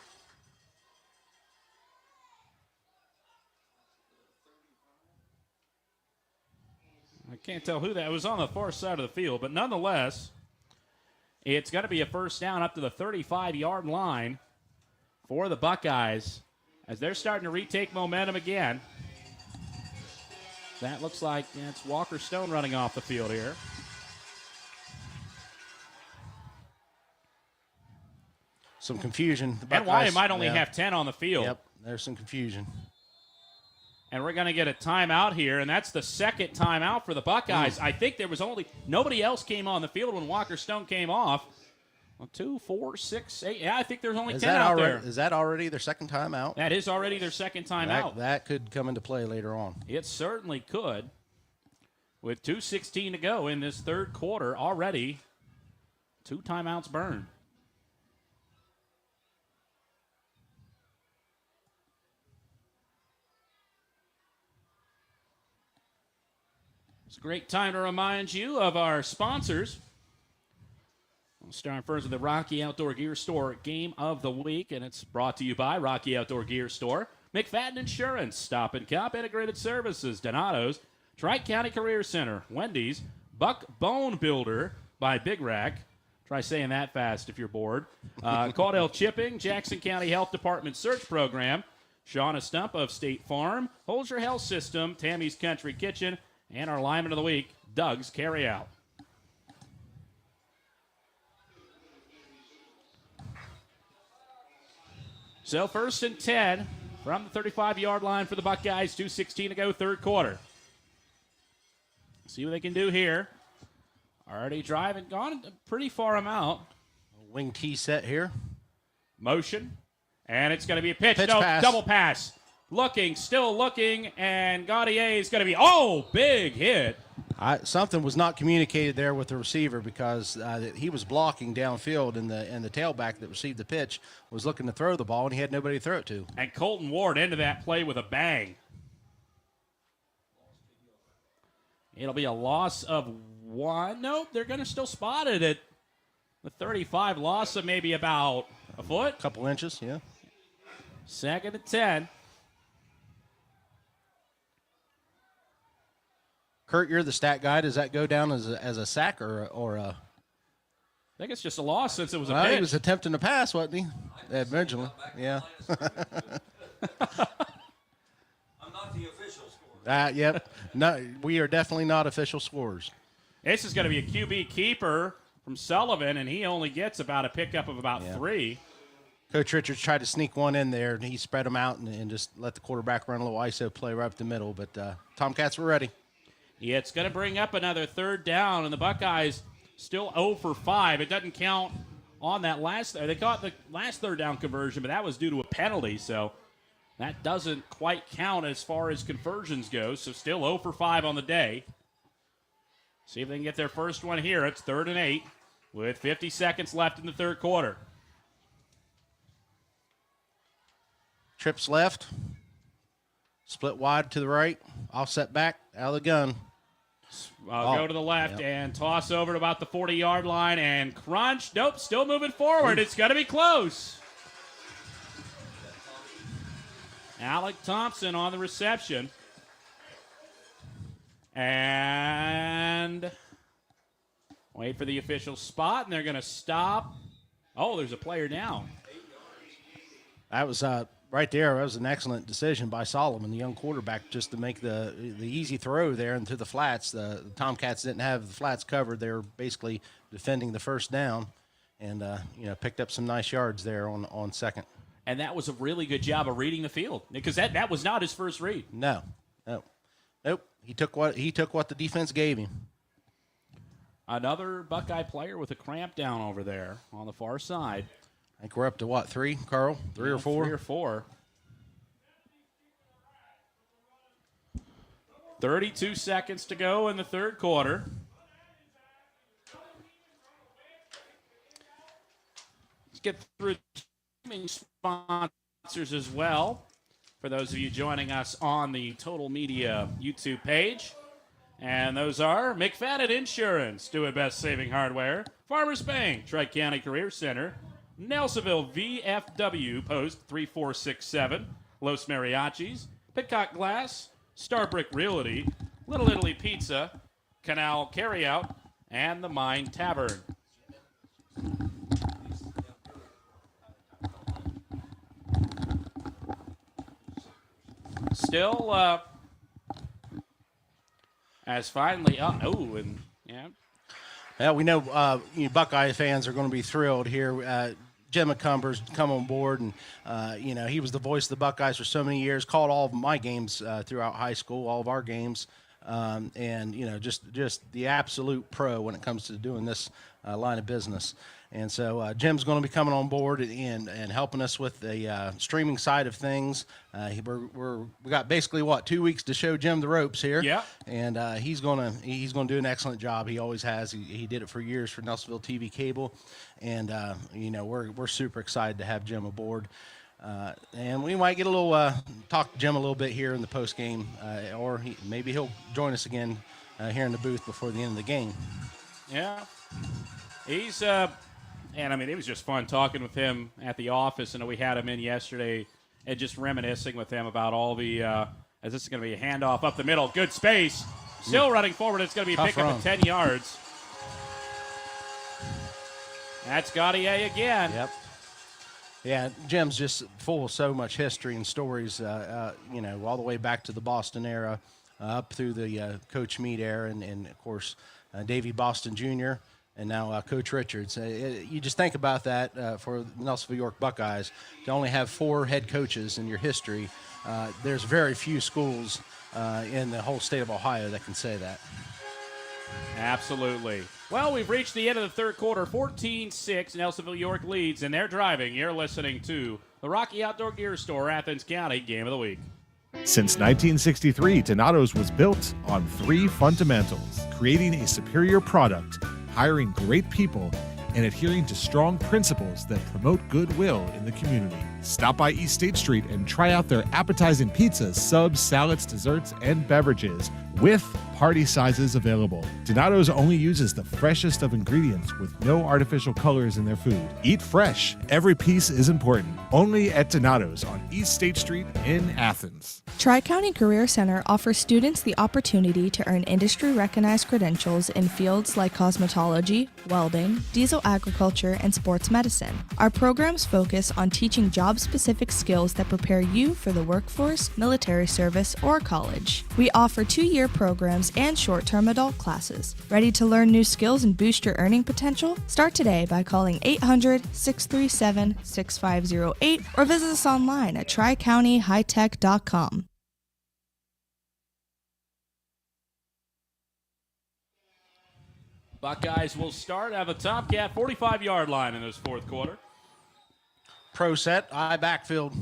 I can't tell who that was on the far side of the field, but nonetheless, it's going to be a first down up to the 35-yard line for the Buckeyes as they're starting to retake momentum again. That looks like it's Walker Stone running off the field here. Some confusion. And why might only have 10 on the field. Yep, there's some confusion. And we're going to get a timeout here, and that's the second timeout for the Buckeyes. I think there was nobody else came on the field when Walker Stone came off. 1, 2, 4, 6, 8. Yeah, I think there's only 10 out there. Is that already their second timeout? That is already their second timeout. That could come into play later on. It certainly could. With 2:16 to go in this third quarter already, 2 timeouts burned. It's a great time to remind you of our sponsors. We'll start first with the Rocky Outdoor Gear Store Game of the Week, and it's brought to you by Rocky Outdoor Gear Store, McFadden Insurance, Stop and Cop Integrated Services, Donato's, Tri-County Career Center, Wendy's, Buck Bone Builder by Big Rack. Try saying that fast if you're bored. Caudell Chipping, Jackson County Health Department Search Program, Shauna Stump of State Farm, Holzer Health System, Tammy's Country Kitchen, and our lineman of the week, Doug's Carryout. So first and 10 from the 35-yard line for the Buckeyes. 2:16 to go, third quarter. See what they can do here. Already driving, gone a pretty far amount. Wing T set here. Motion. And it's going to be a pitch. Pass. Double pass. Still looking, and Gaudier is going to be, big hit. Something was not communicated there with the receiver because he was blocking downfield, and the tailback that received the pitch was looking to throw the ball, and he had nobody to throw it to. And Colton Ward into that play with a bang. It'll be a loss of 1. Nope, they're going to still spot it at the 35. Loss of maybe about A foot? A couple inches, yeah. 2nd and 10. Kurt, you're the stat guy. Does that go down as a sack or a? I think it's just a loss since it was a Well, pitch. he was attempting to pass, wasn't he? Eventually, yeah. I'm not the official scorer. Yep. No, we are definitely not official scorers. This is going to be a QB keeper from Sullivan, and he only gets about a pickup of about 3. Coach Richards tried to sneak one in there, and he spread them out and just let the quarterback run a little ISO play right up the middle. But Tomcats were ready. Yeah, it's going to bring up another 3rd down, and the Buckeyes still 0 for 5. It doesn't count on that last. They caught the last 3rd down conversion, but that was due to a penalty, so that doesn't quite count as far as conversions go. So still 0 for 5 on the day. See if they can get their first one here. It's 3rd and 8 with 50 seconds left in the 3rd quarter. Trips left, split wide to the right, offset back, out of the gun. Go to the left and toss over to about the 40-yard line and crunch. Nope, still moving forward. It's going to be close. Alec Thompson on the reception. And wait for the official spot, and they're going to stop. Oh, there's a player down. That was right there. That was an excellent decision by Solomon, the young quarterback, just to make the easy throw there into the flats. The Tomcats didn't have the flats covered. They were basically defending the first down, and picked up some nice yards there on second. And that was a really good job of reading the field, because that was not his first read. Nope. He took what the defense gave him. Another Buckeye player with a cramp down over there on the far side. I think we're up to what, 3, Carl? 3 or 4? 3 or 4. 32 seconds to go in the 3rd quarter. Let's get through sponsors as well. For those of you joining us on the Total Media YouTube page. And those are McFadden Insurance, Do It Best Saving Hardware, Farmers Bank, Tri-County Career Center, Nelsonville VFW, Post 3467, Los Mariachis, Pitcock Glass, Starbrick Realty, Little Italy Pizza, Canal Carryout, and the Mine Tavern. Still, as finally, Yeah, we know Buckeye fans are going to be thrilled here. Jim McCumber's come on board, and he was the voice of the Buckeyes for so many years. Called all of my games throughout high school, all of our games, and just the absolute pro when it comes to doing this line of business. And so Jim's going to be coming on board and helping us with the streaming side of things. We got basically 2 weeks to show Jim the ropes here. Yeah. And he's going to do an excellent job. He always has. He did it for years for Nelsonville TV Cable, and we're super excited to have Jim aboard. And we might get a little talk to Jim a little bit here in the post game, or maybe he'll join us again here in the booth before the end of the game. Yeah, he's. And, it was just fun talking with him at the office. I know we had him in yesterday and just reminiscing with him about all the as this is going to be a handoff up the middle. Good space. Still running forward. It's going to be a pickup of 10 yards. That's Gautier again. Yep. Yeah, Jim's just full of so much history and stories, all the way back to the Boston era, up through the Coach Meade era, and of course, Davey Boston Jr., and now Coach Richards. You just think about that for the Nellsonville-York Buckeyes. To only have 4 head coaches in your history, there's very few schools in the whole state of Ohio that can say that. Absolutely. Well, we've reached the end of the 3rd quarter. 14-6, Nelsonville-York leads, and they're driving. You're listening to the Rocky Outdoor Gear Store, Athens County Game of the Week. Since 1963, Donato's was built on 3 fundamentals: creating a superior product, hiring great people, and adhering to strong principles that promote goodwill in the community. Stop by East State Street and try out their appetizing pizzas, subs, salads, desserts, and beverages with party sizes available. Donato's only uses the freshest of ingredients with no artificial colors in their food. Eat fresh. Every piece is important. Only at Donato's on East State Street in Athens. Tri-County Career Center offers students the opportunity to earn industry-recognized credentials in fields like cosmetology, welding, diesel agriculture, and sports medicine. Our programs focus on teaching job-specific skills that prepare you for the workforce, military service, or college. We offer 2-year programs and short-term adult classes. Ready to learn new skills and boost your earning potential? Start today by calling 800-637-6508 or visit us online at tricountyhightech.com. Buckeyes will start at the Tomcat 45-yard line in this fourth quarter. Pro set, I backfield.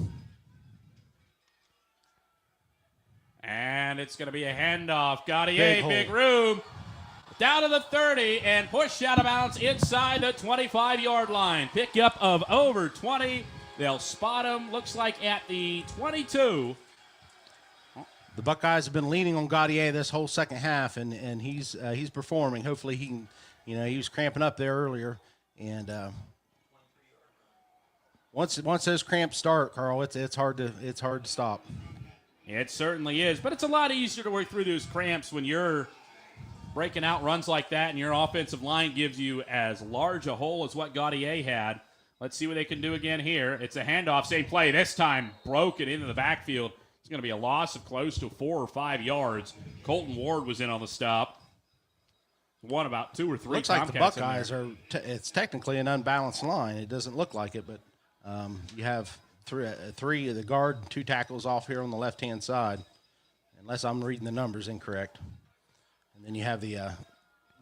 And it's going to be a handoff. Gaudier, big room. Down to the 30 and pushed out of bounds inside the 25-yard line. Pickup of over 20. They'll spot him, looks like at the 22. The Buckeyes have been leaning on Gaudier this whole second half, and he's performing. Hopefully he can, he was cramping up there earlier, and once those cramps start, Carl, it's hard to stop. It certainly is, but it's a lot easier to work through those cramps when you're breaking out runs like that, and your offensive line gives you as large a hole as what Gaudier had. Let's see what they can do again here. It's a handoff, same play. This time broken into the backfield. It's going to be a loss of close to 4 or 5 yards. Colton Ward was in on the stop. Won about 2 or 3 Looks like Tomcats the Buckeyes are. It's technically an unbalanced line. It doesn't look like it, but you have three of the guard, 2 tackles off here on the left-hand side, unless I'm reading the numbers incorrect. And then you have the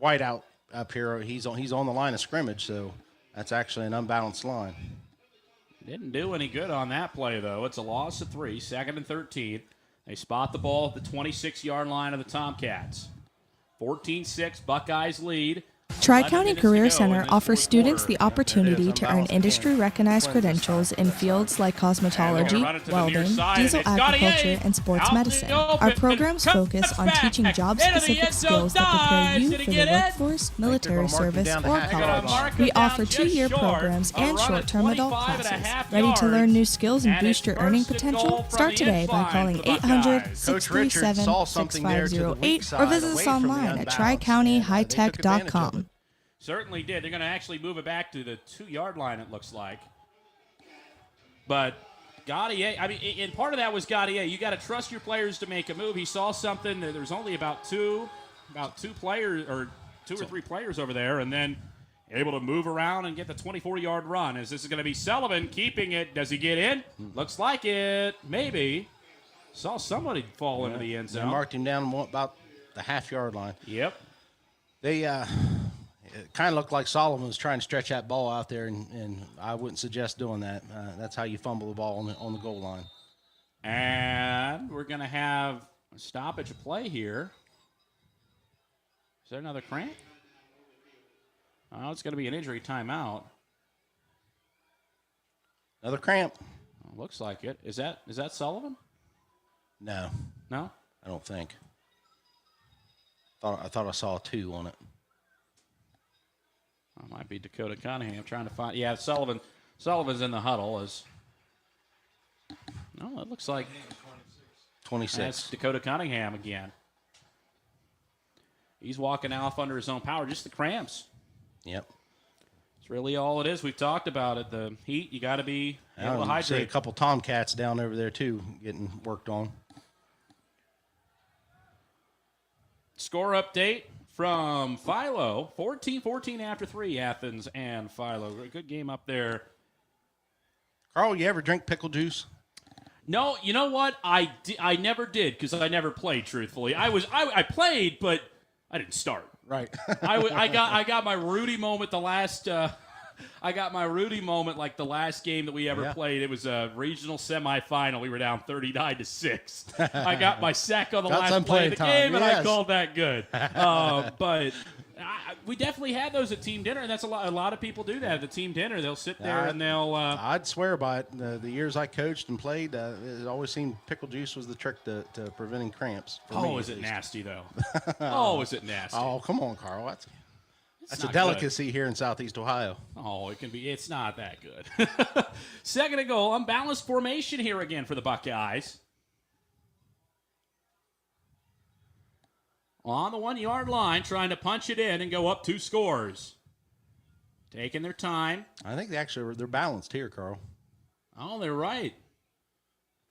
whiteout up here. He's on the line of scrimmage, so that's actually an unbalanced line. Didn't do any good on that play, though. It's a loss of 3, 2nd and 13. They spot the ball at the 26-yard line of the Tomcats. 14-6, Buckeyes lead. Tri-County Career Center offers students the opportunity to earn industry-recognized credentials in fields like cosmetology, welding, diesel agriculture, and sports medicine. Our programs focus on teaching job-specific skills that prepare you for the workforce, military service, or college. We offer 2-year programs and short-term adult classes. Ready to learn new skills and boost your earning potential? Start today by calling 800-637-6508 or visit us online at tricountyhightech.com. Certainly did. They're going to actually move it back to the 2-yard line, it looks like. But Gaudier, and part of that was Gaudier. You got to trust your players to make a move. He saw something. There's only about two players or 2 or 3 players over there, and then able to move around and get the 24-yard run. As this is going to be Sullivan keeping it. Does he get in? Looks like it. Maybe. Saw somebody fall into the end zone. They marked him down about the half-yard line. Yep. They it kind of looked like Solomon was trying to stretch that ball out there, and I wouldn't suggest doing that. That's how you fumble the ball on the goal line. And we're going to have a stoppage of play here. Is there another cramp? Oh, it's going to be an injury timeout. Another cramp. Looks like it. Is that Sullivan? No. No? I don't think. I thought I saw 2 on it. It might be Dakota Cunningham trying to find. Yeah, Sullivan's in the huddle. No, it looks like 26. That's Dakota Cunningham again. He's walking off under his own power. Just the cramps. Yep. It's really all it is. We've talked about it. The heat, you got to be able to hydrate. See a couple Tomcats down over there, too, getting worked on. Score update from Philo. 14-14 after 3, Athens and Philo. Good game up there. Carl, you ever drink pickle juice? No, you know what? I never did because I never played, truthfully. I played, but I didn't start. Right. I got my Rudy moment the last like the last game that we ever played. It was a regional semifinal. We were down 39-6. I got my sack on the last play of the game, and I called that good. But We definitely had those at team dinner, and that's a lot of people do that at the team dinner. They'll sit there and they'll. I'd swear by it. The years I coached and played, it always seemed pickle juice was the trick to preventing cramps. Is it nasty though? Is it nasty? Oh, come on, Carl. That's a delicacy good here in Southeast Ohio. Oh, it can be. It's not that good. Second and goal, unbalanced formation here again for the Buckeyes. On the 1-yard line, trying to punch it in and go up 2 scores. Taking their time. I think they're balanced here, Carl. Oh, they're right.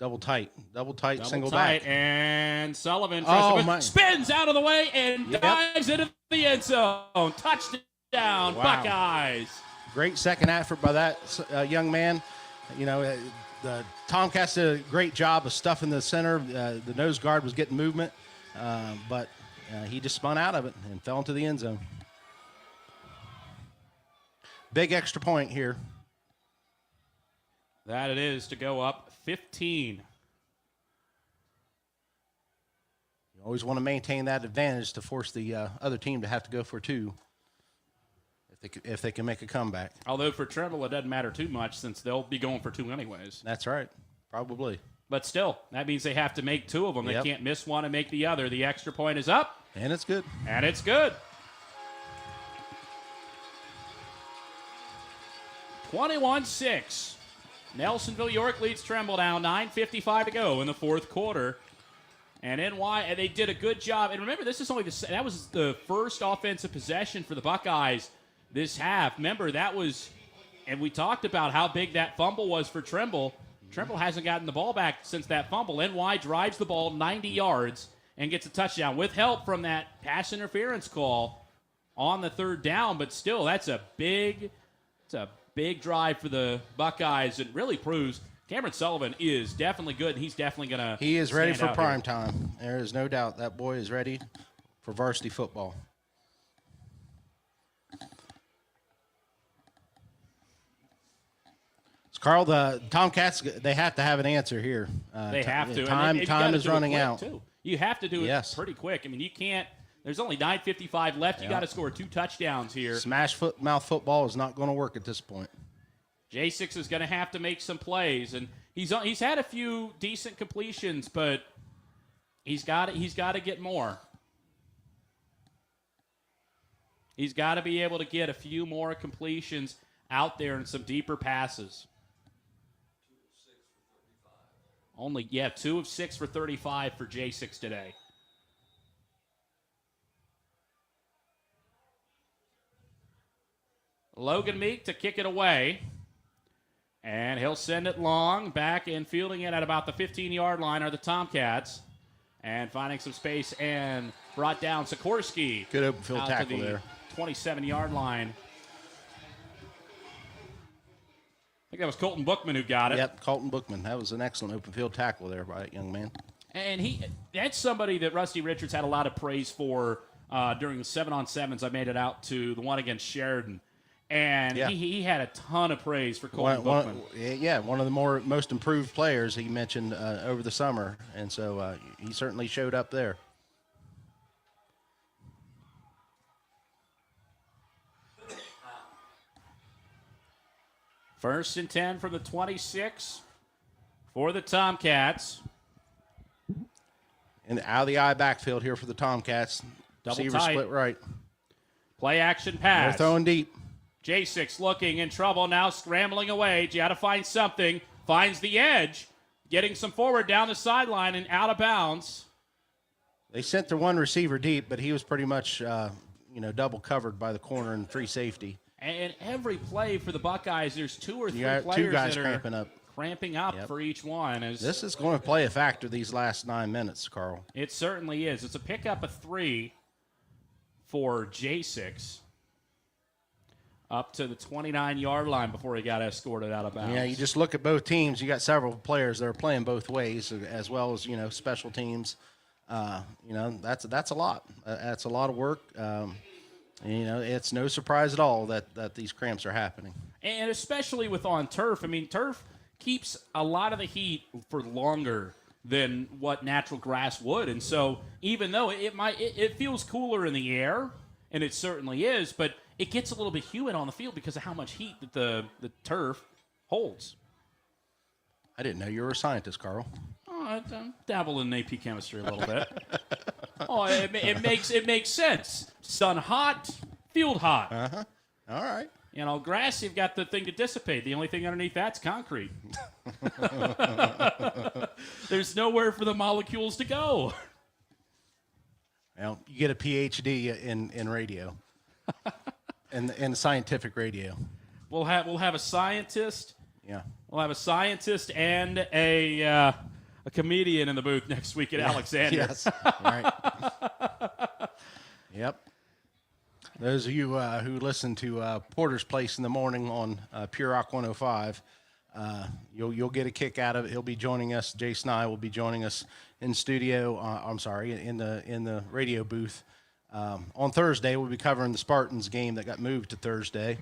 Double tight, single tight, back. And Sullivan spins out of the way and dives into the end zone. Touchdown, Buckeyes. Great second effort by that young man. The Tomcats did a great job of stuffing the center. The nose guard was getting movement, but he just spun out of it and fell into the end zone. Big extra point here. That it is to go up 15. You always want to maintain that advantage to force the other team to have to go for 2 if they can make a comeback. Although for Trimble, it doesn't matter too much since they'll be going for 2 anyways. That's right. Probably. But still, that means they have to make 2 of them. They can't miss one and make the other. The extra point is up. And it's good. And it's good. 21-6. Nellsonville-York leads Trimble down. 9:55 to go in the 4th quarter. And they did a good job. And remember, this is only that was the first offensive possession for the Buckeyes this half. Remember, and we talked about how big that fumble was for Trimble. Trimble hasn't gotten the ball back since that fumble. NY drives the ball 90 yards and gets a touchdown with help from that pass interference call on the 3rd down. But still, it's a big drive for the Buckeyes. It really proves Cameron Sullivan is definitely good, and he's definitely going to He is ready for prime time. There is no doubt that boy is ready for varsity football. Carl, the Tomcats, they have to have an answer here. They have to. Time is running out. Too. You have to do it pretty quick. I mean, you can't. There's only 9:55 left. You got to score 2 touchdowns here. Smash mouth football is not going to work at this point. J6 is going to have to make some plays, and he's had a few decent completions, but he's got to get more. He's got to be able to get a few more completions out there and some deeper passes. 2 of 6 for 35 for J6 today. Logan Meek to kick it away. And he'll send it long. Back and fielding it at about the 15-yard line are the Tomcats. And finding some space and brought down Sikorsky. Good open field tackle there. 27-yard line. I think that was Colton Bookman who got it. Yep, Colton Bookman. That was an excellent open field tackle there by that young man. And that's somebody that Rusty Richards had a lot of praise for during the 7-on-7s. I made it out to the one against Sheridan. And he had a ton of praise for Colton Bookman. One of the most improved players he mentioned over the summer. And so he certainly showed up there. First and 10 from the 26 for the Tomcats. And out of the eye backfield here for the Tomcats. Double Receiver tight. split right. Play action pass. They're throwing deep. J6 looking in trouble now, scrambling away. You got to find something. Finds the edge. Getting some forward down the sideline and out of bounds. They sent their one receiver deep, but he was pretty much double covered by the corner and free safety. And every play for the Buckeyes, there's 2 or 3 players 2 guys that are cramping up for each one. This is going to play a factor these last 9 minutes, Carl. It certainly is. It's a pickup of 3 for J6 up to the 29-yard line before he got escorted out of bounds. Yeah, you just look at both teams. You got several players that are playing both ways, as well as special teams. That's a lot. That's a lot of work. It's no surprise at all that these cramps are happening. And especially with on turf. I mean, turf keeps a lot of the heat for longer than what natural grass would. And so even though it feels cooler in the air, and it certainly is, but it gets a little bit humid on the field because of how much heat that the turf holds. I didn't know you were a scientist, Carl. Oh, I dabble in AP chemistry a little bit. It makes sense. Sun hot, field hot. Uh-huh. All right. Grass, you've got the thing to dissipate. The only thing underneath that's concrete. There's nowhere for the molecules to go. Well, you get a PhD in radio, in scientific radio. We'll have a scientist. Yeah. We'll have a scientist and a comedian in the booth next week at Alexander. Yes. Right. Yep. Those of you who listen to Porter's Place in the morning on Pure Rock 105, you'll get a kick out of it. He'll be joining us. Jason and I will be joining us in studio. In the radio booth on Thursday. We'll be covering the Spartans game that got moved to Thursday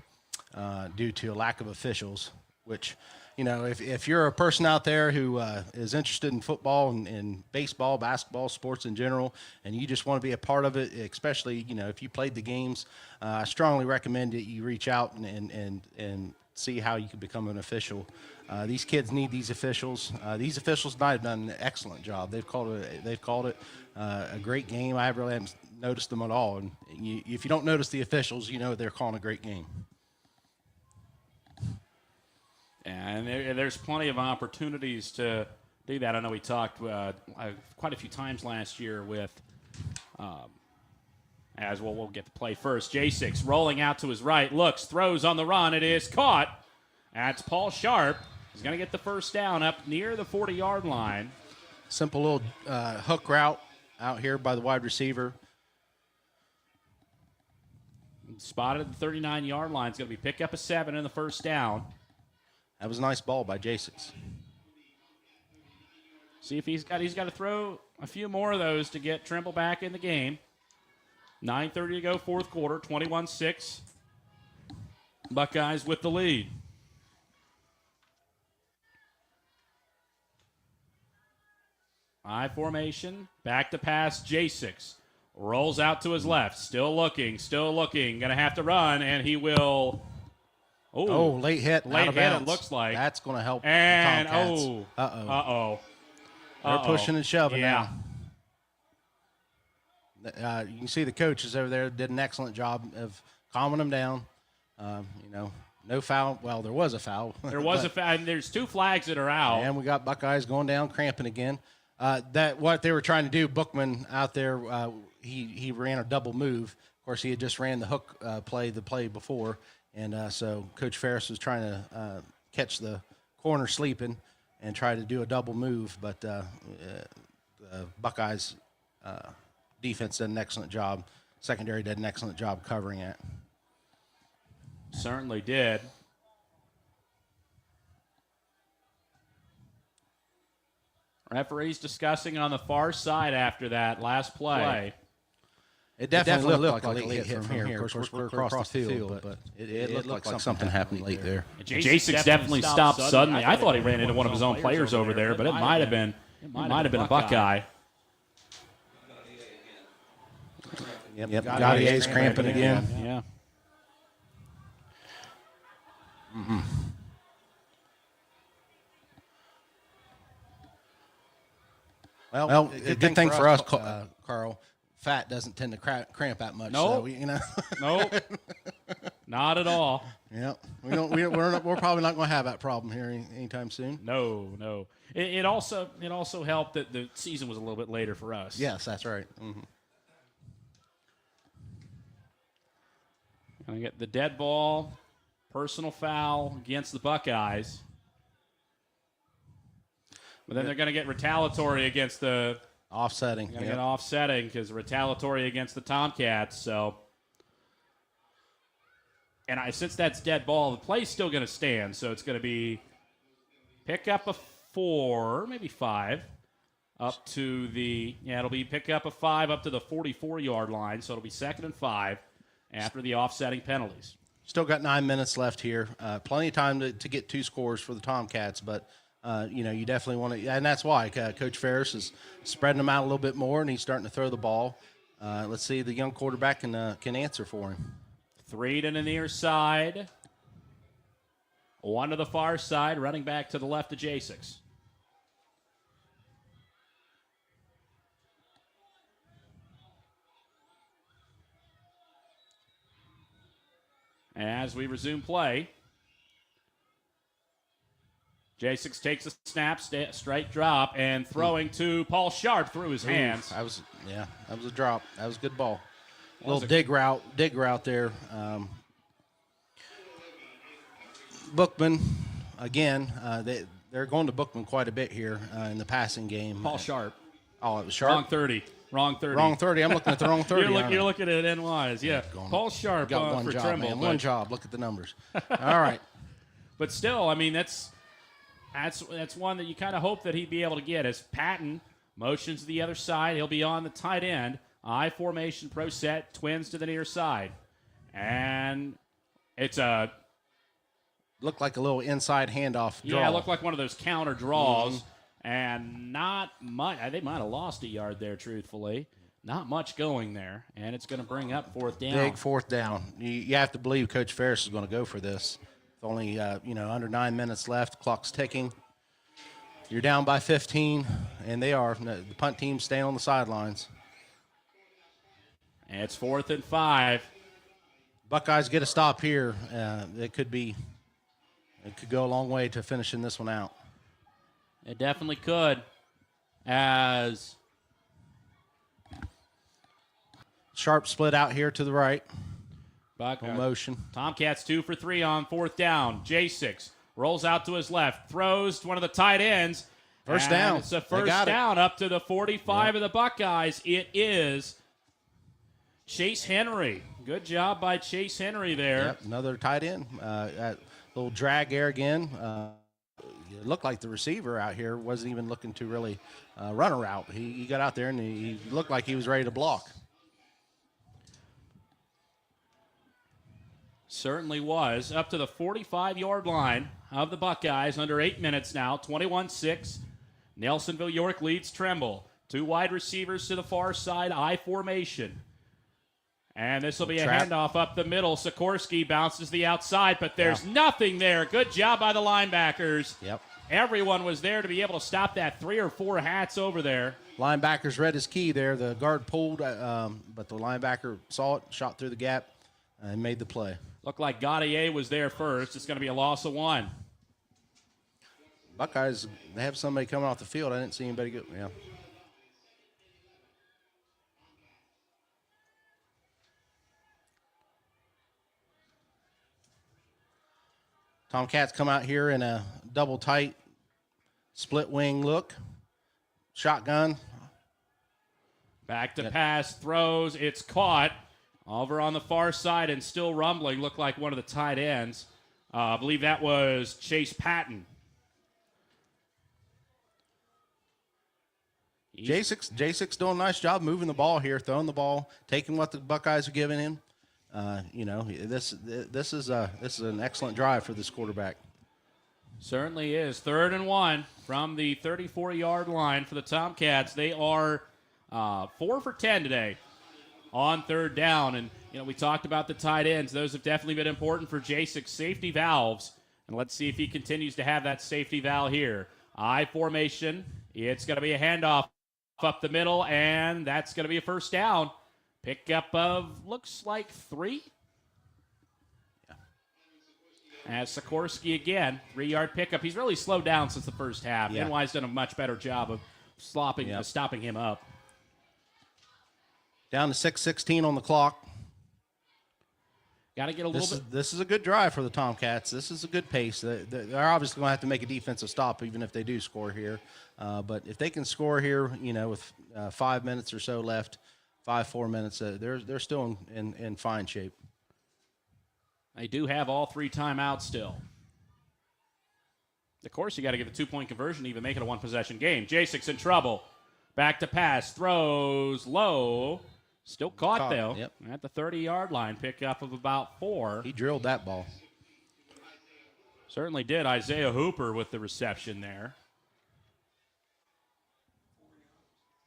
due to a lack of officials. Which, if you're a person out there who is interested in football and baseball, basketball, sports in general, and you just want to be a part of it, especially, if you played the games, I strongly recommend that you reach out and see how you can become an official. These kids need these officials. These officials might have done an excellent job. They've called it a great game. I really haven't noticed them at all. And if you don't notice the officials, they're calling a great game. And there's plenty of opportunities to do that. I know we talked quite a few times last year with, as well, we'll get the play first. J6 rolling out to his right, looks, throws on the run. It is caught. That's Paul Sharp. He's going to get the first down up near the 40-yard line. Simple little hook route out here by the wide receiver. Spotted at the 39-yard line. It's going to be pick up a 7 in the first down. That was a nice ball by J6. See if he's got to throw a few more of those to get Trimble back in the game. 9:30 to go, fourth quarter, 21-6. Buckeyes with the lead. I formation, back to pass, J6. Rolls out to his left, still looking. Going to have to run, and he will... Oh, late hit. Late hit, it looks like. That's going to help and, the Tomcats. Uh-oh. They're pushing and shoving now. You can see the coaches over there did an excellent job of calming them down. No foul. Well, there was a foul. There was a foul, and there's 2 flags that are out. And we got Buckeyes going down, cramping again. What they were trying to do, Bookman out there, he ran a double move. Of course, he had just ran the hook play before. And so Coach Ferris was trying to catch the corner sleeping and try to do a double move, but the Buckeyes defense did an excellent job. Secondary did an excellent job covering it. Certainly did. Referees discussing on the far side after that last play. It definitely looked like a late hit from here. Of course, we're across the field, but it looked like something happened late there. J6 definitely stopped suddenly. I thought he ran into one of his own players over there, but it might have been a Buckeye. Yep. Gautier's cramping again. Yeah. Mm-hmm. Well, a good thing for us, Carl. Fat doesn't tend to cramp that much. Nope. So Nope. Not at all. Yep. We're probably not going to have that problem here anytime soon. No. It also helped that the season was a little bit later for us. Yes, that's right. Mm-hmm. Gonna get the dead ball, personal foul against the Buckeyes. But then they're going to get retaliatory against the... Offsetting. Going to get offsetting because retaliatory against the Tomcats. So, and since that's dead ball, the play's still going to stand. So it's going to be pick up a 4, maybe 5, up to the... Yeah, it'll be pick up a 5 up to the 44-yard line. So it'll be 2nd and 5 after the offsetting penalties. Still got 9 minutes left here. Plenty of time to get 2 scores for the Tomcats, but... you definitely want to, and that's why Coach Ferris is spreading them out a little bit more, and he's starting to throw the ball. let's see the young quarterback can answer for him. 3 to the near side. 1 to the far side, running back to the left of J6. As we resume play, J6 takes a snap, straight drop, and throwing to Paul Sharp through his hands. That was a drop. That was a good ball. A little dig route there. Bookman, again, they're going to Bookman quite a bit here in the passing game. Paul Sharp. Oh, it was Sharp? Wrong 30. Wrong 30. I'm looking at the wrong 30. You're looking at NYs. Yeah. Paul Sharp got one for job, Trimble. man. One job. Look at the numbers. All right. But still, I mean, that's one that you kind of hope that he'd be able to get. As Patton motions to the other side, he'll be on the tight end. I formation, pro set, twins to the near side. And it's a... Looked like a little inside handoff draw. Yeah, it looked like one of those counter draws. Mm-hmm. And not much. They might have lost a yard there, truthfully. Not much going there. And it's going to bring up 4th down. Big 4th down. You have to believe Coach Ferris is going to go for this. With only, under 9 minutes left. Clock's ticking. You're down by 15, and they are. The punt team staying on the sidelines. And it's 4th and 5. Buckeyes get a stop here. It could go a long way to finishing this one out. It definitely could, as Sharp split out here to the right. Motion. Tomcats 2 for 3 on 4th down. J6 rolls out to his left, throws to one of the tight ends. First down. It's a first down up to the 45 of the Buckeyes. It is Chase Henry. Good job by Chase Henry there. Yep, another tight end. Little drag there again. It looked like the receiver out here wasn't even looking to really run a route. He got out there and he looked like he was ready to block. Certainly was. Up to the 45-yard line of the Buckeyes. Under 8 minutes now. 21-6. Nellsonville-York leads Trimble. 2 wide receivers to the far side. I formation. And this will be a handoff up the middle. Sikorsky bounces the outside, but there's nothing there. Good job by the linebackers. Yep. Everyone was there to be able to stop that 3 or 4 hats over there. Linebackers read his key there. The guard pulled, but the linebacker saw it, shot through the gap, and made the play. Looked like Gaudier was there first. It's going to be a loss of 1. Buckeyes, they have somebody coming off the field. I didn't see anybody go. Yeah. Tomcats come out here in a double tight split wing look. Shotgun. Back to pass, throws. It's caught over on the far side and still rumbling. Looked like one of the tight ends. I believe that was Chase Patton. J6 doing a nice job moving the ball here, throwing the ball, taking what the Buckeyes are giving him. This is an excellent drive for this quarterback. Certainly is. 3rd and 1 from the 34-yard line for the Tomcats. They are 4 for 10 today on 3rd down. And, we talked about the tight ends. Those have definitely been important for J6 safety valves. And let's see if he continues to have that safety valve here. I formation. It's going to be a handoff up the middle, and that's going to be a first down. Pickup of, looks like 3. Yeah. As Sikorsky again, 3-yard pickup. He's really slowed down since the first half. Yeah. NY's done a much better job of stopping him up. Down to 6:16 on the clock. Got to get a little bit. This is a good drive for the Tomcats. This is a good pace. They're obviously going to have to make a defensive stop even if they do score here. But if they can score here, with 5 minutes or so left, 4 minutes, they're still in fine shape. They do have all 3 timeouts still. Of course, you got to get the 2-point conversion to even make it a 1-possession game. J6 in trouble. Back to pass. Throws low. Still caught though. Yep. At the 30-yard line. Pickup of about 4. He drilled that ball. Certainly did. Isaiah Hooper with the reception there.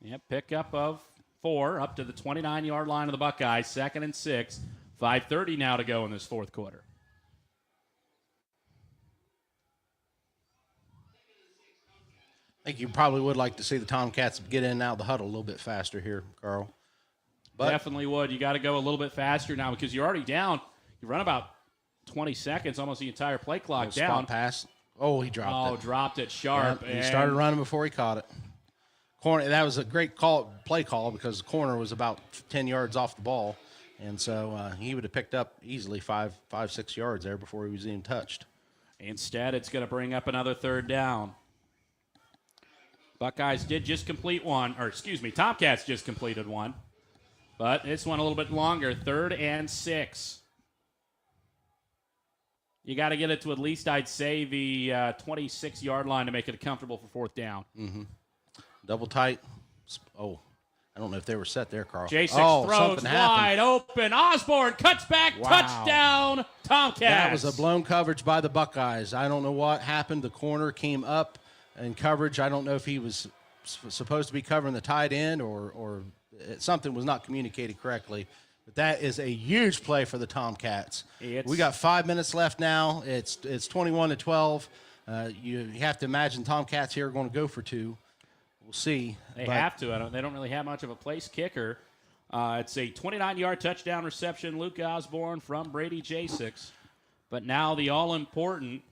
Yep, pickup of 4 up to the 29-yard line of the Buckeyes. 2nd and 6. 5:30 now to go in this fourth quarter. I think you probably would like to see the Tomcats get in and out of the huddle a little bit faster here, Carl. But definitely would. You got to go a little bit faster now because you're already down. You run about 20 seconds, almost the entire play clock down. Spot pass. Oh, he dropped it. Oh, dropped it sharp. Yep, he started running before he caught it. Corner. That was a great play call because the corner was about 10 yards off the ball. And so he would have picked up easily 5-6 yards there before he was even touched. Instead, it's going to bring up another 3rd down. Buckeyes did just complete one, or excuse me, Tomcats just completed one. But this one a little bit longer, 3rd and 6. You got to get it to at least, I'd say, the 26-yard line to make it comfortable for 4th down. Mm-hmm. Double tight. Oh, I don't know if they were set there, Carl. J6 throws wide open. Osborne cuts back. Wow. Touchdown, Tomcats. That was a blown coverage by the Buckeyes. I don't know what happened. The corner came up in coverage. I don't know if he was supposed to be covering the tight end or something was not communicated correctly. But that is a huge play for the Tomcats. We got 5 minutes left now. It's 21-12. You have to imagine Tomcats here are going to go for 2. We'll see. They have to. They don't really have much of a place kicker. It's a 29-yard touchdown reception, Luke Osborne from Brady J6. But now the all-important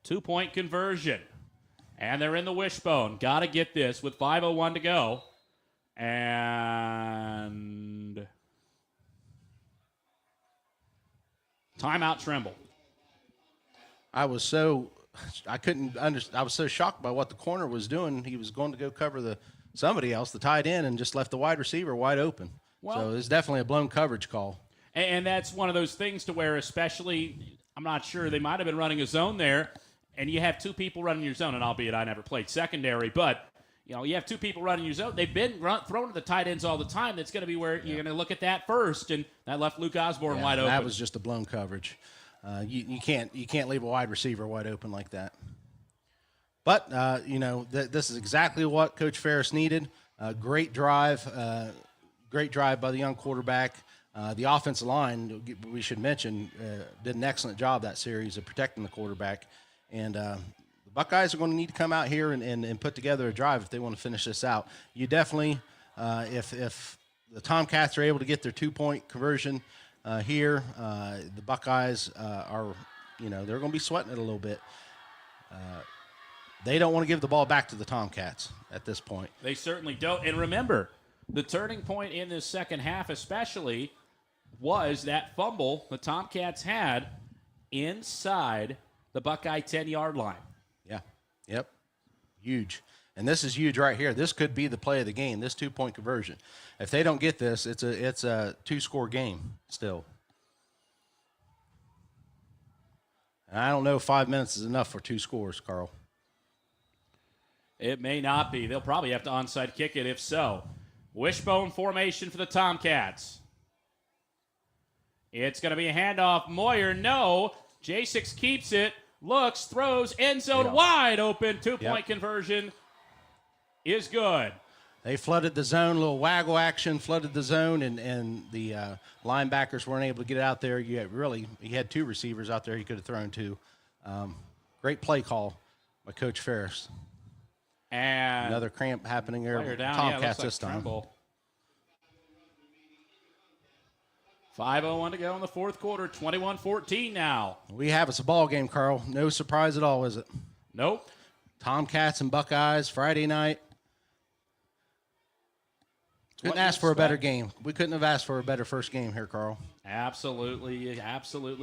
2-point conversion. And they're in the wishbone. Got to get this with 5:01 to go. And timeout, Trimble. I couldn't understand. I was so shocked by what the corner was doing. He was going to go cover somebody else, the tight end, and just left the wide receiver wide open. Well, so it's definitely a blown coverage call. And that's one of those things to where, especially, I'm not sure, they might have been running a zone there, and you have 2 people running your zone, and albeit I never played secondary, but you have 2 people running your zone. They've been thrown to the tight ends all the time. That's going to be where you're going to look at that first, and that left Luke Osborne wide open. That was just a blown coverage. You can't leave a wide receiver wide open like that. But this is exactly what Coach Ferris needed. Great drive by the young quarterback. The offensive line, we should mention, did an excellent job that series of protecting the quarterback. And the Buckeyes are going to need to come out here and put together a drive if they want to finish this out. You definitely, if the Tomcats are able to get their 2-point conversion here, the Buckeyes are, they're going to be sweating it a little bit. They don't want to give the ball back to the Tomcats at this point. They certainly don't. And remember, the turning point in this second half especially was that fumble the Tomcats had inside the Buckeye 10-yard line. Yeah. Yep. Huge. And this is huge right here. This could be the play of the game, this 2-point conversion. If they don't get this, it's a 2-score game still. And I don't know if 5 minutes is enough for 2 scores, Carl. It may not be. They'll probably have to onside kick it if so. Wishbone formation for the Tomcats. It's going to be a handoff. Moyer, no. J6 keeps it, looks, throws, end zone wide open. 2-point conversion is good. They flooded the zone, a little waggle action, flooded the zone, and the linebackers weren't able to get out there. He had 2 receivers out there he could have thrown to. Great play call by Coach Ferris. And another cramp happening there. Tomcats this time. 5:01 to go in the fourth quarter. 21-14 now. We have us a ball game, Carl. No surprise at all, is it? Nope. Tomcats and Buckeyes Friday night. Couldn't ask for a better game. We couldn't have asked for a better first game here, Carl. Absolutely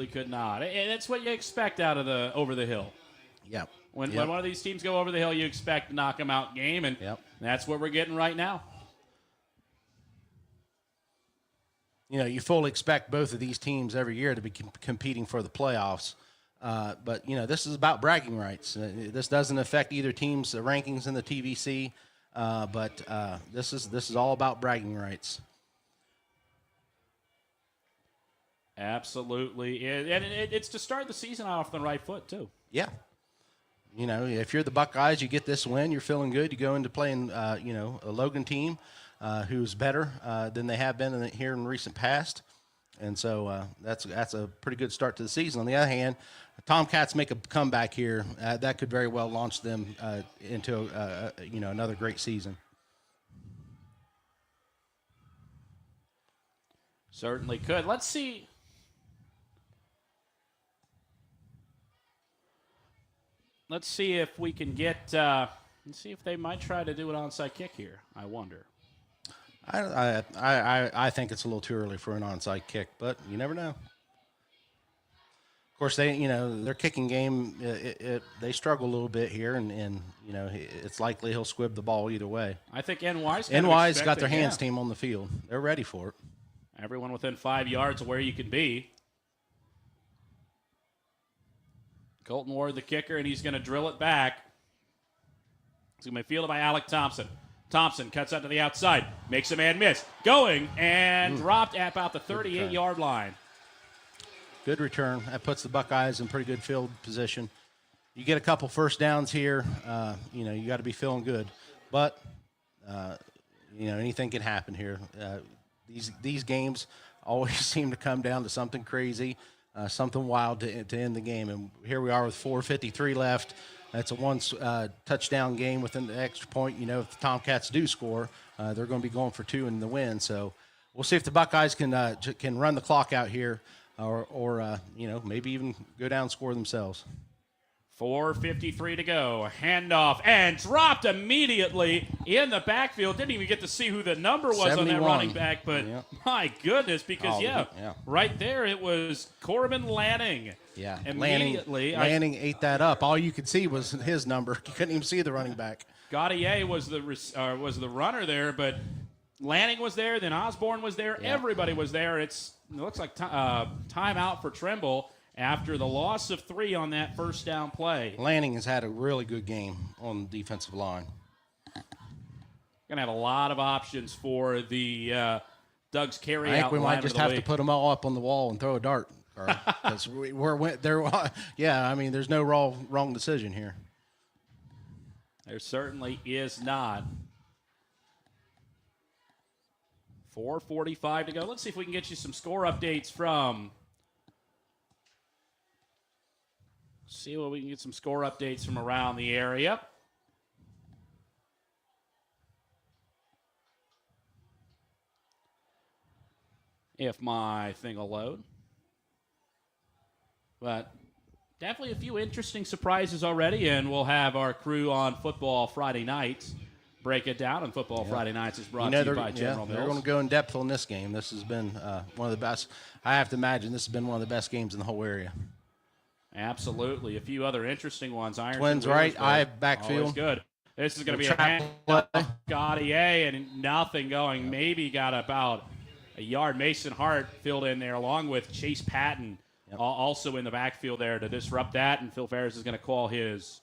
could not. And that's what you expect out of the over the hill. Yep. When one of these teams go over the hill, you expect a knock-em-out game, and that's what we're getting right now. You fully expect both of these teams every year to be competing for the playoffs. But, this is about bragging rights. This doesn't affect either team's rankings in the TVC, but this is all about bragging rights. Absolutely. And it's to start the season off on the right foot, too. Yeah. If you're the Buckeyes, you get this win, you're feeling good. You go into playing, a Logan team who's better than they have been here in recent past. And so that's a pretty good start to the season. On the other hand, Tomcats make a comeback here. That could very well launch them into another great season. Certainly could. Let's see. Let's see if we can get. Let's see if they might try to do an onside kick here. I wonder. I think it's a little too early for an onside kick, but you never know. Of course, their kicking game, they struggle a little bit here, and it's likely he'll squib the ball either way. I think NY's got their hands team on the field. They're ready for it. Everyone within 5 yards of where you can be. Colton Ward, the kicker, and he's going to drill it back. It's going to be fielded by Alec Thompson. Thompson cuts out to the outside, makes a man miss. Going and dropped at about the 38-yard line. Good return. That puts the Buckeyes in pretty good field position. You get a couple first downs here, you got to be feeling good. But, anything can happen here. These games always seem to come down to something crazy, something wild to end the game. And here we are with 4:53 left. It's a one touchdown game within the extra point. If the Tomcats do score, they're going to be going for two in the win. So we'll see if the Buckeyes can run the clock out here, or maybe even go down and score themselves. 4:53 to go. Handoff and dropped immediately in the backfield. Didn't even get to see who the number was 71 on that running back, but my goodness, because right there it was Corbin Lanning. Yeah, immediately Lanning ate that up. All you could see was his number. You couldn't even see the running back. Gaudier was the runner there, but Lanning was there. Then Osborne was there. Yeah. Everybody was there. It looks like timeout for Trimble after the loss of 3 on that first down play. Lanning has had a really good game on the defensive line. Going to have a lot of options for the Doug's carry out. I think we might just have to put them all up on the wall and throw a dart. Because there's no wrong decision here. There certainly is not. 4:45 to go. Let's see if we can get you some score updates from. See what we can get some score updates from around the area. If my thing will load. But definitely a few interesting surprises already, and we'll have our crew on Football Friday nights break it down. And Football Friday nights is brought to you by General Mills. They're going to go in depth on this game. This has been one of the best. I have to imagine this has been one of the best games in the whole area. Absolutely. A few other interesting ones. Twins right, eye backfield. Always good. This is going to be a handoff. Gaudier and nothing going. Maybe got about a yard. Mason Hart filled in there along with Chase Patton. Also in the backfield there to disrupt that, and Phil Ferris is going to call his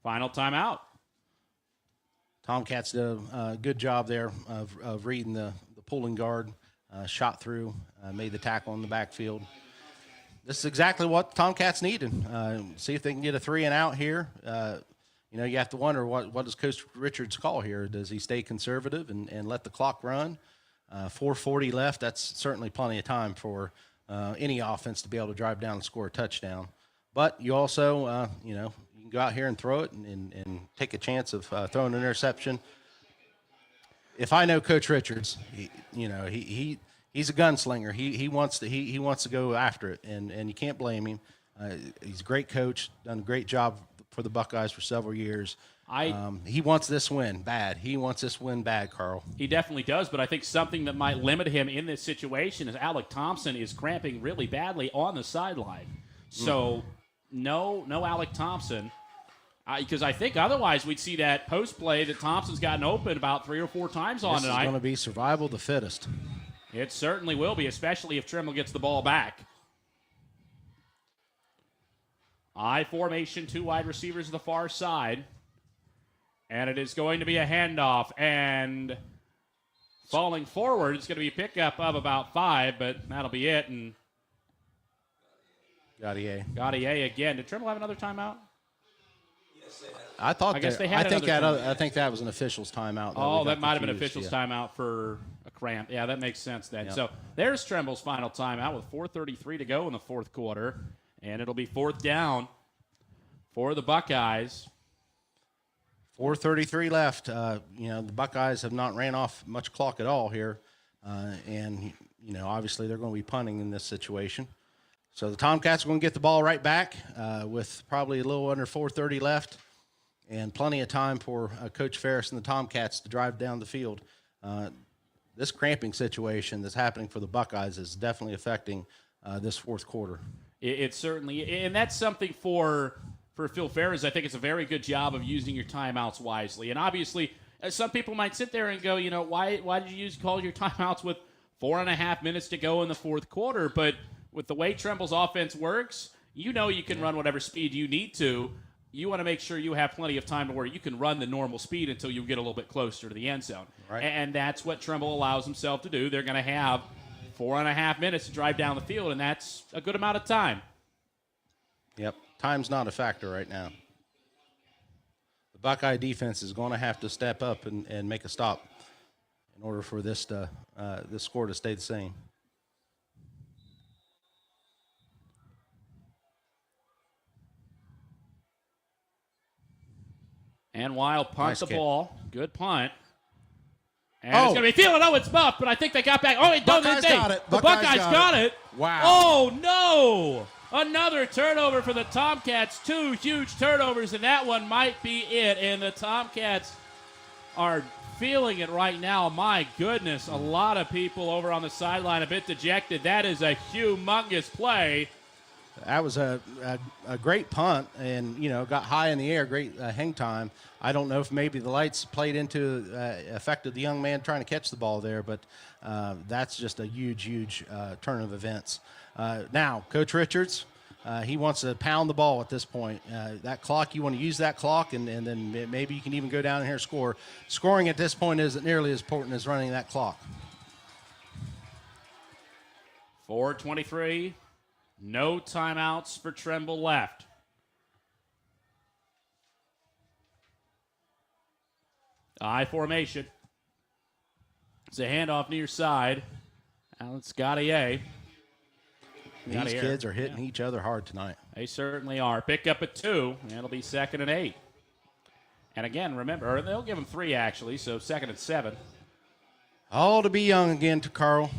final timeout. Tomcats did a good job there of reading the pulling guard, shot through, made the tackle in the backfield. This is exactly what Tomcats needed. See if they can get a 3 and out here. You have to wonder what does Coach Richards call here? Does he stay conservative and let the clock run? 4:40 left. That's certainly plenty of time for any offense to be able to drive down and score a touchdown. But you also, you can go out here and throw it and take a chance of throwing an interception. If I know Coach Richards, he's a gunslinger. He wants to go after it, and you can't blame him. He's a great coach, done a great job for the Buckeyes for several years. He wants this win bad. He wants this win bad, Carl. He definitely does, but I think something that might limit him in this situation is Alec Thompson is cramping really badly on the sideline. So no Alec Thompson, because I think otherwise we'd see that post play that Thompson's gotten open about 3 or 4 times on tonight. This is going to be survival of the fittest. It certainly will be, especially if Trimble gets the ball back. I formation, 2 wide receivers to the far side. And it is going to be a handoff. And falling forward, it's going to be a pickup of about 5, but that'll be it. And Gaudier again. Did Trimble have another timeout? Yes, I guess they had. I think that was an official's timeout. That might have been official's timeout for a cramp. Yeah, that makes sense then. Yep. So there's Trimble's final timeout with 4:33 to go in the fourth quarter, and it'll be fourth down for the Buckeyes. 4:33 left. The Buckeyes have not ran off much clock at all here, and obviously they're going to be punting in this situation. So the Tomcats are going to get the ball right back with probably a little under 4:30 left. And plenty of time for Coach Ferris and the Tomcats to drive down the field. This cramping situation that's happening for the Buckeyes is definitely affecting this fourth quarter. It certainly, and that's something for Phil Ferris. I think it's a very good job of using your timeouts wisely. And obviously, some people might sit there and go, why did you call your timeouts with 4.5 minutes to go in the fourth quarter? But with the way Trimble's offense works, you can run whatever speed you need to. You want to make sure you have plenty of time to where you can run the normal speed until you get a little bit closer to the end zone. Right. And that's what Trimble allows himself to do. They're going to have 4.5 minutes to drive down the field, and that's a good amount of time. Yep, time's not a factor right now. The Buckeye defense is going to have to step up and make a stop in order for this score to stay the same. And Wild punts the ball. Good punt. And it's going to be feeling. It's muffed, but I think they got back. Oh, it doesn't. The Buckeyes got it. Wow. Oh, no. Another turnover for the Tomcats. 2 huge turnovers, and that one might be it. And the Tomcats are feeling it right now. My goodness, a lot of people over on the sideline a bit dejected. That is a humongous play. That was a great punt, and got high in the air, great hang time. I don't know if maybe the lights played into affected the young man trying to catch the ball there, but that's just a huge turn of events. Now, Coach Richards, he wants to pound the ball at this point. That clock, you want to use that clock, and then maybe you can even go down in here and score. Scoring at this point isn't nearly as important as running that clock. 4:23. No timeouts for Trimble left. I formation. It's a handoff near side. Alex Gaudier. These kids are hitting each other hard tonight. They certainly are. Pick up at 2, and it'll be 2nd and 8. And again, remember, they'll give them 3 actually, so 2nd and 7. All to be young again to Carl.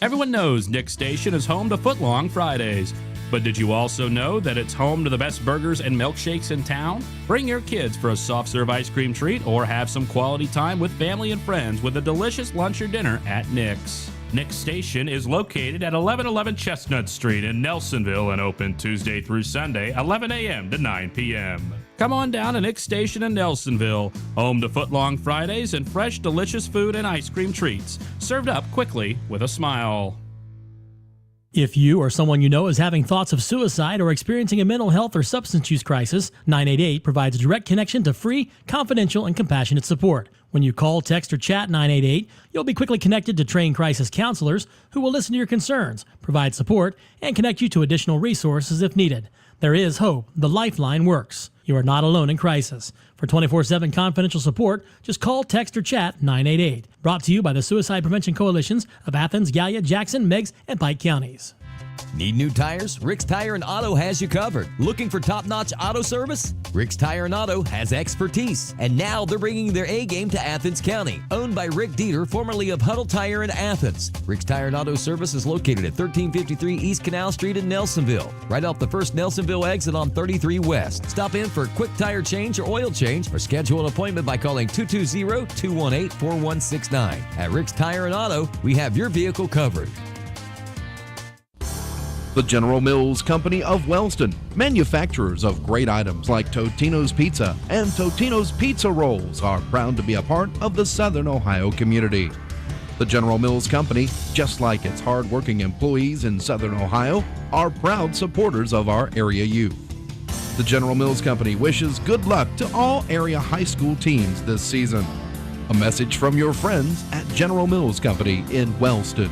Everyone knows Nick's Station is home to Footlong Fridays. But did you also know that it's home to the best burgers and milkshakes in town? Bring your kids for a soft serve ice cream treat or have some quality time with family and friends with a delicious lunch or dinner at Nick's. Nick's Station is located at 1111 Chestnut Street in Nelsonville and open Tuesday through Sunday, 11 a.m. to 9 p.m. Come on down to Nick's Station in Nelsonville, home to Footlong Fridays and fresh, delicious food and ice cream treats, served up quickly with a smile. If you or someone you know is having thoughts of suicide or experiencing a mental health or substance use crisis, 988 provides a direct connection to free, confidential, and compassionate support. When you call, text, or chat 988, you'll be quickly connected to trained crisis counselors who will listen to your concerns, provide support, and connect you to additional resources if needed. There is hope. The Lifeline works. You are not alone in crisis. For 24/7 confidential support, just call, text, or chat 988. Brought to you by the Suicide Prevention Coalitions of Athens, Gallia, Jackson, Meigs, and Pike counties. Need new tires? Rick's Tire and Auto has you covered. Looking for top-notch auto service? Rick's Tire and Auto has expertise. And now they're bringing their A-game to Athens County. Owned by Rick Dieter, formerly of Huddle Tire in Athens. Rick's Tire and Auto Service is located at 1353 East Canal Street in Nelsonville. Right off the first Nelsonville exit on 33 West. Stop in for a quick tire change or oil change or schedule an appointment by calling 220-218-4169. At Rick's Tire and Auto, we have your vehicle covered. The General Mills Company of Wellston, manufacturers of great items like Totino's Pizza and Totino's Pizza Rolls, are proud to be a part of the Southern Ohio community. The General Mills Company, just like its hard-working employees in Southern Ohio, are proud supporters of our area youth. The General Mills Company wishes good luck to all area high school teams this season. A message from your friends at General Mills Company in Wellston.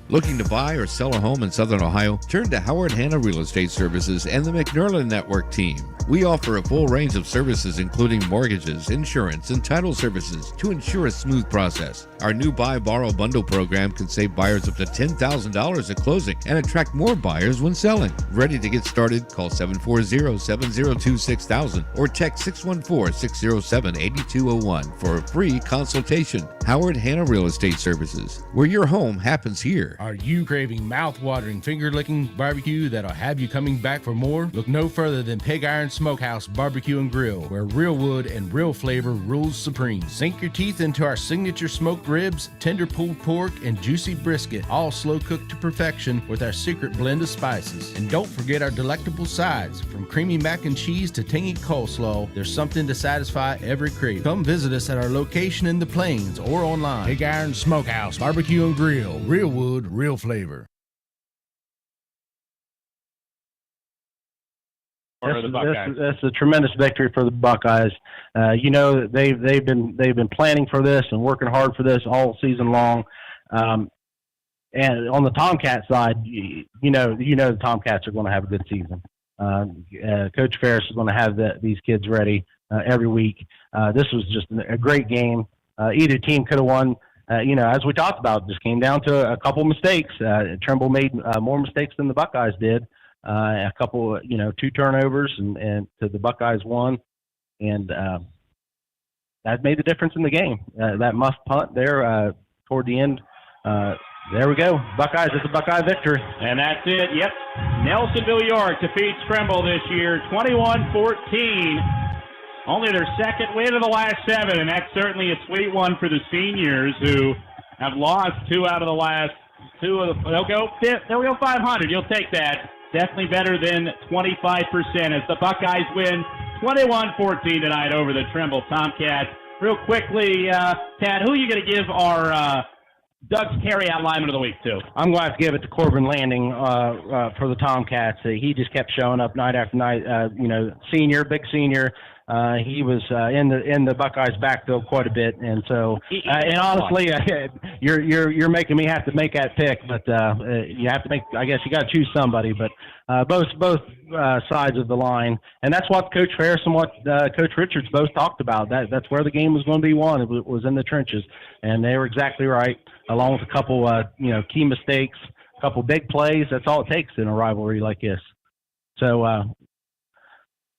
Looking to buy or sell a home in Southern Ohio? Turn to Howard Hanna Real Estate Services and the McNerlin Network team. We offer a full range of services including mortgages, insurance, and title services to ensure a smooth process. Our new Buy Borrow Bundle program can save buyers up to $10,000 at closing and attract more buyers when selling. Ready to get started? Call 740-702-6000 or text 614-607-8201 for a free consultation. Howard Hanna Real Estate Services, where your home happens here. Are you craving mouth-watering, finger-licking barbecue that'll have you coming back for more? Look no further than Pig Iron Smokehouse Barbecue and Grill, where real wood and real flavor rules supreme. Sink your teeth into our signature smoked ribs, tender pulled pork, and juicy brisket, all slow-cooked to perfection with our secret blend of spices. And don't forget our delectable sides. From creamy mac and cheese to tangy coleslaw, there's something to satisfy every craving. Come visit us at our location in the Plains or online. Pig Iron Smokehouse Barbecue and Grill, real wood, real flavor. That's a tremendous victory for the Buckeyes. You know they've been planning for this and working hard for this all season long. And on the Tomcat side, you know the Tomcats are going to have a good season. Coach Ferris is going to have these kids ready every week. This was just a great game. Either team could have won. As we talked about, just came down to a couple mistakes. Trimble made more mistakes than the Buckeyes did. A couple, 2 turnovers, and to the Buckeyes 1, and that made the difference in the game. That muff punt there toward the end. There we go. Buckeyes, it's a Buckeye victory. And that's it. Yep. Nellsonville-York defeats Trimble this year, 21-14. Only their second win of the last 7, and that's certainly a sweet one for the seniors who have lost 2 out of the last 2 of the. They'll go 500. You'll take that. Definitely better than 25% as the Buckeyes win 21-14 tonight over the Trimble Tomcats. Real quickly, Tad, who are you going to give our Doug's carryout lineman of the week to? I'm going to have to give it to Corbin Landing for the Tomcats. He just kept showing up night after night. Senior, big senior. He was in the Buckeyes backfield quite a bit, and so and honestly, you're making me have to make that pick, but you have to make. I guess you got to choose somebody, but both sides of the line, and that's what Coach Ferris and what Coach Richards both talked about. That's where the game was going to be won. It was in the trenches, and they were exactly right. Along with a couple key mistakes, a couple big plays. That's all it takes in a rivalry like this. So.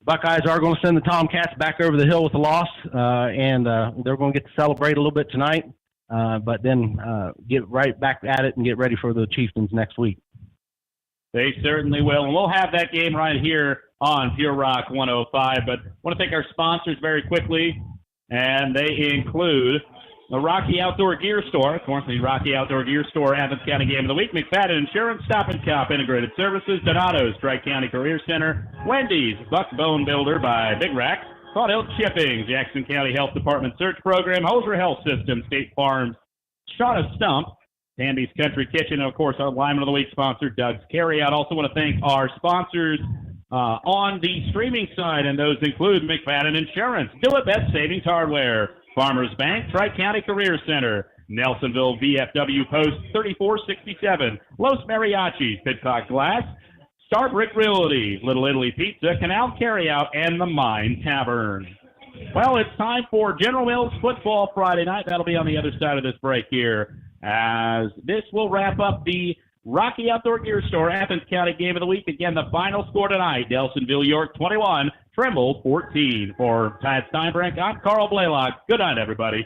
Buckeyes are going to send the Tomcats back over the hill with a loss, and they're going to get to celebrate a little bit tonight. but then get right back at it and get ready for the Chieftains next week. They certainly will. And we'll have that game right here on Pure Rock 105. But I want to thank our sponsors very quickly, and they include the Rocky Outdoor Gear Store. Of course, the Rocky Outdoor Gear Store, Athens County Game of the Week, McFadden Insurance, Stop and Cop Integrated Services, Donato's, Tri-County Career Center, Wendy's, Buck Bone Builder by Big Rack, Claude Hill Shipping, Jackson County Health Department Search Program, Hoser Health System, State Farms, Shauna Stump, Tandy's Country Kitchen, and, of course, our Lineman of the Week sponsor, Doug's Carryout. Also want to thank our sponsors on the streaming side, and those include McFadden Insurance, Do It Best Savings Hardware, Farmers Bank, Tri-County Career Center, Nelsonville VFW Post 3467, Los Mariachis, Pitcock Glass, Star Brick Realty, Little Italy Pizza, Canal Carryout, and the Mine Tavern. Well, it's time for General Mills football Friday night. That'll be on the other side of this break here, as this will wrap up the Rocky Outdoor Gear Store Athens County Game of the Week. Again, the final score tonight, Nellsonville-York 21, Trimble 14. For Tad Steinbrink, I'm Carl Blaylock. Good night, everybody.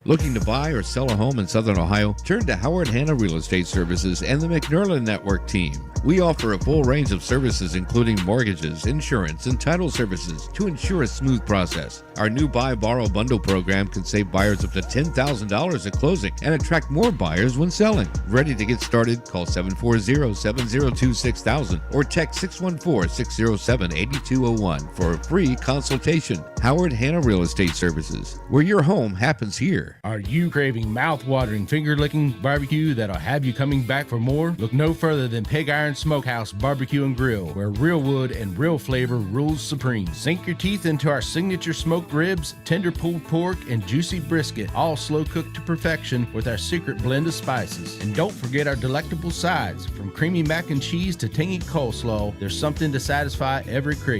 Looking to buy or sell a home in Southern Ohio? Turn to Howard Hanna Real Estate Services and the McNerlin Network team. We offer a full range of services including mortgages, insurance, and title services to ensure a smooth process. Our new Buy Borrow Bundle program can save buyers up to $10,000 at closing and attract more buyers when selling. Ready to get started? Call 740-702-6000 or text 614-607-8201 for a free consultation. Howard Hanna Real Estate Services, where your home happens here. Are you craving mouth-watering, finger-licking barbecue that'll have you coming back for more? Look no further than Pig Iron Smokehouse Barbecue and Grill, where real wood and real flavor rules supreme. Sink your teeth into our signature smoked ribs, tender pulled pork, and juicy brisket, all slow-cooked to perfection with our secret blend of spices. And don't forget our delectable sides. From creamy mac and cheese to tangy coleslaw, there's something to satisfy every craving.